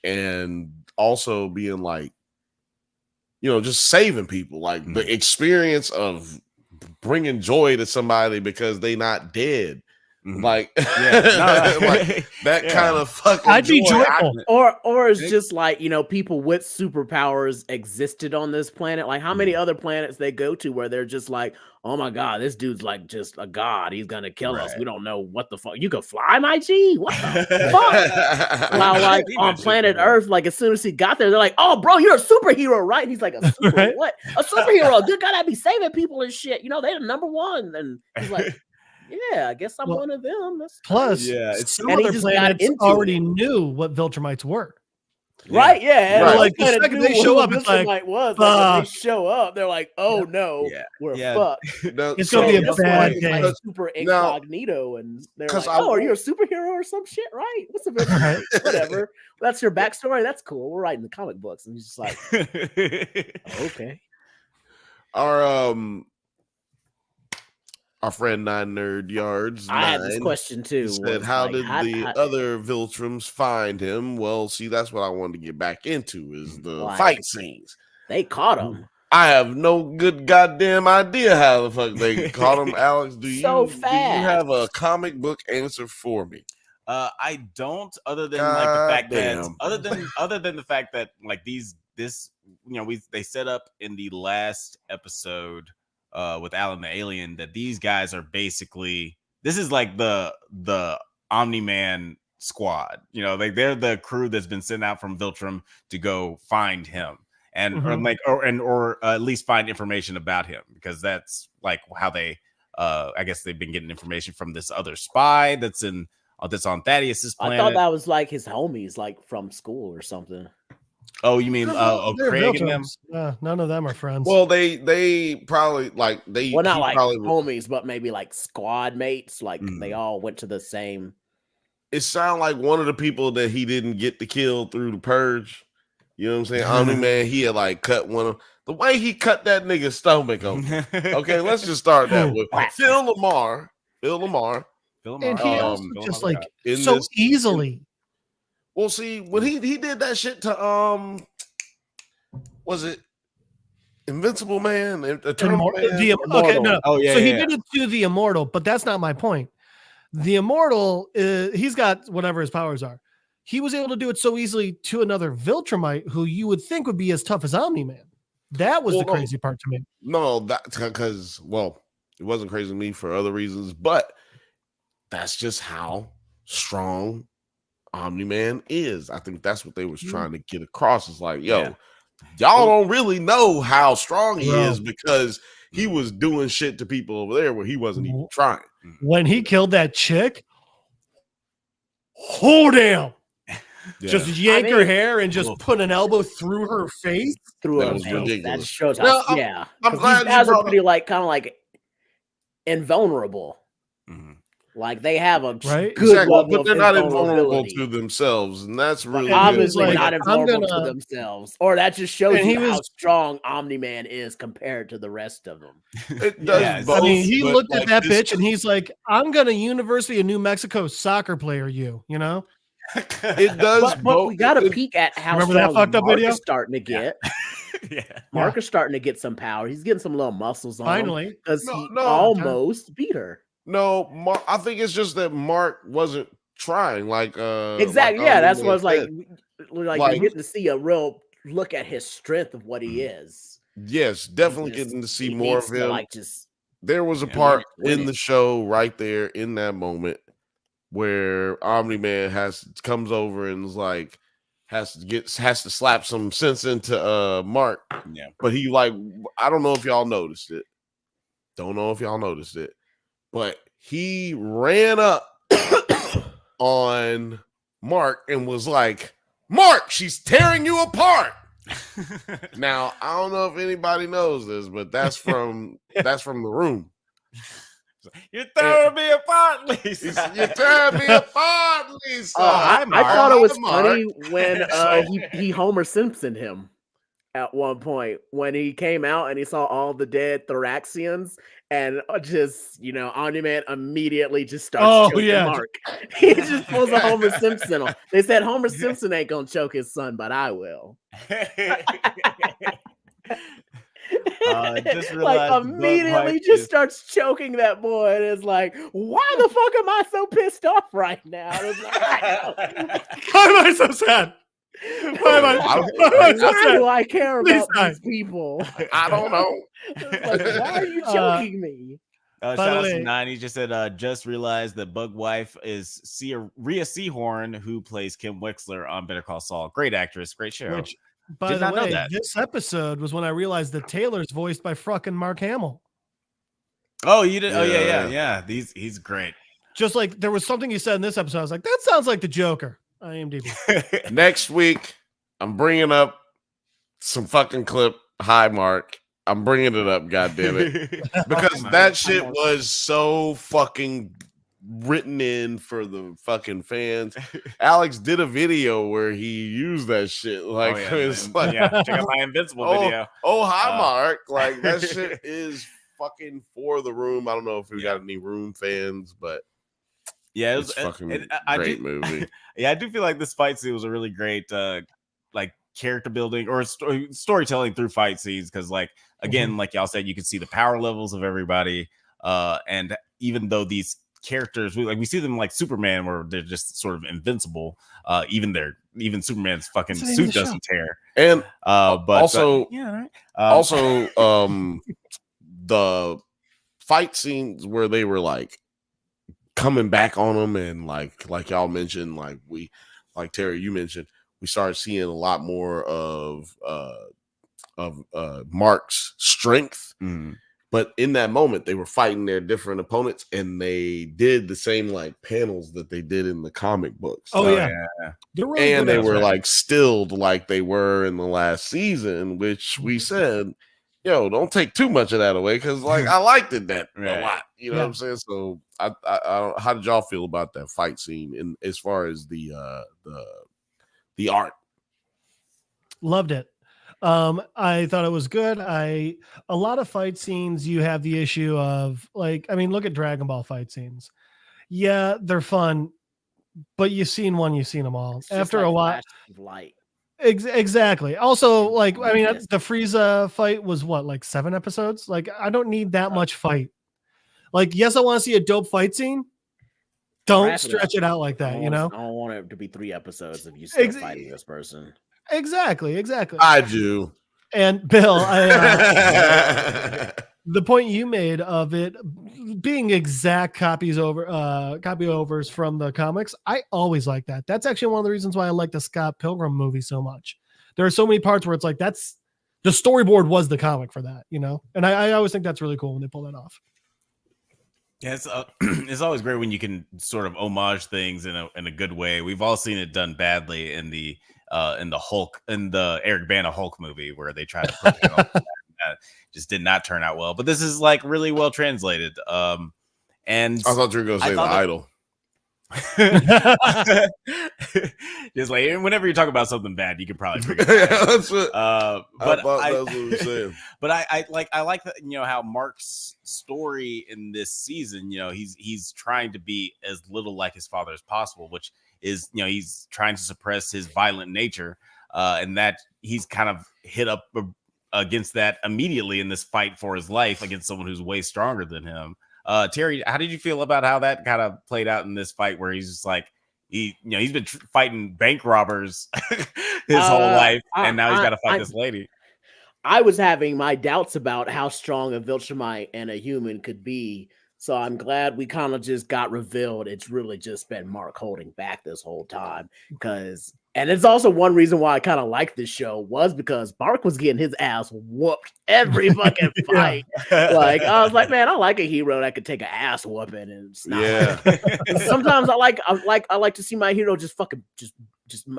And also being like, just saving people, like the experience of bringing joy to somebody because they not dead. Like, that kind of fucking I'd be joyful. Or it's just like, people with superpowers existed on this planet. Like how many other planets they go to where they're just like, oh my God, this dude's like just a god. He's going to kill us. We don't know what the fuck. You can fly, my G? What the fuck? While like on planet Earth, like as soon as he got there, they're like, oh, bro, you're a superhero, right? And he's like, a super what? A superhero. Good God, I'd be saving people and shit. They're number one. And he's like, yeah, I guess I'm one of them. Plus, some other planets already knew what Viltrumites were. Right, yeah. Right. Like the second they show up, it's like, when they show up, they're like, oh no, we're fucked. It's gonna be a bad day. Like super incognito, and they're like, oh, are you a superhero or some shit? Right? What's a Viltrumite? Whatever. That's your backstory. That's cool. We're writing the comic books, and he's just like, okay. Our friend Nine Nerd Yards. I had this question too. Said, how did the other Viltrums find him? Well, see, that's what I wanted to get back into is the fight scenes. They caught him. I have no good goddamn idea how the fuck they caught him, Alex. Do you have a comic book answer for me? I don't, other than like the fact that other than the fact that like they set up in the last episode with Alan the Alien that these guys are basically, this is like the Omni-Man squad, like they're the crew that's been sent out from Viltrum to go find him and or at least find information about him, because that's like how they I guess they've been getting information from this other spy that's on Thaddeus's planet. I thought that was like his homies, like from school or something. Oh, you mean Craig and them? None of them are friends. Well, they probably like not like homies, but maybe like squad mates. Like they all went to the same. It sounded like one of the people that he didn't get to kill through the purge. You know what I'm saying? Omni-Man, he had like cut one of the way he cut that nigga's stomach open. Okay, let's just start that with Phil Lamar. And he also just like so easily. Well, see, when he did that shit to was it Invincible Man? Eternal Man? Okay, no. Oh yeah. So he did it to the Immortal, but that's not my point. The Immortal, he's got whatever his powers are. He was able to do it so easily to another Viltrumite who you would think would be as tough as Omni-Man. That was the crazy part to me. No, that because it wasn't crazy to me for other reasons, but that's just how strong Omni-Man is. I think that's what they was trying to get across. It's like, y'all don't really know how strong he is because he was doing shit to people over there where he wasn't even trying. When he killed that chick, damn. Just yank her hair and just put an elbow through her face. That shows how, I'm glad these guys are pretty kind of like invulnerable. Mm-hmm. Like they have a good level, but they're not invulnerable to themselves, and that's really obviously not invulnerable to themselves. Or that just shows you how strong Omni-Man is compared to the rest of them. It does. Both, I mean, he looked at that bitch and he's like, "I'm gonna University of New Mexico soccer player you know." It does, but we got to peek at how strong that fucked up Mark video is starting to get. Mark is starting to get some power. He's getting some little muscles on. Finally, because he almost beat her. No, I think it's just that Mark wasn't trying. Exactly. Like That's what I was said. like you're getting to see a real look at his strength of what he is. Yes, definitely getting to see more of him. There was a part in the show right there in that moment where Omni-Man comes over and is like has to slap some sense into Mark. Yeah. But he I don't know if y'all noticed it. But he ran up on Mark and was like, "Mark, she's tearing you apart." Now, I don't know if anybody knows this, but that's from the room. You're tearing me apart, Lisa. You're tearing me apart, Lisa. I thought it was funny when he Homer Simpsoned him at one point when he came out and he saw all the dead Thoraxians and just, Omni-Man immediately just starts choking Mark. He just pulls a Homer Simpson on. They said Homer Simpson ain't gonna choke his son, but I will. Immediately just starts choking that boy, and it's like, why the fuck am I so pissed off right now? Why am I so sad? Why do I care about these people? I don't know. Why are you choking me? Shout out to 9. He just said, just realized that Bug Wife is Rhea Seehorn, who plays Kim Wexler on Better Call Saul. Great actress, great show. Which, by the way, this episode was when I realized that Taylor's voiced by fucking Mark Hamill. Oh, you did? Yeah. Oh, yeah. He's great. Just like there was something you said in this episode. I was like, that sounds like the Joker. IMDb. Next week, I'm bringing up some fucking clip. Hi, Mark. I'm bringing it up, goddammit. Because that shit was so fucking written in for the fucking fans. Alex did a video where he used that shit. Check out my Invincible video. Oh, hi, Mark. Like, that shit is fucking for the room. I don't know if we got any room fans, but yeah, it's fucking great movie. Yeah, I do feel like this fight scene was a really great character building or storytelling through fight scenes, because again, like y'all said, you can see the power levels of everybody, and even though these characters we see them like Superman, where they're just sort of invincible, even Superman's fucking suit doesn't tear, and but also also the fight scenes where they were coming back on them, and like y'all mentioned, Terry, you mentioned, we started seeing a lot more of Mark's strength. But in that moment, they were fighting their different opponents, and they did the same panels that they did in the comic books. Oh yeah. Really, and they were stilled like they were in the last season, which we said, don't take too much of that away, because I liked it a lot. You know what I'm saying? So I how did y'all feel about that fight scene in as far as the art? Loved it. I thought it was good. A lot of fight scenes, you have the issue of look at Dragon Ball fight scenes. Yeah, they're fun, but you've seen them all. After a while, light. Exactly. Also, the Frieza fight was what, 7 episodes? I don't need that much fight. Yes, I want to see a dope fight scene. Don't stretch it out like that. I don't want it to be 3 episodes of you still fighting this person. Exactly. I do. And Bill, the point you made of it being exact copy overs from the comics, I always like that. That's actually one of the reasons why I like the Scott Pilgrim movie so much. There are so many parts where it's that's the storyboard was the comic for that, and I always think that's really cool when they pull that off. Yeah, it's always great when you can sort of homage things in a good way. We've all seen it done badly in the Eric Bana Hulk movie, where they tried to put it on that just did not turn out well. But this is really well translated. And I thought you were going to say The Idol. Just whenever you talk about something bad, you can probably figure it out. Yeah, that's what but that's what we're saying. But I like that, how Mark's story in this season, he's trying to be as little like his father as possible, which is, he's trying to suppress his violent nature, and that he's kind of hit up against that immediately in this fight for his life against someone who's way stronger than him. Terry, how did you feel about how that kind of played out in this fight where he's just like, he's been fighting bank robbers his whole life, and now he's got to fight this lady. I was having my doubts about how strong a Viltrumite and a human could be. So I'm glad we kind of just got revealed. It's really just been Mark holding back this whole time. And it's also one reason why I kind of like this show was because Mark was getting his ass whooped every fucking fight. Like, I was like, man, I like a hero that could take an ass whooping. And it's not sometimes I like to see my hero just fucking just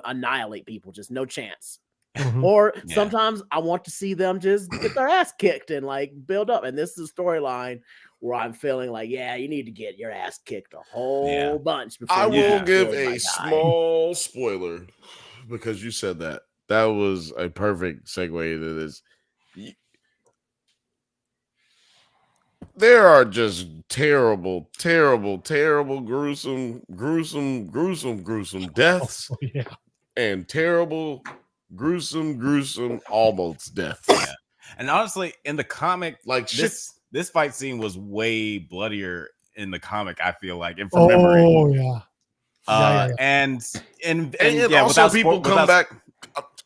annihilate people. Just no chance. Mhm. Or sometimes I want to see them just get their ass kicked and like build up. And this is a storyline where I'm feeling like, yeah, you need to get your ass kicked a whole bunch. I will give a small spoiler because you said that. That was a perfect segue to this. There are just terrible, gruesome deaths and terrible, gruesome, almost deaths. Yeah. And honestly, in the comic, like this fight scene was way bloodier in the comic, I feel like, and from memory. And also people come back.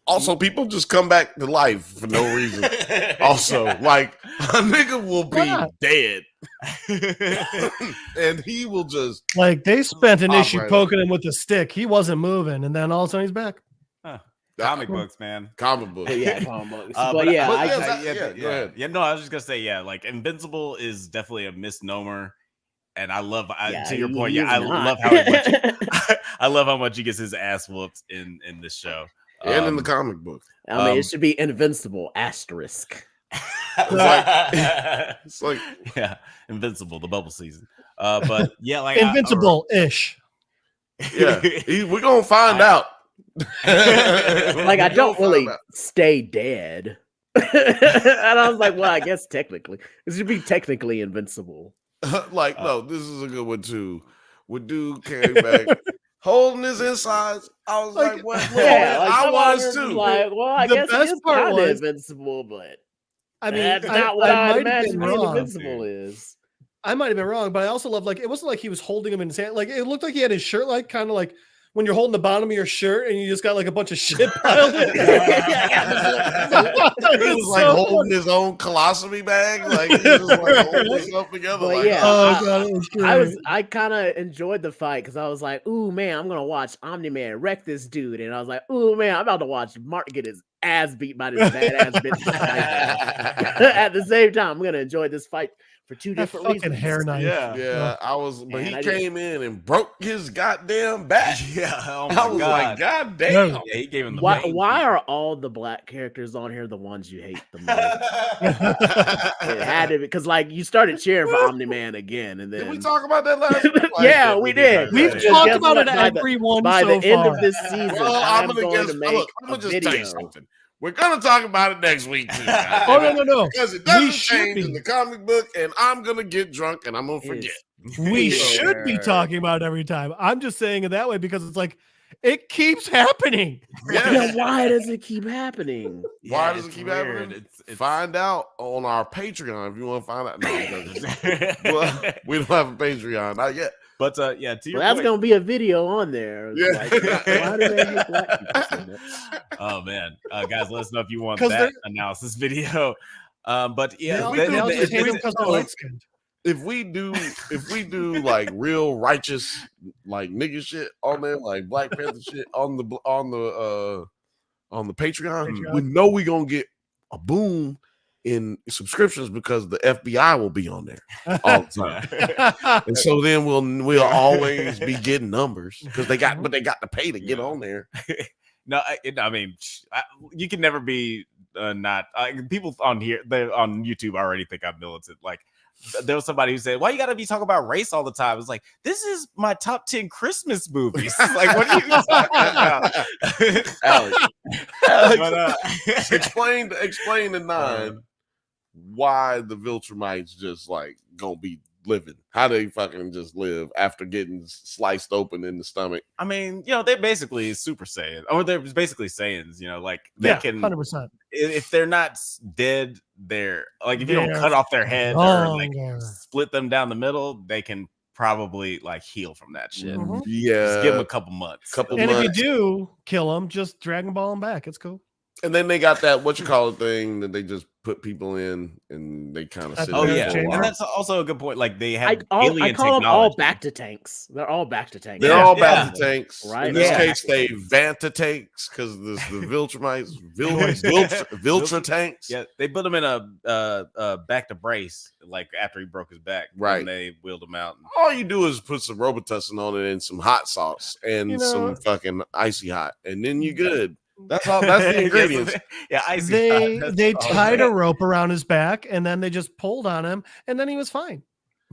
Also, people just come back to life for no reason. Also, like a nigga will be dead, and he will just like they spent an issue poking him with a stick. He wasn't moving, and then all of a sudden he's back. Comic books, man. Comic books. Comic books. Go ahead. No, I was just gonna say, like Invincible is definitely a misnomer, and I love to your point. I love I love how much he gets his ass whooped in this show and in the comic book. I mean, it should be Invincible asterisk. It's like Invincible, the bubble season. But like Invincible-ish. We're gonna find out. Like I don't really stay dead. And I was like, well, I guess technically this should be technically invincible. No, this is a good one too. When dude came back holding his insides, I was like what? I was too. Like, well, I guess it is kind of invincible, but I mean, that's not what I imagine Invincible is. I might have been wrong, but I also love, like, it wasn't like he was holding him in his hand. Like, it looked like he had his shirt, like, kind of like when you're holding the bottom of your shirt and you just got like a bunch of shit piled in. He was like holding his own colostomy bag, like he was like holding himself together. Like, I kind of enjoyed the fight because I was like, "Ooh man, I'm gonna watch Omni-Man wreck this dude," and I was like, "Ooh man, I'm about to watch Mark get his ass beat by this badass bitch." At the same time, I'm gonna enjoy this fight for two different reasons. Hair knife. I was, but he came in and broke his goddamn back. Oh I was like, God damn. Yeah, he gave him the why are all the black characters on here the ones you hate the most? It had to be because, like, you started cheering for Omni-Man again, and then did we talk about that last week? Yeah, we did. We've talked about it every one by so the end far. of this season. Well, I'm gonna just tell you something. We're gonna talk about it next week too. No. Because it doesn't change in the comic book, and I'm gonna get drunk and I'm gonna forget. We should be talking about it every time. I'm just saying it that way because it's like it keeps happening. Yeah, why does it keep happening? Why does it keep happening? Find out on our Patreon if you want to find out. No, we don't have a Patreon, not yet. But to your that's gonna be a video on there. Yeah. Like, why do they hate black people so much? Oh man, guys, let us know if you want that analysis video. But if we do like real righteous like nigga shit on there, like Black Panther shit on the Patreon, we know we gonna get a boom in subscriptions because the FBI will be on there all the time. And so then we'll always be getting numbers because they got to pay to get on there. No, I mean, you can never be not people on here. They on YouTube already think I'm militant. Like there was somebody who said, "Why you got to be talking about race all the time?" It's like, this is my top 10 Christmas movies. Like, what are you talking about? Alex, explain to Nine why the Viltrumites just like gonna be living. How they fucking just live after getting sliced open in the stomach. I mean, they're basically Super Saiyan, or they're basically Saiyans. Like they can 100%. if they're not dead, they're like if you don't cut off their head or like split them down the middle, they can probably like heal from that shit. Yeah, just give them a couple months. And if you do kill them, just Dragon Ball them back. It's cool. And then they got that thing that they just put people in, and they kind of sit. Oh yeah, and that's also a good point. Like they have I call them all back to tanks. They're all back to tanks. They're all back to tanks. Right. In this case, they Banthas tanks because the Viltrumites, Viltra tanks. Yeah, they put him in a back to brace like after he broke his back. Right. And they wheeled him out. All you do is put some Robitussin on it and some hot sauce and some fucking icy hot, and then you're good. That's all. That's the ingredients. They tied a rope around his back, and then they just pulled on him, and then he was fine.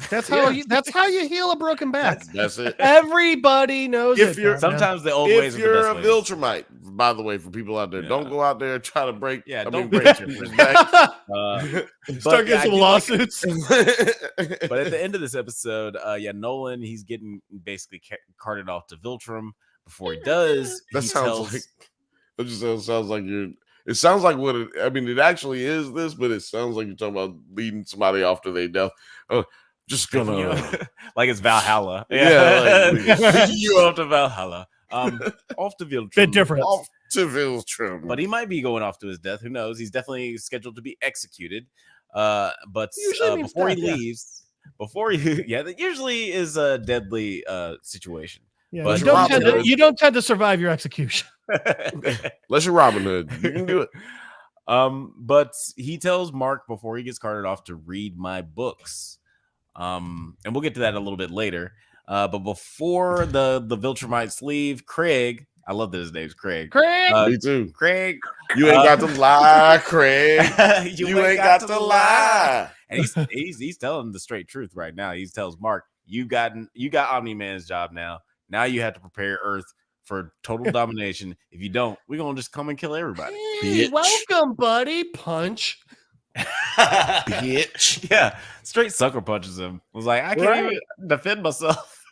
That's how you heal a broken back. That's it. Everybody knows sometimes the old ways. If you're a Viltrumite, by the way, for people out there, don't go out there and try to break. Yeah, don't break your back. Start getting some lawsuits. But at the end of this episode, Nolan, he's getting basically carted off to Viltrum. Before he does, that sounds like. It just sounds like it sounds like what it actually is this, but it sounds like you're talking about leading somebody off to their death. Just gonna like it's Valhalla. Yeah, you off to Valhalla. Off to Viltrum. Bit different. Off to Viltrum. But he might be going off to his death. Who knows? He's definitely scheduled to be executed. But before he leaves, that usually is a deadly situation. Yeah, but you don't tend to survive your execution. Unless you're Robin Hood, you can do it. But he tells Mark before he gets carted off to read my books. And we'll get to that a little bit later. But before the Viltrumites leave, Craig, I love that his name's Craig. Me too. Craig, you ain't got to lie, Craig. you ain't got to lie. And he's telling the straight truth right now. He tells Mark, you got Omni-Man's job now. Now you have to prepare Earth for total domination. If you don't, we're gonna just come and kill everybody. Hey, welcome, buddy. Punch. Bitch. Yeah, straight sucker punches him. Was like, I can't even defend myself.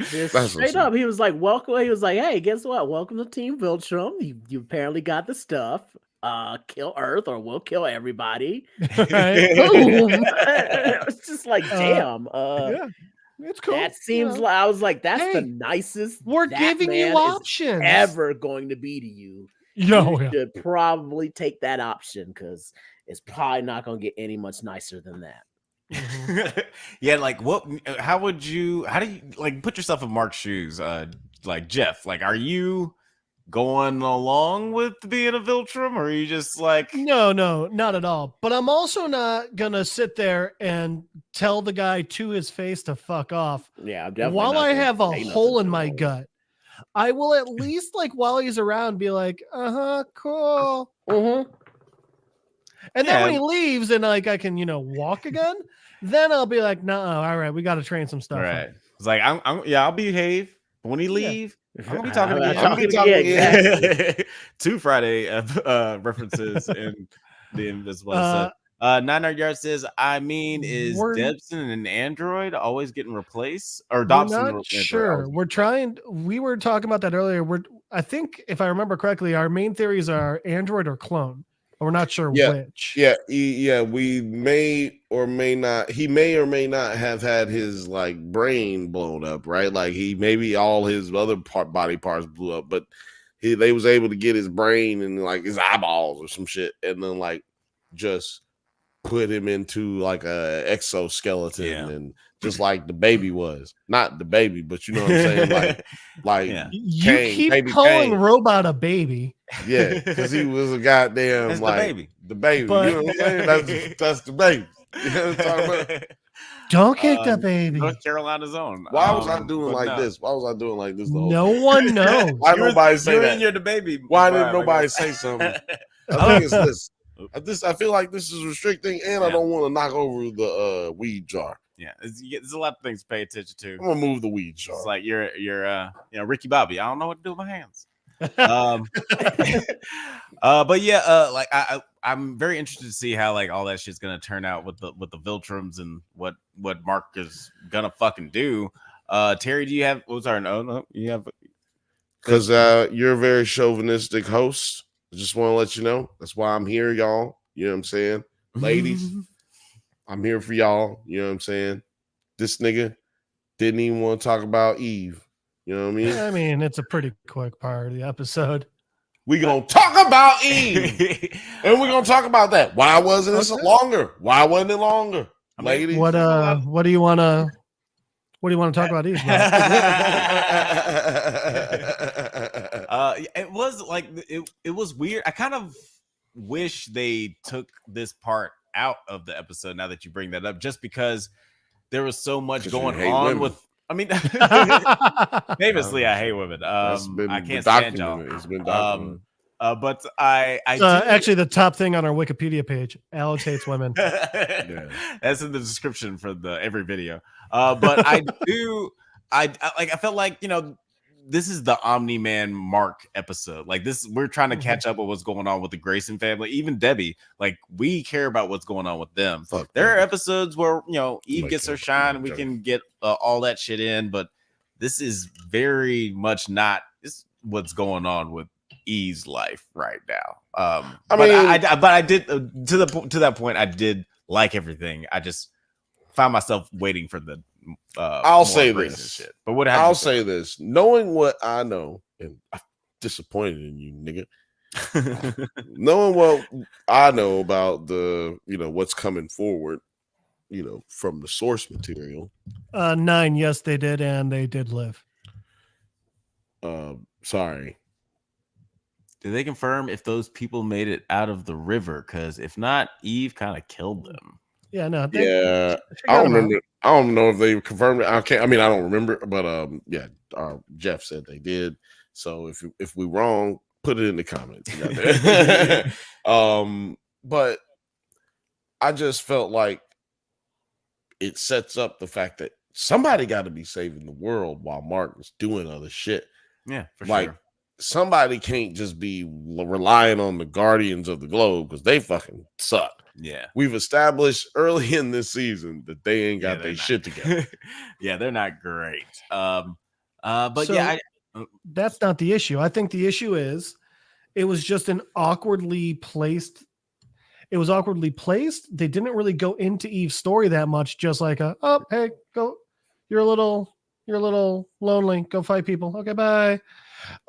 Straight up, he was like, welcome. He was like, hey, guess what? Welcome to Team Viltrum. You apparently got the stuff. Kill Earth or we'll kill everybody. Boom. It's just like, damn. Yeah. It's cool. That seems like I was like, that's the nicest. We're giving you options. Ever going to be to you. You should probably take that option because it's probably not going to get any much nicer than that. Yeah, like how do you like put yourself in Mark's shoes? Like Jeff, like are you going along with being a Viltrum, or are you just like no, not at all? But I'm also not gonna sit there and tell the guy to his face to fuck off. Yeah, definitely. While I have a hole in my gut, I will at least like while he's around be like, cool. Mm-hmm. And then when he leaves and like I can walk again, then I'll be like, no, all right, we got to train some stuff. Right. It's like I'll behave. But when he leave. I'm gonna be talking again. 2 Friday references in the Invincible. 900 Yards says, is Debson an android always getting replaced? Or Dobson? We're not sure. We were talking about that earlier. I think if I remember correctly, our main theories are android or clone. We're not sure which. Yeah. We may or may not. He may or may not have had his like brain blown up, right? Like maybe all his other body parts blew up, but they was able to get his brain and like his eyeballs or some shit, and then like just put him into like a exoskeleton and just like the baby was. Not the baby, but you know what I'm saying? Like you Kane, keep calling Kane. Robot a baby. Yeah, because he was a goddamn that's like the baby. But, you know what I'm saying? That's the baby. You know what I'm talking about? Don't kick the baby. North Carolina's own. Why was I doing like this? Why was I doing like this? No one knows. Why nobody say that? You're the baby. Why didn't nobody say something? I think it's this. I feel like this is restricting, and I don't want to knock over the weed jar. Yeah, there's a lot of things to pay attention to. I'm gonna move the weed jar. It's like you're Ricky Bobby. I don't know what to do with my hands. But yeah, like I'm very interested to see how like all that shit's gonna turn out with the Viltrums and what Mark is gonna fucking do. Terry, do you have? Oh, sorry, no, you have. Because you're a very chauvinistic host. I just want to let you know that's why I'm here, y'all. You know what I'm saying? Ladies, I'm here for y'all. You know what I'm saying? This nigga didn't even want to talk about Eve. You know what I mean? I mean, it's a pretty quick part of the episode. We gonna talk about Eve, and we're gonna talk about that. Why wasn't this longer? Why wasn't it longer, ladies? What do you want to talk about Eve? It was like it was weird. I kind of wish they took this part out of the episode now that you bring that up, just because there was so much going on women. with. I mean, famously, I hate women. I can't stand y'all. It's been documented. But I actually the top thing on our Wikipedia page. Alex hates women. That's in the description for every video. But I felt like, you know, this is the Omni-Man Mark episode. Like this, we're trying to catch up with what's going on with the Grayson family. Even Debbie, like we care about what's going on with them. There are episodes where, you know, Eve gets her shine and we can get all that shit in, but this is very much not what's going on with Eve's life right now. I did to that point. I did like everything. I just found myself waiting for the. I'll say this. Shit. But what I'll say this. Knowing what I know, and I'm disappointed in you, nigga. Knowing what I know about the, you know, what's coming forward, you know, from the source material. 9, yes, they did, and they did live. Sorry. Did they confirm if those people made it out of the river? Because if not, Eve kind of killed them. Yeah, no. I don't remember. I don't know if they confirmed it. I don't remember. But Jeff said they did. So if we wrong, put it in the comments. But I just felt like it sets up the fact that somebody got to be saving the world while Mark is doing other shit. Yeah, for sure. Somebody can't just be relying on the Guardians of the Globe because they fucking suck. Yeah. We've established early in this season that they ain't got their shit together. Yeah, they're not great. That's not the issue. I think the issue is it was just an awkwardly placed. It was awkwardly placed. They didn't really go into Eve's story that much, just like hey, go. You're a little lonely. Go fight people. Okay, bye.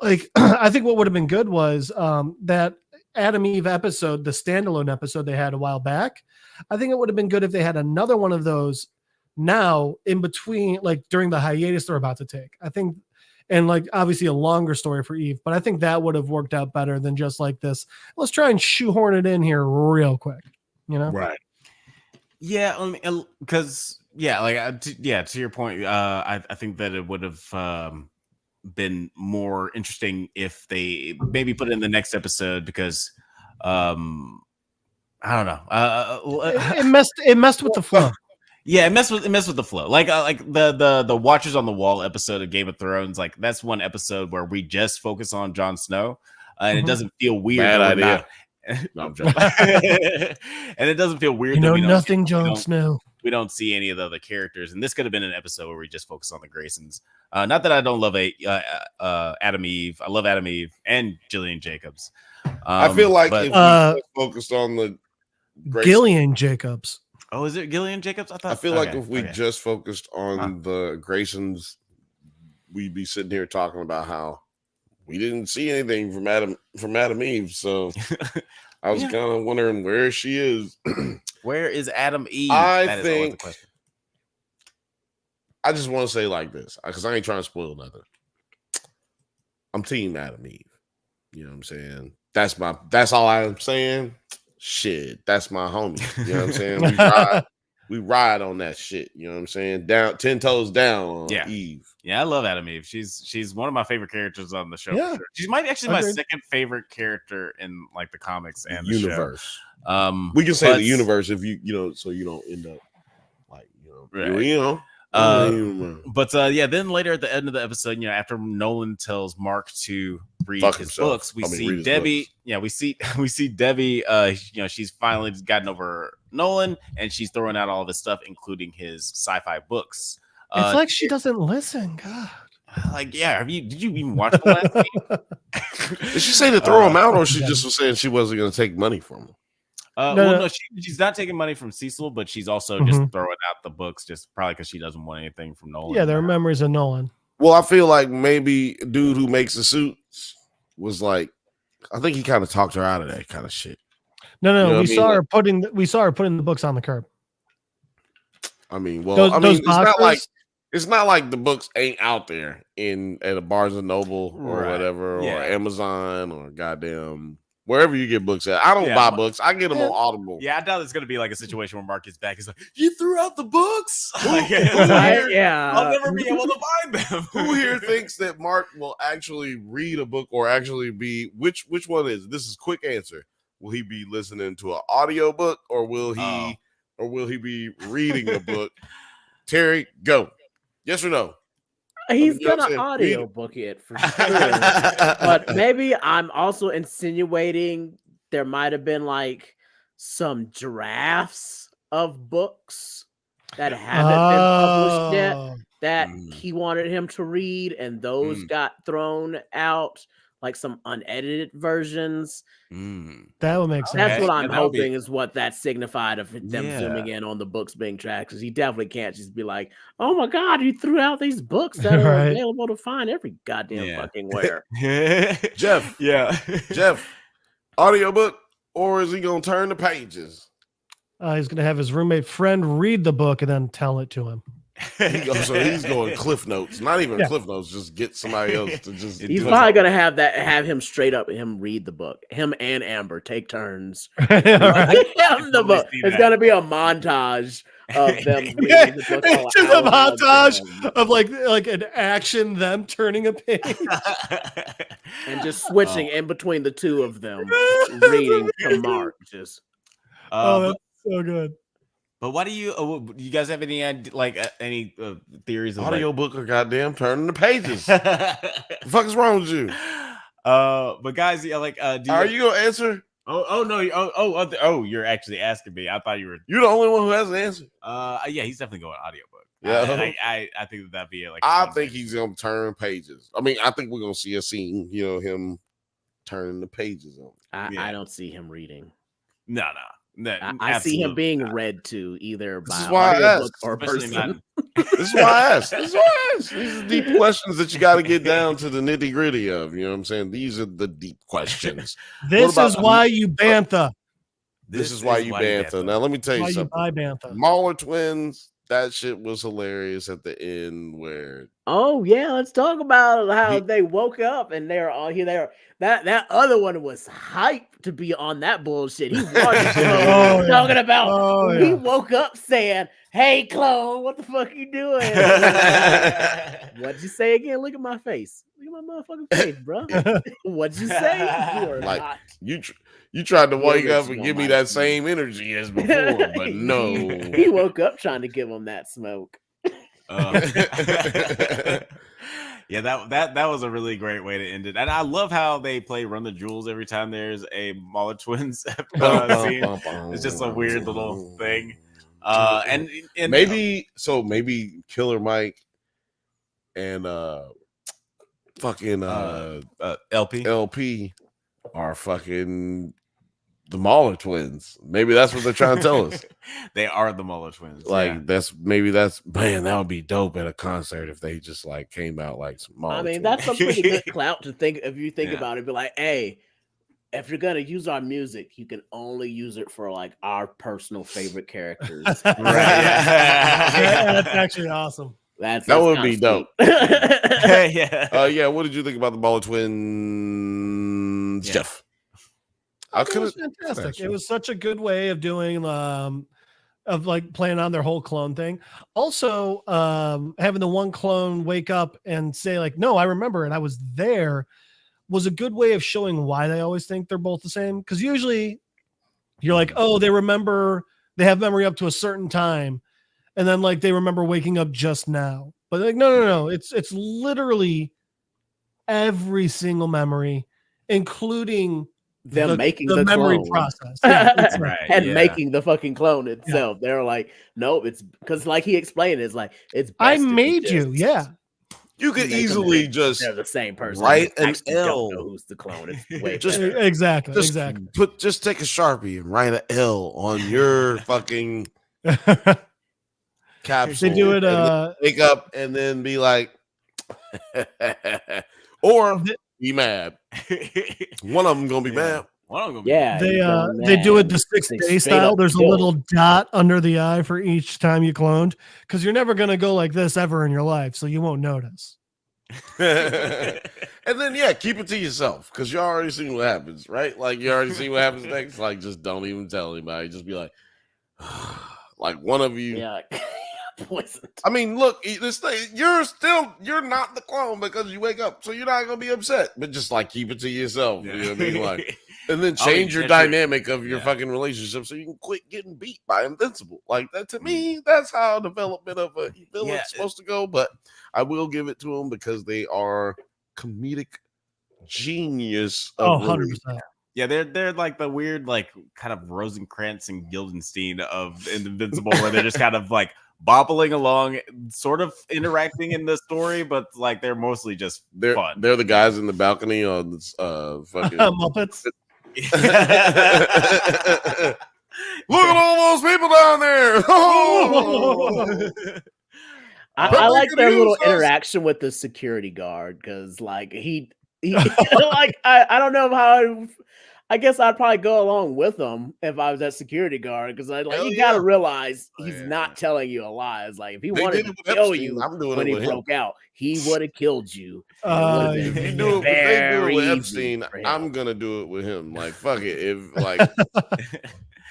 Like, I think what would have been good was that Adam Eve episode, the standalone episode they had a while back. I think it would have been good if they had another one of those now in between, like during the hiatus they're about to take. I think, and like obviously a longer story for Eve, but I think that would have worked out better than just like this. Let's try and shoehorn it in here real quick, you know? Right. Yeah, because to your point, I think that it would have been more interesting if they maybe put it in the next episode because I don't know. It messed with the flow. Yeah, it messed with the flow. Like the Watchers on the Wall episode of Game of Thrones. Like that's one episode where we just focus on Jon Snow, and it doesn't feel weird. Bad idea. No, I'm joking. And it doesn't feel weird. You know nothing, Jon Snow. We don't see any of the other characters, and this could have been an episode where we just focus on the Graysons. Not that I don't love Adam Eve. I love Adam Eve and Jillian Jacobs. I feel like if we focused on the Graysons, Gillian Jacobs. Oh, is it Gillian Jacobs? I feel like if we just focused on the Graysons, we'd be sitting here talking about how we didn't see anything from Adam Eve. So I was kind of wondering where she is. Where is Adam Eve? I think. I just want to say like this because I ain't trying to spoil nothing. I'm team Adam Eve. You know what I'm saying? That's all I'm saying. Shit, that's my homie. You know what I'm saying? We ride on that shit. You know what I'm saying? Down 10 toes down on Eve. Yeah, I love Adam Eve. She's one of my favorite characters on the show. Yeah. For sure. She's my second favorite character in like the comics and the universe. Show. We can say the universe if you know, so you don't end up like But then later at the end of the episode, after Nolan tells Mark to read his books, we see Debbie. Yeah, we see Debbie. She's finally gotten over Nolan, and she's throwing out all of his stuff, including his sci-fi books. It's like she doesn't listen. God. Like, did you even watch the last game? Did she say to throw him out, or she just was saying she wasn't going to take money from him? No, she's not taking money from Cecil, but she's also just throwing out the books, just probably because she doesn't want anything from Nolan. Yeah, they're memories of Nolan. Well, I feel like maybe dude who makes the suits was like, I think he kind of talked her out of that kind of shit. No, you know we saw her putting the books on the curb. I mean, well, it's not like the books ain't out there at a Barnes and Noble or whatever, or Amazon or goddamn wherever you get books at. I don't buy books. I get them on Audible. Yeah, I doubt it's going to be like a situation where Mark gets back. He's like, you threw out the books? I'll never be able to find them. Who here thinks that Mark will actually read a book or actually be, which one is? This is quick answer. Will he be listening to an audio book or will he be reading a book? Terry, go. Yes or no? He's gonna audio book it for sure. But maybe I'm also insinuating there might have been like some drafts of books that haven't been published yet that he wanted him to read, and those got thrown out, like some unedited versions. That would make sense. That's what I'm hoping is what that signified of them zooming in on the books being tracked, because he definitely can't just be like, oh my God, you threw out these books that are available to find every goddamn fucking where. Jeff, audiobook, or is he gonna turn the pages? He's gonna have his roommate friend read the book and then tell it to him. So he's going Cliff Notes, not even Cliff Notes. Just get somebody else to just. He's probably gonna have him straight up him read the book. Him and Amber take turns. The book. It's gonna be a montage of them reading the book. Just a montage of like an action, them turning a page and just switching in between the two of them reading to Mark. Just that's so good. But why do you guys have any any theories of audiobook or goddamn turning the pages? The fuck is wrong with you? But guys, are you gonna answer? Oh, you're actually asking me. I thought you were. You're the only one who has an answer. Yeah, he's definitely going audiobook. Yeah, I think that'd be like. I think he's gonna turn pages. I mean, I think we're gonna see a scene. him turning the pages on. I don't see him reading. No. I see him being read to either by audiobook or person. This is why I asked. These are deep questions that you got to get down to the nitty gritty of. You know what I'm saying? These are the deep questions. This is why you Bantha. This is why you Bantha. Now let me tell you something. Why Bantha? Mauler twins. That shit was hilarious at the end where. Oh yeah, let's talk about how they woke up and they're all here. That other one was hyped to be on that bullshit. He watched talking about. He woke up saying, "Hey, clone, what the fuck you doing?" What'd you say again? Look at my face. Look at my motherfucking face, bro. What'd you say? You are not. You tried to wake up and give me that same energy as before, but no. He woke up trying to give him that smoke. Yeah, that was a really great way to end it, and I love how they play "Run the Jewels" every time there's a Mauler twins scene. It's just a weird little thing, and maybe Killer Mike and LP are fucking the Mauler twins. Maybe that's what they're trying to tell us. They are the Mauler twins. That's man, that would be dope at a concert if they just like came out like some Mauler twins. That's some pretty good clout to think if you think about it. Be like, hey, if you're gonna use our music, you can only use it for like our personal favorite characters. That's actually awesome. That would be dope. Yeah. What did you think about the Mauler twins, Jeff? It was fantastic. It was such a good way of doing of like playing on their whole clone thing. Also, having the one clone wake up and say like, "No, I remember it. I was there," was a good way of showing why they always think they're both the same. Because usually, you're like, "Oh, they have memory up to a certain time," and then like they remember waking up just now. But like, no. It's literally every single memory, including them making the memory clone process. And making the fucking clone itself. They're like, nope, it's because like he explained, it's like it's I made you, You could Make them easily think just they're the same person. write You an actually L. don't know who's the clone. It's way Just- better. Exactly. just Exactly. just take a Sharpie and write an L on your fucking capsule. They do it. and then wake up and then be like, or be mad. One of them gonna be mad. One of them gonna be Yeah, They you go they do it mad. the They 6 day straight style. up There's a kill. little dot under the eye for each time you cloned, because you're never gonna go like this ever in your life, so you won't notice. And then keep it to yourself because you already seen what happens, right? Like you already see what happens next. Like just don't even tell anybody. Just be like, like one of you. Yeah. Poisoned. I mean, look, this thing, you're not the clone because you wake up, so you're not gonna be upset. But just like keep it to yourself. You know what I mean? Like, and then change your dynamic of your fucking relationship so you can quit getting beat by Invincible. Like that to me, that's how development of a villain's supposed to go. But I will give it to them because they are comedic genius. Oh, 100%. Yeah, they're like the weird, like kind of Rosencrantz and Guildenstein of Invincible, where they're just kind of like bobbling along, sort of interacting in the story, but like they're mostly just fun. They're the guys in the balcony on this fucking Muppets. Look at all those people down there. I like their little interaction with the security guard because, like, he like I don't know how. I guess I'd probably go along with him if I was that security guard because you gotta realize he's not telling you a lie. It's like if he wanted to kill you when he broke out, he would have killed you. If they do it with Epstein, I'm gonna do it with him. Like fuck it. If like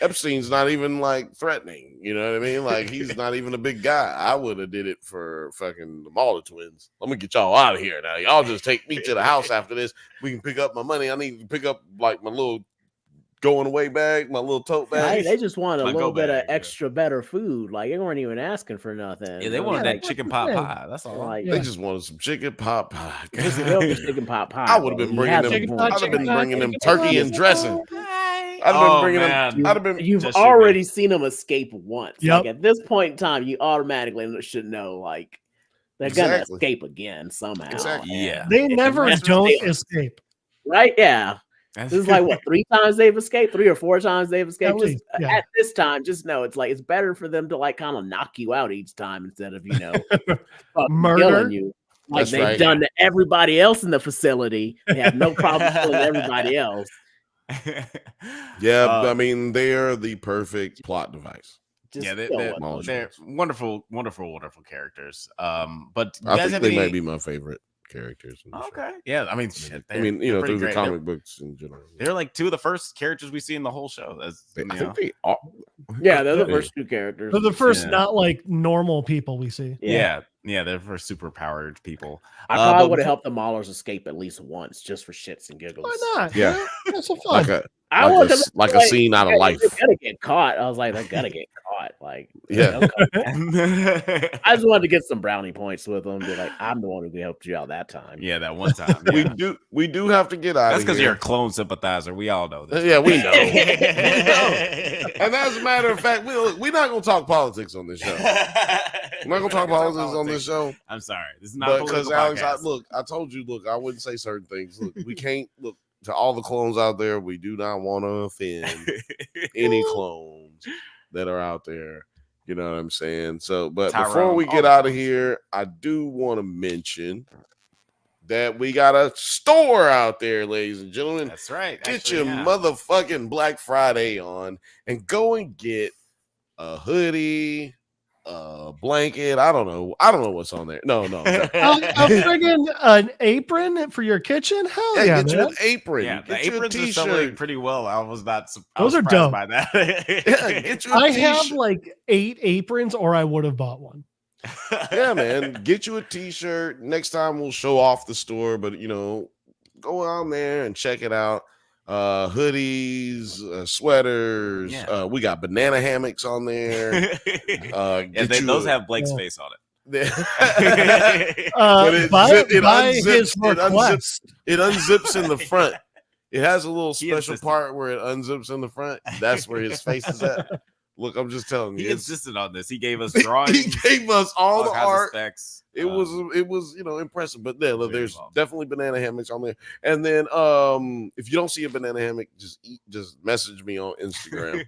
Epstein's not even like threatening, you know what I mean? Like he's not even a big guy. I would have did it for fucking the Mauler twins. Let me get y'all out of here now. Y'all just take me to the house after this. We can pick up my money. I need to pick up like my little going away bag, my little tote bag. They just wanted a little bit of extra better food. Like they weren't even asking for nothing. Yeah, they wanted that chicken pot pie. That's all. Like, they just wanted some chicken pot pie. Chicken pot pie. I would have been bringing them. I'd have been bringing them turkey and dressing. I'd have been bringing them. I'd have been. You've already seen them escape once. Yep. Like at this point in time, you automatically should know like they're gonna escape again somehow. Exactly. Yeah, they never don't escape. Right? Yeah. This is like what 3 times they've escaped, 3 or 4 times they've escaped. At this time, just know it's like it's better for them to like kind of knock you out each time instead of killing you. Like they've done to everybody else in the facility. They have no problem killing everybody else. I mean they're the perfect plot device. They're wonderful, wonderful characters. But I think they might be my favorite characters. Okay, yeah. I mean, through the comic books in general, they're like 2 of the first characters we see in the whole show. I think they are. Yeah, they're the first 2 characters. They're the first not like normal people we see. Yeah, they're for super powered people. I probably would have helped the Maulers escape at least once, just for shits and giggles. Why not? Yeah, that's so fun. Like a scene out of life. They're gonna get caught. I was like, they gotta get caught. Like, yeah. I just wanted to get some brownie points with them. Be like, I'm the one who helped you out that time. Yeah, that one time. Yeah. We do have to get out. That's because you're a clone sympathizer. We all know this. Yeah, we know. And as a matter of fact, we're not gonna talk politics on this show. We're not gonna talk politics on this show. I'm sorry. This is not because Alex. I told you. Look, I wouldn't say certain things. Look, we can't look. To all the clones out there, we do not want to offend any clones that are out there. You know what I'm saying? So, but before we get out of here, I do want to mention that we got a store out there, ladies and gentlemen. That's right. Get your motherfucking Black Friday on and go and get a hoodie, a blanket. I don't know what's on there. No. A friggin' an apron for your kitchen? Hell yeah, get you an apron. Yeah, the aprons are selling pretty well. I was not. Those are dope. By that. Get you a I t-shirt. have like 8 aprons, or I would have bought one. Yeah, man. Get you a t-shirt. Next time we'll show off the store, but go on there and check it out. Hoodies, sweaters. Yeah. We got banana hammocks on there. Those have Blake's face on it. It unzips in the front. It has a little special part where it unzips in the front. That's where his face is at. Look, I'm just telling you. He insisted on this. He gave us drawings. He gave us all the art. Specs. It was impressive. But yeah, look, there's involved. definitely banana hammocks on there. And then if you don't see a banana hammock, just message me on Instagram.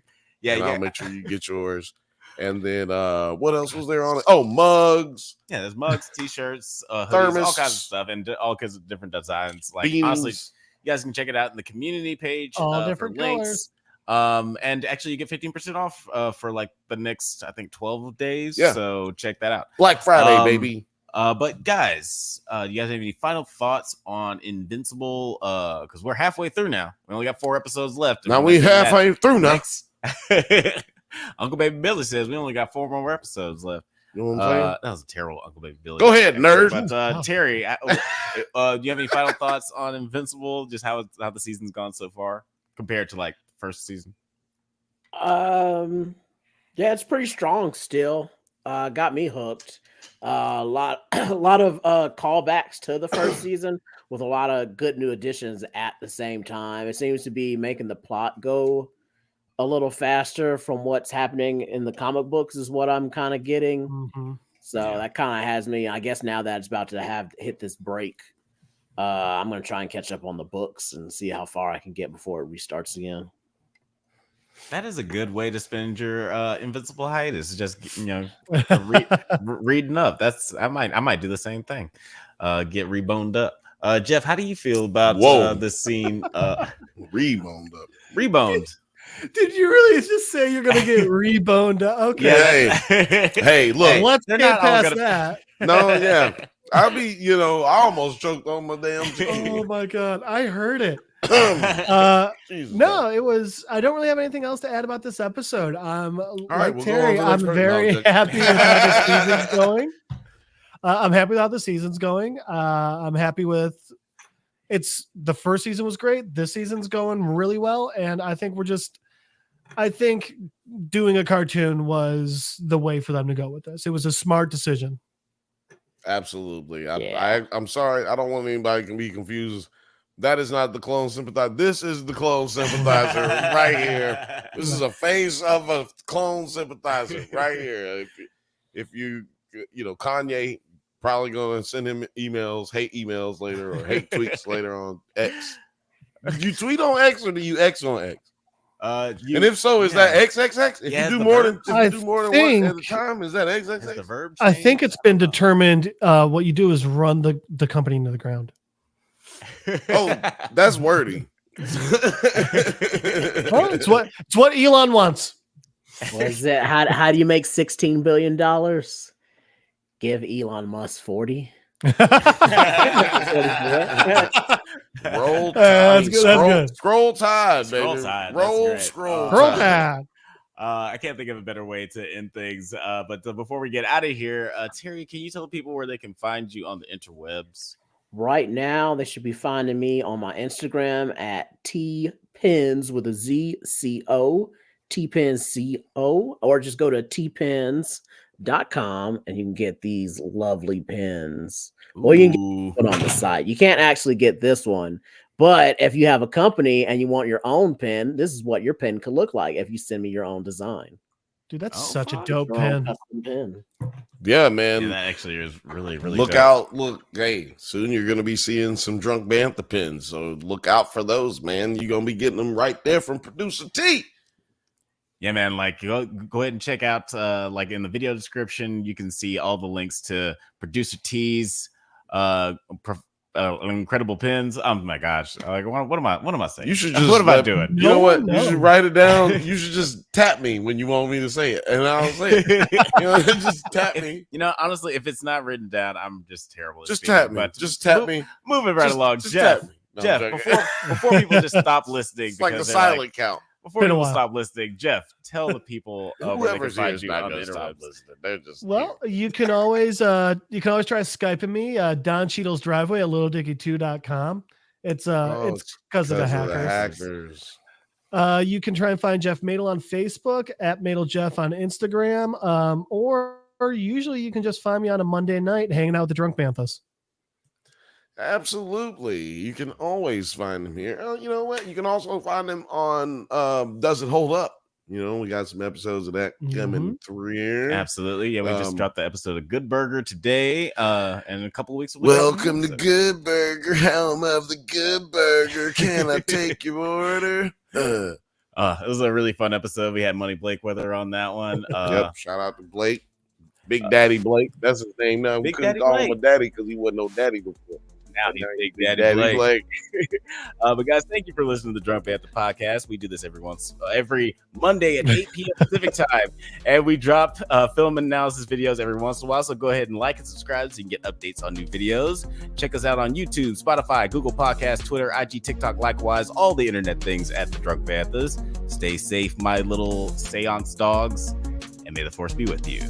I'll make sure you get yours. And then what else was there on it? Oh, mugs. Yeah, there's mugs, t-shirts, hoodies, thermos, all kinds of stuff, and all kinds of different designs. Like beans. honestly, you guys can check it out in the community page. All different links. And actually, you get 15% off for like the next, I think, 12 days. Yeah. So check that out. Black Friday, baby. But guys, you guys have any final thoughts on Invincible? Because we're halfway through now. We only got 4 episodes left. Now we halfway through now. Uncle Baby Billy says we only got 4 more episodes left. You know what I'm saying? That was a terrible Uncle Baby Billy. Go ahead, nerd. But Terry, do you have any final thoughts on Invincible? Just how the season's gone so far compared to like first season? Yeah, it's pretty strong still. Got me hooked. A lot of callbacks to the first season with a lot of good new additions at the same time. It seems to be making the plot go a little faster from what's happening in the comic books is what I'm kind of getting. Mm-hmm. So that kind of has me, I guess now that it's about to hit this break, I'm going to try and catch up on the books and see how far I can get before it restarts again. That is a good way to spend your Invincible hiatus. Just reading up. I might do the same thing. Get reboned up. Jeff, how do you feel about this scene? Reboned up. Reboned. Did you really just say you're gonna get reboned? Okay. Yeah. Hey, look. Let's get past that. No, yeah. I almost choked on my damn Oh my god, I heard it. Jesus, no, it was. I don't really have anything else to add about this episode. Right, we'll Terry, I'm very happy with how the season's going. I'm happy with how the season's going. I'm happy with. The first season was great. This season's going really well, and I think I think doing a cartoon was the way for them to go with this. It was a smart decision. Absolutely. I'm sorry. I don't want anybody to be confused. That is not the clone sympathizer. This is the clone sympathizer right here. This is a face of a clone sympathizer right here. If you Kanye probably going to send him hate emails later or hate tweets later on X. Do you tweet on X or do you X on X? And if so, is that XXX? If you do more than one at a time, is that XXX? The verb I think it's been determined. What you do is run the company into the ground. Oh, that's wordy. Well, it's what Elon wants. What is it? How do you make $16 billion? Give Elon Musk 40. Roll tide. Scroll tide, baby. Scroll tide. Scroll tide. I can't think of a better way to end things. But before we get out of here, Terry, can you tell people where they can find you on the interwebs? Right now, they should be finding me on my Instagram at tpens with a Z-C-O, tpens-C-O, or just go to tpens.com and you can get these lovely pins. Or you can get one on the site. You can't actually get this one, but if you have a company and you want your own pin, this is what your pin could look like if you send me your own design. Dude, that's such a dope pin. Yeah, man. Yeah, that actually is really, really look dope. out. Look, hey, soon you're going to be seeing some drunk Bantha pins. So look out for those, man. You're going to be getting them right there from Producer T. Yeah, man. Like, go ahead and check out, like in the video description, you can see all the links to Producer T's incredible pins. Oh my gosh! Like, what am I saying? You should just what am I doing? You know what? You should write it down. You should just tap me when you want me to say it, and I'll say it. Just tap me. Honestly, if it's not written down, I'm just terrible. Just tap me. But just tap me. Moving right along, Jeff. Before people just stop listening, it's like the silent count. Before people stop listening, Jeff, tell the people where they can find you on the interwebs. Well, you can always try Skyping me, Don Cheadle's driveway at littledickie2.com. It's because of the hackers. You can try and find Jeff Madel on Facebook at MadelJeff on Instagram, or usually you can just find me on a Monday night hanging out with the drunk Banthas. Absolutely. You can always find them here. You know what? You can also find them on Does It Hold Up? You know, we got some episodes of that coming through. Absolutely. Yeah, we just dropped the episode of Good Burger today. And in a couple of weeks, welcome to Good Burger, home of the Good Burger. Can I take your order? It was a really fun episode. We had Moneyblakeweather on that one. Yep. Shout out to Blake. Big Daddy Blake. That's his name now. We couldn't call him a daddy because he wasn't no daddy before. Now he's Big Daddy Blake. But guys, thank you for listening to the Drunk Bantha podcast. We do this every Monday at 8 p.m. Pacific time, and we drop film analysis videos every once in a while. So go ahead and like and subscribe so you can get updates on new videos. Check us out on YouTube, Spotify, Google Podcasts, Twitter, IG, TikTok, likewise, all the internet things at the Drunk Banthas. Stay safe, my little seance dogs, and may the force be with you.